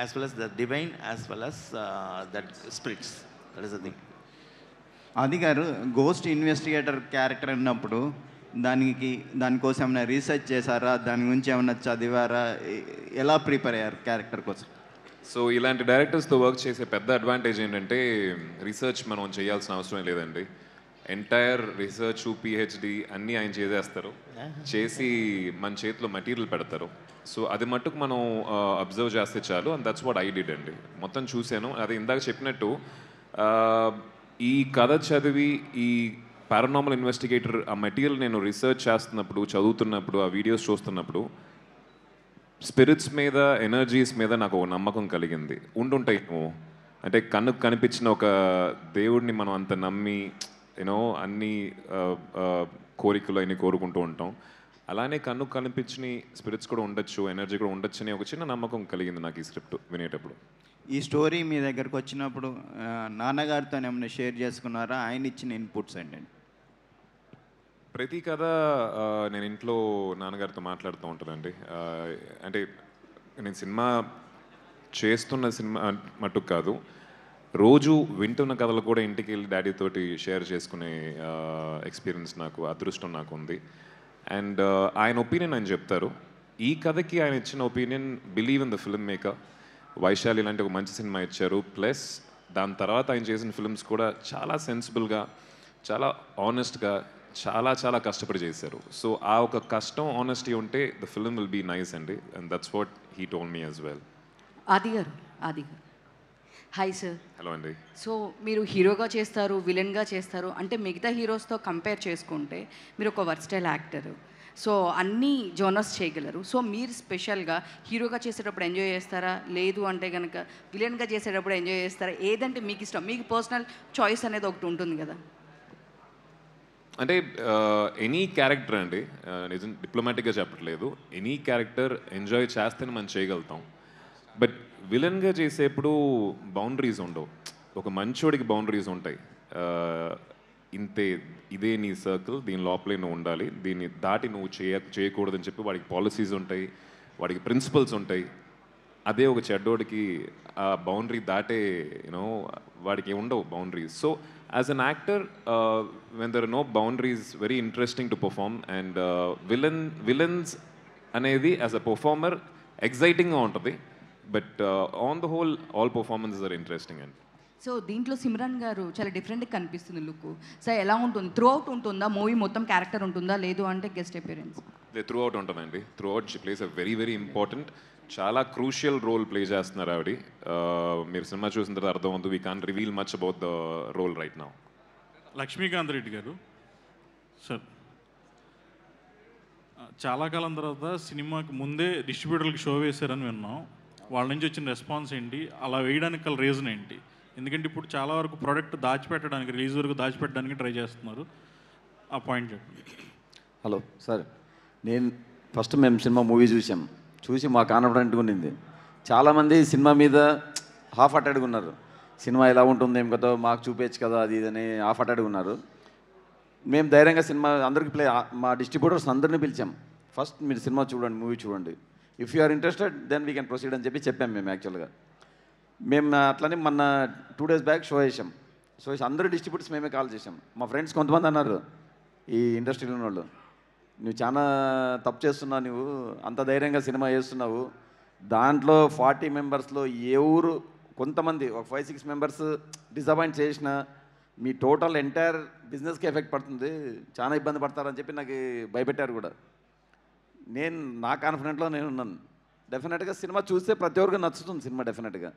as well as the divine, as well as that spirits. That is the thing. అది గారు ghost investigator character అన్నప్పుడు దానికోసం ఏమైనా research చేశారా? దాని గురించి ఏమైనా చదివారా? ఎలా ప్రిపేర్ అయ్యారు క్యారెక్టర్ కోసం? సో ఇలాంటి డైరెక్టర్స్తో వర్క్ చేసే పెద్ద అడ్వాంటేజ్ ఏంటంటే రీసెర్చ్ మనం చేయాల్సిన అవసరం లేదండి. ఎంటైర్ రీసెర్చ్ పిహెచ్డి అన్నీ ఆయన చేసేస్తారు, చేసి మన చేతిలో మెటీరియల్ పెడతారు. సో అది మట్టుకు మనం అబ్జర్వ్ చేస్తే చాలు. And that's what I did అండి. మొత్తం చూశాను. అది ఇందాక చెప్పినట్టు ఈ కథ చదివి ఈ పారానార్మల్ ఇన్వెస్టిగేటర్ ఆ మెటీరియల్ నేను రీసెర్చ్ చేస్తున్నప్పుడు, చదువుతున్నప్పుడు, ఆ వీడియోస్ చూస్తున్నప్పుడు స్పిరిట్స్ మీద, ఎనర్జీస్ మీద నాకు ఒక నమ్మకం కలిగింది. ఉండుంటాయి అంటే కన్నుకు కనిపించిన ఒక దేవుడిని మనం అంత నమ్మి అన్ని కోరికలు అన్నీ కోరుకుంటూ ఉంటాం. అలానే కన్నుకు కనిపించిన స్పిరిట్స్ కూడా ఉండొచ్చు, ఎనర్జీ కూడా ఉండొచ్చు అని ఒక చిన్న నమ్మకం కలిగింది నాకు ఈ స్క్రిప్ట్ వినేటప్పుడు. ఈ స్టోరీ మీ దగ్గరకు వచ్చినప్పుడు నాన్నగారితో ఏమైనా షేర్ చేసుకున్నారా? ఆయన ఇచ్చిన ఇన్పుట్స్ ఏంటండి? ప్రతి కథ నేను ఇంట్లో నాన్నగారితో మాట్లాడుతూ ఉంటానండి. అంటే నేను సినిమా చేస్తున్న సినిమా మట్టుకు కాదు, రోజు వింటున్న కథలు కూడా ఇంటికి వెళ్ళి డాడీ తోటి షేర్ చేసుకునే ఎక్స్పీరియన్స్ నాకు అదృష్టం నాకు ఉంది. అండ్ ఆయన ఒపీనియన్ ఆయన చెప్తారు. ఈ కథకి ఆయన ఇచ్చిన opinion believe in the film maker. Vaishali లాంటి ఒక మంచి సినిమా ఇచ్చారు. ప్లస్ దాని తర్వాత ఆయన చేసిన ఫిల్మ్స్ కూడా చాలా సెన్సిబుల్గా, చాలా ఆనెస్ట్గా, చాలా చాలా కష్టపడి చేశారు. సో ఆ ఒక కష్టం, ఆనెస్టీ ఉంటే the film will be nice అండి. And that's what he told me as well. Adi garu hi sir. Hello అండి. సో మీరు హీరోగా చేస్తారు, విలన్గా చేస్తారు, అంటే మిగతా హీరోస్తో కంపేర్ చేసుకుంటే మీరు ఒక వర్స్టైల్ యాక్టర్. సో అన్ని జోనర్స్ చేయగలరు. సో మీరు స్పెషల్గా హీరోగా చేసేటప్పుడు ఎంజాయ్ చేస్తారా, లేదు అంటే కనుక విలన్గా చేసేటప్పుడు ఎంజాయ్ చేస్తారా? ఏదంటే మీకు ఇష్టం? మీకు పర్సనల్ చాయిస్ అనేది ఒకటి ఉంటుంది కదా. అంటే ఎనీ క్యారెక్టర్ అండి, నిజం డిప్లొమాటిక్గా చెప్పట్లేదు, ఎనీ క్యారెక్టర్ ఎంజాయ్ చేస్తేనే మనం చేయగలుగుతాం. బట్ విలన్గా చేసేప్పుడు బౌండరీస్ ఉండవు. ఒక మంచోడికి బౌండరీస్ ఉంటాయి. ఇంతే, ఇదే నీ సర్కిల్, దీని లోపలే నువ్వు ఉండాలి, దీన్ని దాటి నువ్వు చేయకూడదని చెప్పి వాడికి పాలసీస్ ఉంటాయి, వాడికి ప్రిన్సిపల్స్ ఉంటాయి. అదే ఒక చెడ్డోడికి ఆ బౌండరీ దాటే వాడికి ఉండవు boundaries. So as an actor when there are no boundaries, very interesting to perform. And villains అనేది యాజ్ అ పర్ఫార్మర్ ఎగ్జైటింగ్గా ఉంటుంది. But on the whole all performances are interesting and. So దీంట్లో సిమ్రాన్ గారు చాలా డిఫరెంట్గా కనిపిస్తుంది లుక్. సో ఎలా ఉంటుంది? త్రూ అవుట్ ఉంటుందా మూవీ మొత్తం క్యారెక్టర్ ఉంటుందా, లేదు అంటే గెస్ట్ అపియరెన్స్? త్రూ అవుట్ ఉంటుందండి. Throughout she plays a very very important, చాలా క్రూషియల్ రోల్ ప్లే చేస్తున్నారు ఆవిడ. మీరు సినిమా చూసిన తర్వాత అర్థం అవుతుంది. We can't reveal much about the role right now. Lakshmikanth Reddy garu sir, చాలా కాలం తర్వాత సినిమాకి ముందే డిస్ట్రిబ్యూటర్లకు షో వేశారని విన్నాం. వాళ్ళ నుంచి వచ్చిన రెస్పాన్స్ ఏంటి? అలా వేయడానికి గల రీజన్ ఏంటి? ఎందుకంటే ఇప్పుడు చాలా వరకు ప్రోడక్ట్ దాచిపెట్టడానికి, రిలీజ్ వరకు దాచిపెట్టడానికి ట్రై చేస్తున్నారు. ఆ పాయింట్ చెప్పండి. హలో సార్, ఫస్ట్ మేము సినిమా మూవీ చూసి మా కాన్ఫిడెంట్గా ఉండింది. చాలామంది సినిమా మీద హాఫ్ అటెడ్గా ఉన్నారు. సినిమా ఎలా ఉంటుంది ఏం కదా, మాకు చూపించచ్చు కదా అది ఇదని హాఫ్ అటెడ్గా ఉన్నారు. మేము ధైర్యంగా సినిమా అందరికీ మా డిస్ట్రిబ్యూటర్స్ అందరినీ పిలిచాం. ఫస్ట్ మీరు సినిమా చూడండి, మూవీ చూడండి, if you are interested then we can proceed అని చెప్పాం మేము. యాక్చువల్గా మేము అట్లనే మొన్న 2 days బ్యాక్ షో వేసాం. అందరూ డిస్ట్రిబ్యూటర్స్ మేమే కాల్ చేసాం. మా ఫ్రెండ్స్ కొంతమంది అన్నారు, ఈ ఇండస్ట్రీలో ఉన్న వాళ్ళు, నువ్వు చాలా తప్పు చేస్తున్నావు, నువ్వు అంత ధైర్యంగా సినిమా చేస్తున్నావు, దాంట్లో 40 మెంబర్స్లో ఎవరు కొంతమంది ఒక 5-6 మెంబర్స్ డిసప్పాయింట్ చేసిన మీ టోటల్ ఎంటైర్ బిజినెస్కి ఎఫెక్ట్ పడుతుంది, చాలా ఇబ్బంది పడతారని చెప్పి నాకు భయపెట్టారు కూడా. నా కాన్ఫిడెంట్లో నేను ఉన్నాను. డెఫినెట్గా సినిమా చూస్తే ప్రతి ఒక్కరికి నచ్చుతుంది సినిమా డెఫినెట్గా.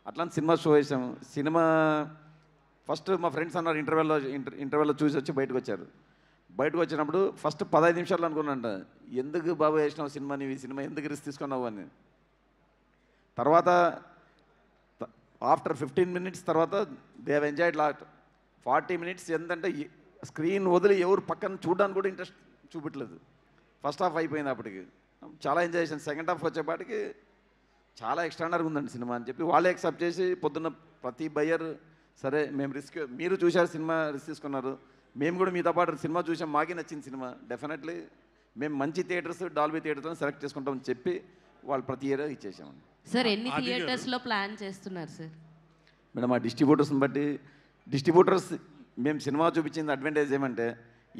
అట్లాంటి సినిమా షో వేసాము. సినిమా ఫస్ట్ మా ఫ్రెండ్స్ అన్నారు ఇంటర్వెల్లో చూసి వచ్చి బయటకు వచ్చారు. బయటకు వచ్చినప్పుడు ఫస్ట్ 15 నిమిషాలు అనుకున్నాంట, ఎందుకు బాబు వేసినావు సినిమా, నీవు ఈ సినిమా ఎందుకు రిస్క్ తీసుకున్నావు అని. తర్వాత ఆఫ్టర్ 15 minutes తర్వాత they have enjoyed lot. 40 minutes ఏంటంటే స్క్రీన్ వదిలి ఎవరు పక్కన చూడడానికి కూడా ఇంట్రెస్ట్ చూపించలేదు. ఫస్ట్ హాఫ్ అయిపోయింది, అప్పటికి చాలా ఎంజాయ్ చేశాను. సెకండ్ హాఫ్ వచ్చేపాటికి చాలా ఎక్స్ట్రాడనరీగా ఉందండి సినిమా అని చెప్పి వాళ్ళే యాక్సెప్ట్ చేసి పొద్దున్న ప్రతి బయ్యర్ సరే మేము మీరు చూశారు సినిమా, రిస్క్ తీసుకున్నారు, మేము కూడా మీతో పాటు సినిమా చూసాం, మాకే నచ్చింది సినిమా, డెఫినెట్లీ మేము మంచి థియేటర్స్ డాల్బీ థియేటర్స్లో సెలెక్ట్ చేసుకుంటామని చెప్పి వాళ్ళు ప్రతి ఇయర్ ఇచ్చేసామండి. సార్ ఎన్ని థియేటర్స్లో ప్లాన్ చేస్తున్నారు సార్? మేడం ఆ డిస్ట్రిబ్యూటర్స్ని బట్టి, డిస్ట్రిబ్యూటర్స్ మేము సినిమా చూపించింది అడ్వాంటేజ్ ఏమంటే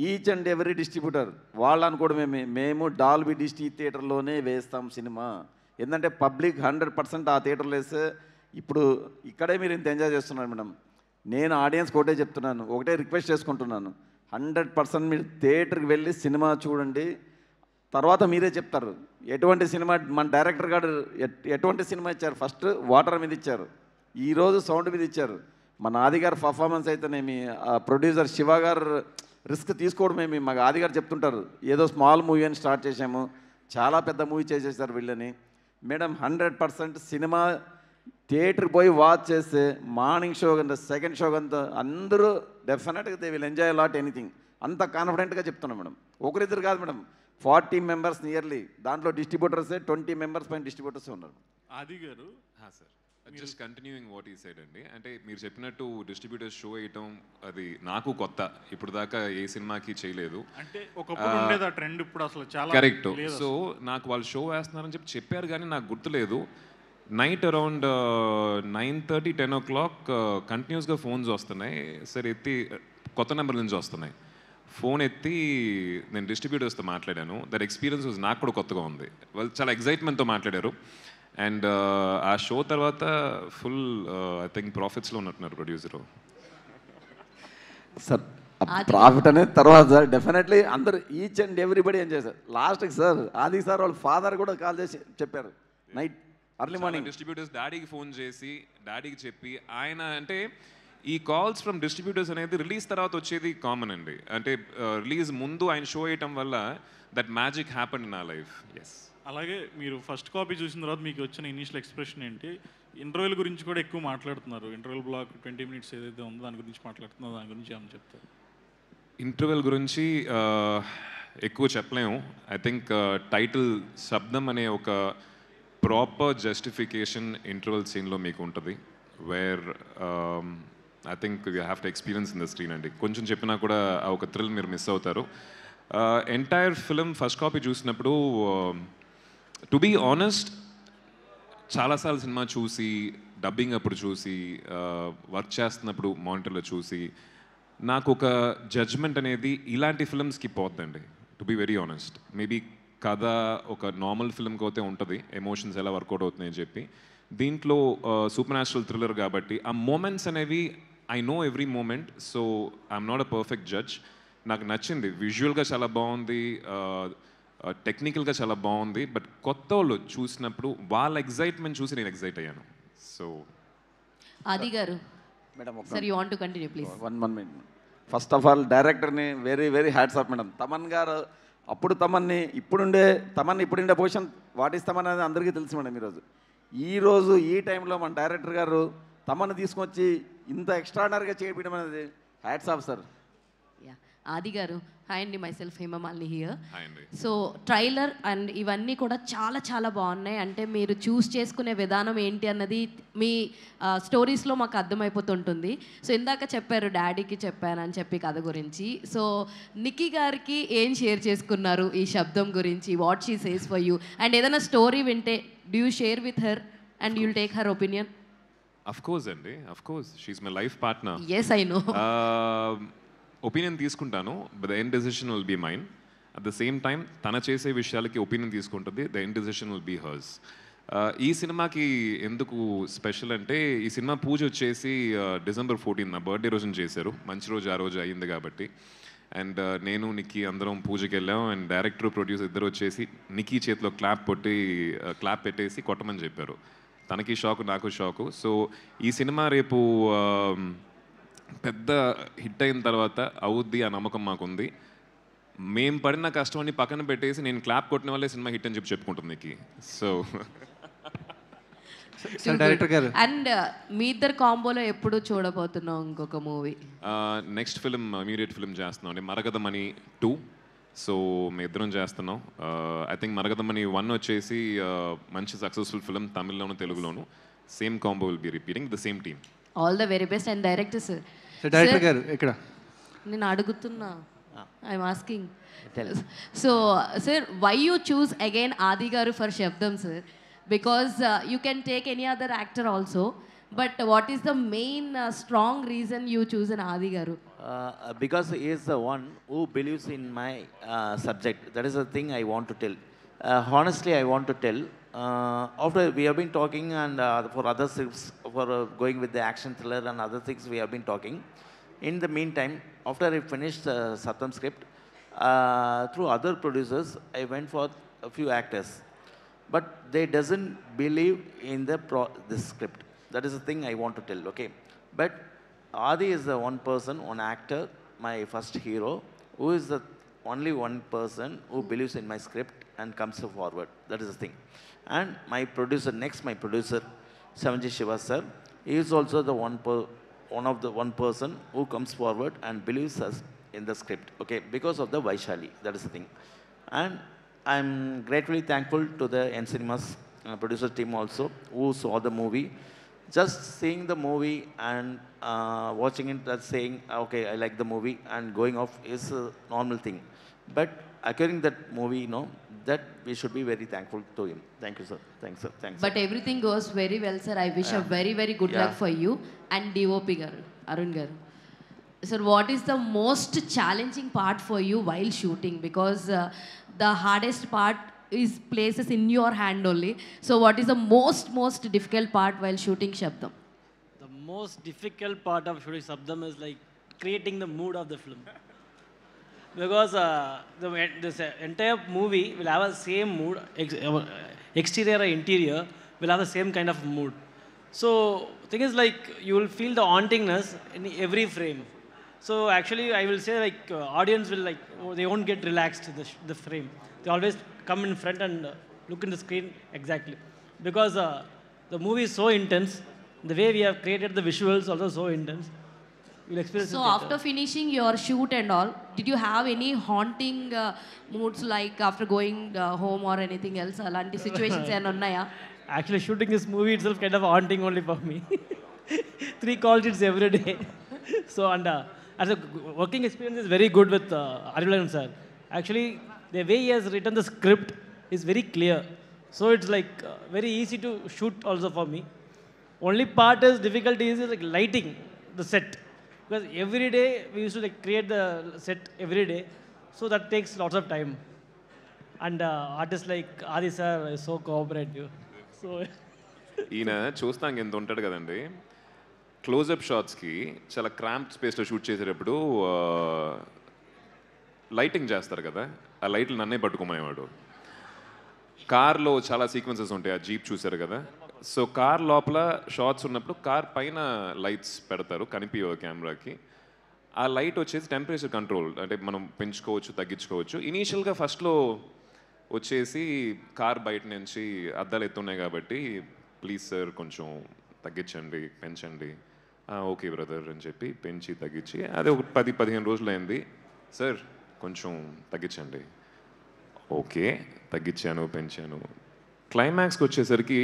ఈచ్ అండ్ ఎవరీ డిస్ట్రిబ్యూటర్ వాళ్ళు అనుకోవడమే, మేము డాల్బీ థియేటర్లోనే వేస్తాం సినిమా. ఎందుకంటే పబ్లిక్ 100% ఆ థియేటర్లో వేస్తే, ఇప్పుడు ఇక్కడే మీరు ఇంత ఎంజాయ్ చేస్తున్నారు మేడం. నేను ఆడియన్స్కి ఒకటే చెప్తున్నాను, ఒకటే రిక్వెస్ట్ చేసుకుంటున్నాను, 100% మీరు థియేటర్కి వెళ్ళి సినిమా చూడండి, తర్వాత మీరే చెప్తారు ఎటువంటి సినిమా. మన డైరెక్టర్ గారు ఎటువంటి సినిమా ఇచ్చారు, ఫస్ట్ వాటర్ మీద ఇచ్చారు, ఈరోజు సౌండ్ మీద ఇచ్చారు. మన ఆది గారు పర్ఫార్మెన్స్ అయితేనేమి, ప్రొడ్యూసర్ శివ గారు రిస్క్ తీసుకోవడమేమి. మాకు ఆది గారు చెప్తుంటారు, ఏదో స్మాల్ మూవీ అని స్టార్ట్ చేసాము, చాలా పెద్ద మూవీ చేసేసారు వీళ్ళని. మేడం 100% సినిమా థియేటర్కి పోయి వాచ్ చేస్తే మార్నింగ్ షో కంటే సెకండ్ షో కంటే అందరూ డెఫినెట్గా they will enjoy lot anything. అంత కాన్ఫిడెంట్గా చెప్తున్నాం మేడం. ఒకరిద్దరు కాదు మేడం, 40 members నియర్లీ. దాంట్లో డిస్ట్రిబ్యూటర్సే 20 members పైన డిస్ట్రిబ్యూటర్సే ఉన్నారు. ఆది garu sir, just continuing what ఈ సైడ్ అండి. అంటే మీరు చెప్పినట్టు డిస్ట్రిబ్యూటర్స్ షో వేయటం అది నాకు కొత్త, ఇప్పుడు దాకా ఏ సినిమాకి చేయలేదు. అంటే ఒకప్పుడు ఉండేది ఆ ట్రెండ్, ఇప్పుడు అసలు చాలా కరెక్ట్. సో నాకు వాళ్ళు షో వేస్తున్నారని చెప్పారు కానీ నాకు గుర్తులేదు. నైట్ అరౌండ్ 9:30, 10 o'clock కంటిన్యూస్గా ఫోన్స్ వస్తున్నాయి. సరే ఎత్తి కొత్త నెంబర్ నుంచి వస్తున్నాయి. ఫోన్ ఎత్తి నేను డిస్ట్రిబ్యూటర్స్తో మాట్లాడాను. దట్ ఎక్స్పీరియన్స్ నాకు కూడా కొత్తగా ఉంది. వాళ్ళు చాలా ఎగ్జైట్మెంట్తో మాట్లాడారు. అండ్ ఆ షో తర్వాత ఫుల్ ఐ థింక్ ప్రాఫిట్స్లో ఉన్నట్టున్నారు ప్రొడ్యూసరు. సార్ ప్రాఫిట్ అనేది తర్వాత సార్ డెఫినెట్లీ అందరు ఈచ్ అండ్ ఎవ్రీబడి ఏం చేశారు. లాస్ట్కి సార్ ఆది సార్ వాళ్ళ ఫాదర్ కూడా కాల్ చేసి చెప్పారు నైట్ అర్లీ మార్నింగ్. డిస్ట్రిబ్యూటర్స్ డాడీకి ఫోన్ చేసి డాడీకి చెప్పి ఆయన అంటే ఈ కాల్స్ ఫ్రమ్ డిస్ట్రిబ్యూటర్స్ అనేది రిలీజ్ తర్వాత వచ్చేది కామన్ అండి. అంటే రిలీజ్ ముందు ఆయన షో వేయటం వల్ల that magic happen in our life. Yes. అలాగే మీరు ఫస్ట్ కాపీ చూసిన తర్వాత మీకు వచ్చిన ఇనిషియల్ ఎక్స్ప్రెషన్ ఏంటి? ఇంటర్వ్యూల గురించి కూడా ఎక్కువ మాట్లాడుతున్నారు. ఇంటర్వ్యూల్ బ్లాక్ 20 minutes ఏదైతే ఉందో దాని గురించి మాట్లాడుతున్నారు. దాని గురించి ఏమని చెప్తారు? ఇంటర్వెల్ గురించి ఎక్కువ చెప్పలేము. ఐ థింక్ టైటిల్ శబ్దం అనే ఒక ప్రాపర్ జస్టిఫికేషన్ ఇంటర్వెల్ సీన్లో మీకు ఉంటుంది. Where I think you have to experience in the screen అండి. కొంచెం చెప్పినా కూడా ఆ ఒక థ్రిల్ మీరు మిస్ అవుతారు. ఎంటైర్ ఫిలిం ఫస్ట్ కాపీ చూసినప్పుడు టు బీ ఆనెస్ట్ చాలాసార్లు సినిమా చూసి డబ్బింగ్ అప్పుడు చూసి వర్క్ చేస్తున్నప్పుడు మానిటర్లో చూసి నాకు ఒక జడ్జ్మెంట్ అనేది ఇలాంటి ఫిల్మ్స్కి పోద్దండి. To be very honest. Maybe కథ ఒక నార్మల్ ఫిల్మ్కి అయితే ఉంటుంది, ఎమోషన్స్ ఎలా వర్కౌట్ అవుతున్నాయని చెప్పి. దీంట్లో సూపర్ న్యాచురల్ థ్రిల్లర్ కాబట్టి ఆ మూమెంట్స్ అనేవి I know every moment. So I'm not a perfect judge. నాకు నచ్చింది, విజువల్గా చాలా బాగుంది, టెక్నికల్గా చాలా బాగుంది. బట్ కొత్త వాళ్ళు చూసినప్పుడు వాళ్ళ ఎగ్జైట్మెంట్ చూసి నేను ఎగ్జైట్ అయ్యాను. So Adi garu madam sir you want to continue please. One minute. First of all డైరెక్టర్ని very very hats off madam. Thaman garu అప్పుడు తమన్ని ఇప్పుడుండే పొజిషన్ వాట్ ఈస్ తమన్ అనేది అందరికీ తెలుసు మేడం. ఈరోజు ఈ టైంలో మన డైరెక్టర్ గారు తమన్ని తీసుకొచ్చి ఇంత ఎక్స్ట్రాడనరీగా చేయడం అనేది హ్యాట్స్ ఆఫ్ సార్. ఆది గారు హాయ్ అండి, myself Hemamalini here. Hi అండి. సో ట్రైలర్ అండ్ ఇవన్నీ కూడా చాలా చాలా బాగున్నాయి. అంటే మీరు చూస్ చేసుకునే విధానం ఏంటి అన్నది మీ స్టోరీస్లో మాకు అర్థమైపోతుంటుంది. సో ఇందాక చెప్పారు డాడీకి చెప్పానని చెప్పి కథ గురించి. సో నిక్కీ గారికి ఏం షేర్ చేసుకున్నారు ఈ శబ్దం గురించి? What she says for you? And ఏదైనా స్టోరీ వింటే do you share with her and you'll take her opinion? Of course అండి, of course. She's my life partner. Yes I know. Opinion తీసుకుంటాను, but the end decision will be mine. At the same time తన చేసే విషయాలకి opinion తీసుకుంటుంది. The end decision will be hers. ఈ సినిమాకి ఎందుకు special అంటే ఈ సినిమా పూజ వచ్చేసి December 14 నా బర్త్డే రోజున చేశారు. మంచి రోజు ఆ రోజు అయ్యింది కాబట్టి. అండ్ నేను నిక్కీ అందరం పూజకి వెళ్ళాం. అండ్ డైరెక్టర్ ప్రొడ్యూసర్ ఇద్దరు వచ్చేసి నిక్కీ చేతిలో క్లాప్ పెట్టేసి కొట్టమని చెప్పారు. తనకి షాకు, నాకు షాకు. సో ఈ సినిమా రేపు పెద్ద హిట్ అయిన తర్వాత అవుద్ది ఆ నమ్మకం మాకుంది. మేము పడిన కష్టం పక్కన పెట్టేసి నేను క్లాప్ కొట్టిన వాళ్ళే సినిమా హిట్ అని చెప్పి చెప్పుకుంటుంది నీకు. సో డైరెక్టర్ గారు అండ్ మీ ఇద్దరు కాంబోలో ఎప్పుడు చూడబోతున్నాం ఇంకొక movie? Next film immediate film చేస్తున్నాం అండి, మరగదమణి 2. సో మీ ఇద్దరం చేస్తున్నాం. ఐ థింక్ మరగదమణి 1 వచ్చేసి మంచి సక్సెస్ఫుల్ ఫిలిం తమిళ్లోను తెలుగులోను. Same combo will be repeating the same team. All the very best. And director sir. Director garu ఇక్కడ నేను అడుగుతున్నా, I'm asking. So sir why you choose again Adi garu for Sabdham sir? Because you can take any other actor also, but what is the main strong reason you choose an Adi garu? Because he is the one who believes in my subject. That is the thing I want to tell. Honestly, I want to tell. After we have been talking and for other scripts, for going with the action thriller and other things we have been talking. In the meantime, after I finished the Satyam script, through other producers, I went for a few actors. But they doesn't believe in this script. That is the thing I want to tell, okay? But Adi is the one person, one actor, my first hero, who is the only one person who believes in my script and comes forward. That is the thing. And my producer, my producer, Savanji Shiva sir, he is also the one person who comes forward and believes us in the script, okay, because of the Vaishali. That is the thing. And I'm gratefully thankful to the N Cinemas producer team also, who saw the movie. Just seeing the movie and watching it, saying, okay, I like the movie, and going off is a normal thing. But acquiring that movie, that we should be very thankful to him. Thank you, sir. Thanks, sir. Thanks. But everything goes very well, sir. I wish a very, very good luck for you and DOP garu, Arun garu. Sir, what is the most challenging part for you while shooting? Because the hardest part is places in your hand only. So what is the most difficult part while shooting Shabdam? The most difficult part of shooting Shabdam is like creating the mood of the film. Because this entire movie will have the same mood, exterior or interior will have the same kind of mood. So thing is like you will feel the hauntingness in every frame. So actually I will say like audience will like, they won't get relaxed in the frame. They always come in front and look in the screen exactly. Because the movie is so intense, the way we have created the visuals also so intense. You'll experience So it after finishing your shoot and all, did you have any haunting moods like after going home or anything else? Alanti situations and unnaya? Actually shooting this movie itself kind of haunting only for me. 3 call sheets every day. So and as a working experience is very good with Arivalan sir. Actually the way he has written the script is very clear. So it's like very easy to shoot also for me. Only part is difficulty is like lighting the set. Because every day we used to like create the set every day. So that takes lots of time. And artists like Adi sir is so cooperative. So ఈయన చూస్తాం ఎంత ఉంటాడు కదండి, closeup షాట్స్కి చాలా cramp స్పేస్లో shoot చేసేటప్పుడు lighting చేస్తారు కదా, ఆ లైట్లు నన్నే పట్టుకోమనేవాడు. కార్లో చాలా సీక్వెన్సెస్ ఉంటాయి, ఆ జీప్ చూశారు కదా, సో కార్ లోపల షాట్స్ ఉన్నప్పుడు కార్ పైన లైట్స్ పెడతారు కనిపించవు కెమెరాకి. ఆ లైట్ వచ్చేసి టెంపరేచర్ కంట్రోల్, అంటే మనం పెంచుకోవచ్చు తగ్గించుకోవచ్చు. ఇనీషియల్గా ఫస్ట్లో వచ్చేసి కార్ బయట నుంచి అద్దాలు ఎత్తున్నాయి కాబట్టి ప్లీజ్ సార్ కొంచెం తగ్గించండి పెంచండి, ఓకే బ్రదర్ అని చెప్పి పెంచి తగ్గించి అదే ఒక 10-15 రోజులు అయింది. సార్ కొంచెం తగ్గించండి, ఓకే తగ్గించాను పెంచాను. క్లైమాక్స్కి వచ్చేసరికి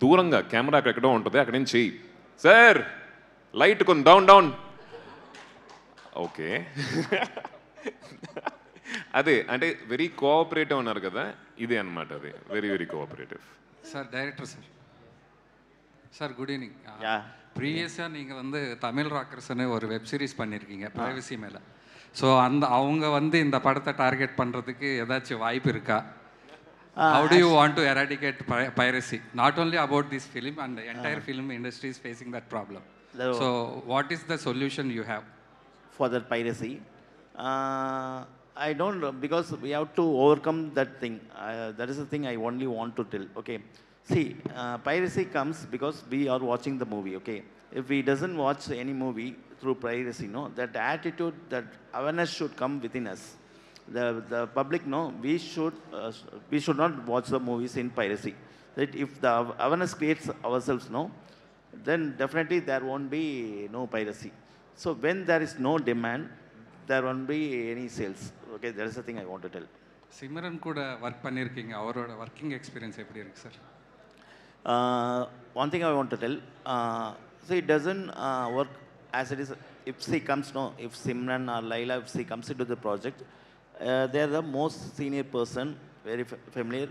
దూరంగా కెమెరా ఎక్కడో ఉంటుంది, అక్కడ నుంచి చెయ్యి సార్ లైట్ కొంచెం డౌన్ డౌన్, ఓకే. అదే అంటే వెరీ కోఆపరేటివ్ అన్నారు కదా, ఇదే అనమాట, అది very very cooperative. Sir director sir, sir good evening. ப்ரீவியஸாக நீங்கள் வந்து தமிழ் ராக்கர்ஸ்னு ஒரு வெப் சீரிஸ் பண்ணியிருக்கீங்க ப்ரைவசி மேலே. ஸோ அவங்க வந்து இந்த படத்தை டார்கெட் பண்ணுறதுக்கு ஏதாச்சும் வாய்ப்பு இருக்கா? How to you want to eradicate piracy? Not only about this film and entire film industry is facing that problem. So what is the solution you have for that piracy? I don't know, because we have to overcome that thing. That is the thing I only want to tell. Okay, see, piracy comes because we are watching the movie. Okay, if we doesn't watch any movie through piracy, no, that attitude, that awareness should come within us. The public, no, we should not watch the movies in piracy. That if the awareness creates ourselves, no, then definitely there won't be no piracy. So when there is no demand, there won't be any sales. Okay, that is the thing I want to tell. Simran கூட work பண்ணியிருக்கீங்க, அவரோட working experience எப்படி இருக்கு sir? One thing I want to tell, so it doesn't work as it is. If she comes, no, if Simran or Laila, if she comes into the project, they are the most senior person, very familiar.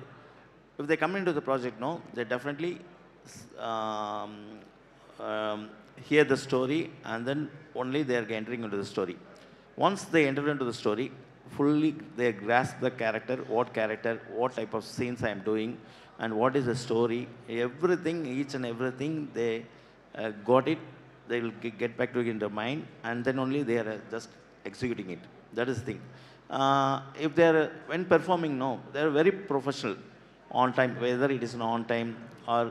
If they come into the project, no, they definitely hear the story, and then only they are entering into the story. Once they enter into the story, fully they grasp the character, what type of scenes I am doing, and what is the story, everything, each and everything, they got it. They will get back to it in their mind, and then only they are just executing it. That is the thing. If they are, when performing, no, they are very professional, on time, whether it is on time or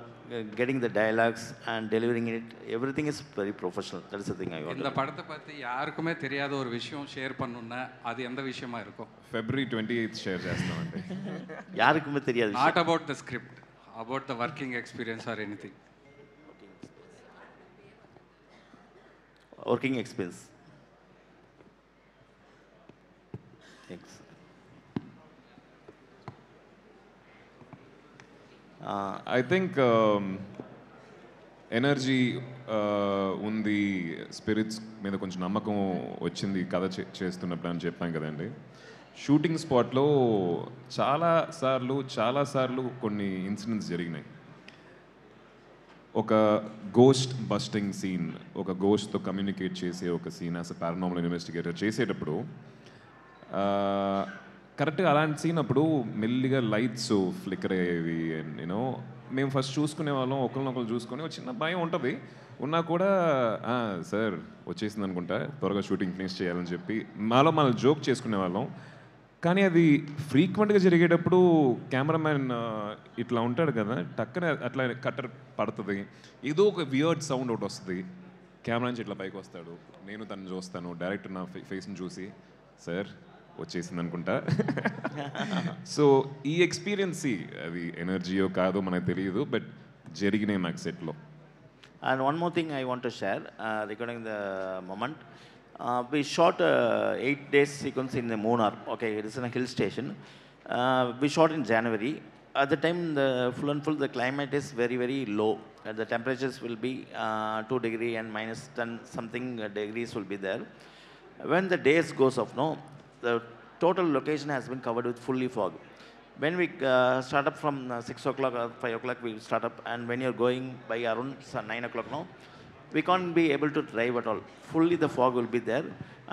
getting the dialogues and delivering it, everything is very professional. That is the thing I want. இந்த படத்தை பற்றி யாருக்குமே தெரியாத ஒரு விஷயம் share பண்ணணும்னா அது எந்த விஷயமா இருக்கும்? February 28th షేర్ చేస్తామండి. யாருக்குமே தெரியாது. Not about the script, about the working experience or anything. Working experience. Thanks. I think energy ఉంది, స్పిరిట్స్ మీద కొంచెం నమ్మకం వచ్చింది కథ చేస్తున్నప్పుడు అని చెప్పాం కదండి. షూటింగ్ స్పాట్లో చాలాసార్లు కొన్ని ఇన్సిడెంట్స్ జరిగినాయి. ఒక గోస్ట్ బస్టింగ్ సీన్, ఒక గోస్ట్తో కమ్యూనికేట్ చేసే ఒక scene as a paranormal investigator చేసేటప్పుడు కరెక్ట్గా అలాంటి సీన్ అప్పుడు మెల్లిగా లైట్స్ ఫ్లిక్కర్ అయ్యేవి. అండ్ యూనో మేము ఫస్ట్ చూసుకునే వాళ్ళం, ఒకరినొకరు చూసుకొని ఒక చిన్న భయం ఉంటుంది. ఉన్నా కూడా సార్ వచ్చేసింది అనుకుంటా, త్వరగా షూటింగ్ ఫినిష్ చేయాలని చెప్పి మనం జోక్ చేసుకునే వాళ్ళం. కానీ అది ఫ్రీక్వెంట్గా జరిగేటప్పుడు కెమెరామ్యాన్ ఇట్లా ఉంటాడు కదా, టక్కన అట్లా కట్టర్ పడుతుంది, ఏదో ఒక వియర్డ్ సౌండ్ ఒకటి వస్తుంది, కెమెరా నుంచి ఇట్లా పైకి వస్తాడు, నేను తను చూస్తాను, డైరెక్టర్ నా ఫేస్ని చూసి సార్ వచ్చేసింది అనుకుంటా. సో ఈ ఎక్స్పీరియన్స్ అది ఎనర్జీయో కాదో మనకు తెలియదు, బట్ జరిగినాయి మాకు సెట్లో. And one more thing I want to share regarding the moment. We shot 8 days sequence in the Munnar. Okay, it is in a hill station. We shot in January. At the time, the full and full, the climate is very, very low. The temperatures will be 2 degrees and minus 10 something degrees will be there. When the days goes off, no, the total location has been covered with fully fog. When we start up from 6 o'clock or 5 o'clock, we will start up, and when you're going by around 9 o'clock now, we can't be able to drive at all. Fully the fog will be there,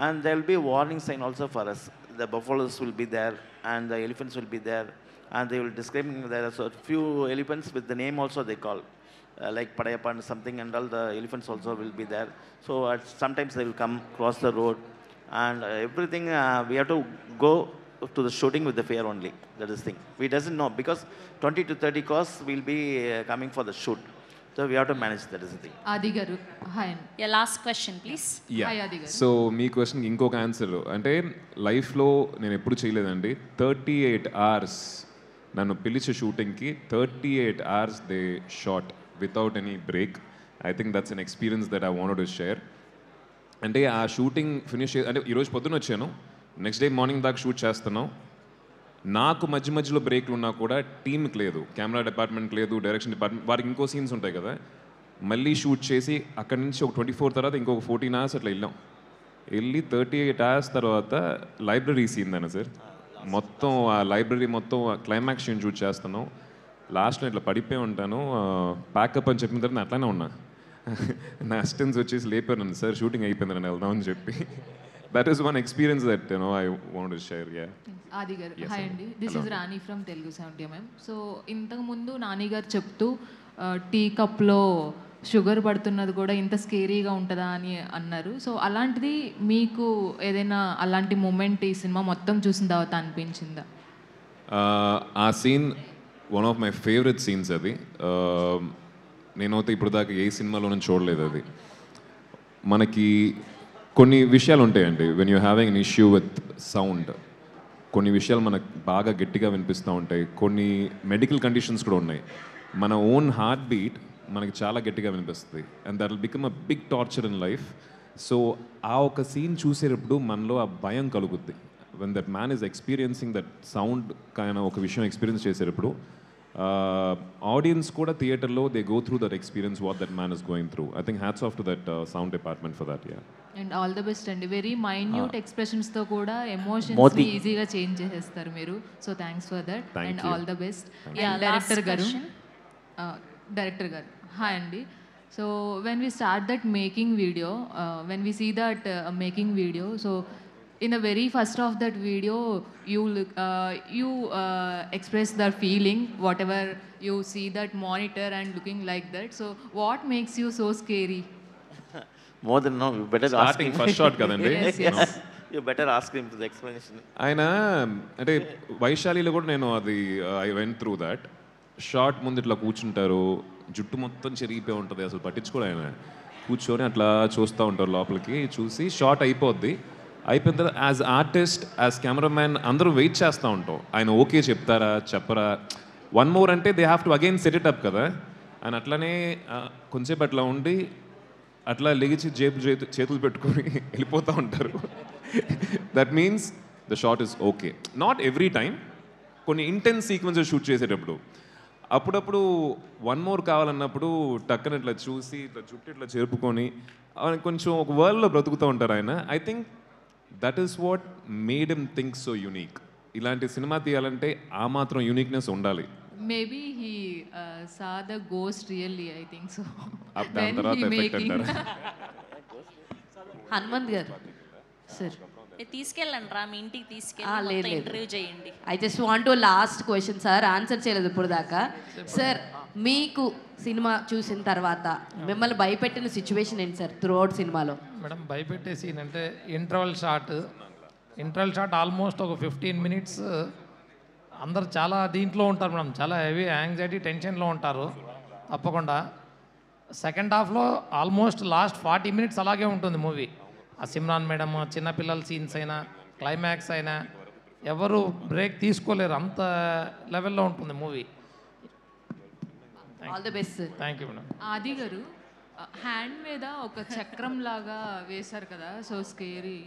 and there will be a warning sign also for us. The buffaloes will be there, and the elephants will be there, and they will describe there are a few elephants with the name also they call, like Padayappa and something, and all the elephants also will be there. So sometimes they will come cross the road, and everything we have to go to the shooting with the fear only. That is the thing. We doesn't know because 20 to 30 cars will be coming for the shoot. So we have to manage. That is the thing. Adi garu, hi. Yeah, last question, please. Hi, Adi garu. So మీ క్వశ్చన్కి ఇంకొక answer అంటే లైఫ్లో నేను ఎప్పుడు చేయలేదండి. 38 hours నన్ను పిలిచే షూటింగ్కి 38 hours they shot without any break. I think that's an experience that I wanted to share. అంటే ఆ షూటింగ్ ఫినిష్ అంటే ఈరోజు పొద్దున వచ్చాను, నెక్స్ట్ డే మార్నింగ్ దాకా షూట్ చేస్తున్నాం. నాకు మధ్యలో బ్రేక్లు ఉన్నా కూడా టీంకి లేదు, కెమెరా డిపార్ట్మెంట్ లేదు, డైరెక్షన్ డిపార్ట్మెంట్, వారికి ఇంకో సీన్స్ ఉంటాయి కదా, మళ్ళీ షూట్ చేసి అక్కడి నుంచి ఒక 24 తర్వాత ఇంకొక 14 hours అట్లా వెళ్ళి 38 hours తర్వాత లైబ్రరీ సీన్ దాన్ని సార్ మొత్తం ఆ లైబ్రరీ మొత్తం క్లైమాక్స్ సీన్ షూట్ చేస్తున్నాం. లాస్ట్లో ఇట్లా పడిపోయి ఉంటాను, ప్యాకప్ అని చెప్పిన తర్వాత నేను అట్లానే ఉన్నా. నా అసిస్టెంట్స్ వచ్చేసి లేపారు సార్ షూటింగ్ అయిపోయిందని వెళ్దామని చెప్పి. That is one experience that I want to share. Yeah. Adi garu, Yes, hi ma'am. Andy. This Hello. is Rani from Telugu 70mm. So ఇంతకు ముందు నాని గారు చెప్తూ టీ కప్లో షుగర్ పడుతున్నది కూడా ఇంత స్కేరీగా ఉంటుందా అని అన్నారు. సో అలాంటిది మీకు ఏదైనా అలాంటి మూమెంట్ ఈ సినిమా మొత్తం చూసిన తర్వాత అనిపించిందా? ఆ scene one of my favourite scenes అది. నేనైతే ఇప్పుడు దాకా ఏ సినిమాలోనూ చూడలేదు అది. మనకి కొన్ని విషయాలు ఉంటాయండి, when you having an issue with sound, కొన్ని విషయాలు మనకు బాగా గట్టిగా వినిపిస్తూ ఉంటాయి, కొన్ని మెడికల్ కండిషన్స్ కూడా ఉన్నాయి. మన ఓన్ హార్ట్ బీట్ మనకి చాలా గట్టిగా వినిపిస్తుంది, and that will become a big torture in life. So ఆ ఒక సీన్ చూసేటప్పుడు మనలో ఆ భయం కలుగుద్ది. When that man is experiencing that sound కానీ ఒక విషయం ఎక్స్పీరియన్స్ చేసేటప్పుడు ఆడియన్స్ కూడా థియేటర్లో they go through that experience what that man is going through. I think hats off to that sound department for that. Yeah, and all the best అండి. Very minute ఎక్స్ప్రెషన్స్తో కూడా ఎమోషన్స్ని ఈజీగా చేంజ్ చేసేస్తారు మీరు. So thanks for that and all the best. Director garu hi అండి. So when we start that making video, when we see that making video, so in the very first of that video you express the feeling whatever you see that monitor and looking like that. So what makes you so scary? More than no, you better ask him. First shot కదండి. Yes. You better ask him to the explanation. ఆయన అంటే వైశాలిలో కూడా నేను అది I went through that short. ముందు ఇట్లా కూర్చుంటారు, జుట్టు మొత్తం చెరిగిపోయి ఉంటుంది, అసలు పట్టించుకోడు ఆయన. కూర్చొని అట్లా చూస్తూ ఉంటారు, లోపలికి చూసి షార్ట్ అయిపోద్ది. అయిపోయిన తర్వాత యాజ్ ఆర్టిస్ట్, యాజ్ కెమెరామ్యాన్ అందరూ వెయిట్ చేస్తూ ఉంటాం, ఆయన ఓకే చెప్తారా చెప్పరా, వన్ మోర్ అంటే they have to again set it up కదా. ఆయన అట్లనే కొంచెంసేపు అట్లా ఉండి అట్లా లెగిచి చేతులు పెట్టుకొని వెళ్ళిపోతూ ఉంటారు. That means the short is okay. Not every time, కొన్ని ఇంటెన్స్ సీక్వెన్సెస్ షూట్ చేసేటప్పుడు అప్పుడప్పుడు వన్ మోర్ కావాలన్నప్పుడు టక్కన ఇట్లా చూసి ఇట్లా చుట్టూ ఇట్లా చెరుపుకొని కొంచెం ఒక వరల్డ్లో బ్రతుకుతూ ఉంటారు ఆయన. I think that is what made him think so unique. ఇలాంటి సినిమా తీయాలంటే ఆ మాత్రం యూనిక్నెస్ ఉండాలి. Maybe he saw the ghost really, I think so. దాని తర్వాత ఎఫెక్ట్ అంటారు. హనుమంత్ గారు సార్ తీసుకెళ్ళండి రా, మీ ఇంటికి తీసుకెళ్ళి ఇంటర్వ్యూ చేయండి. I just want to last question sir, answer చేయలేదు ఇప్పుడు దాకా. సార్ మీకు సినిమా చూసిన తర్వాత మిమ్మల్ని భయపెట్టిన సిచ్యువేషన్ ఏంటి సార్ త్రూ అవుట్ సినిమాలో? మేడం భయపెట్టే సీన్ అంటే ఇంటర్వల్ షాట్ ఆల్మోస్ట్ ఒక 15 minutes అందరు చాలా దీంట్లో ఉంటారు మేడం, చాలా హెవీ యాంగ్జైటీ టెన్షన్లో ఉంటారు తప్పకుండా. సెకండ్ హాఫ్లో ఆల్మోస్ట్ లాస్ట్ 40 minutes అలాగే ఉంటుంది మూవీ. ఆ సిమ్రాన్ మేడం చిన్నపిల్లల సీన్స్ అయినా క్లైమాక్స్ అయినా ఎవరు బ్రేక్ తీసుకోలేరు, అంత లెవెల్లో ఉంటుంది movie. All the best. Thank you madam. ఆది గారు హ్యాండ్ మీద ఒక చక్రం లాగా వేశారు కదా, సో స్కేరీ.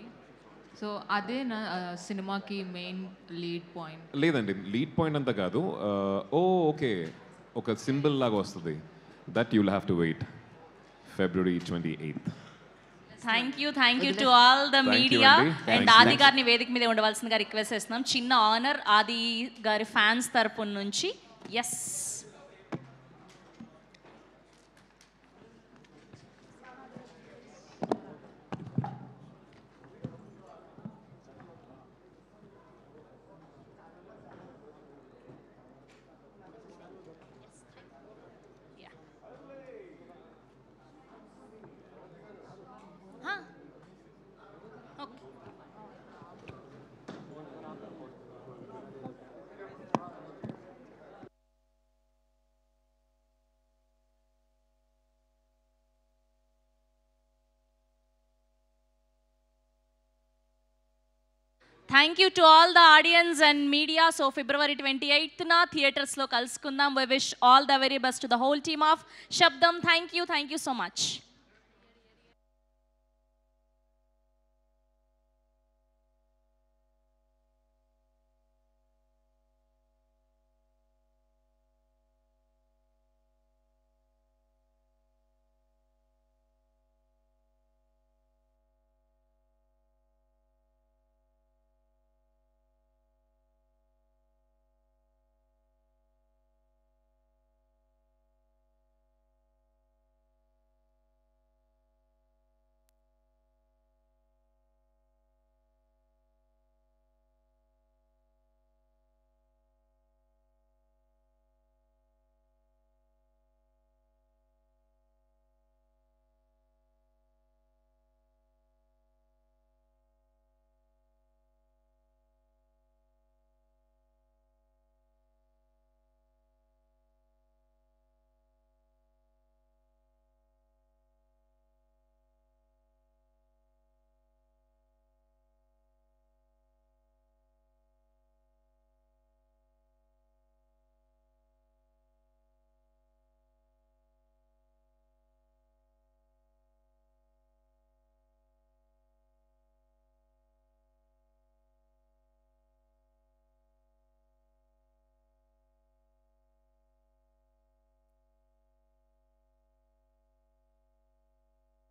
సో అదే నా సినిమాకి మెయిన్ లీడ్ పాయింట్? లేదండి, లీడ్ పాయింట్ అంతా కాదు. ఓకే, ఒక సింబల్ లాగా వస్తుంది. That you will have to wait February 28th. Thank you to all the media. And Aadhi గారిని వేదిక మీద ఉండవలసిందిగా రిక్వెస్ట్ చేస్తున్నాం. చిన్న ఆనర్ ఆది గారి ఫ్యాన్స్ తరపు నుంచి. Yes thank you to all the audience and media. So February 28th థియేటర్స్లో కలుసుకుందాం. We wish all the very best to the whole team of Shabdam. Thank you so much.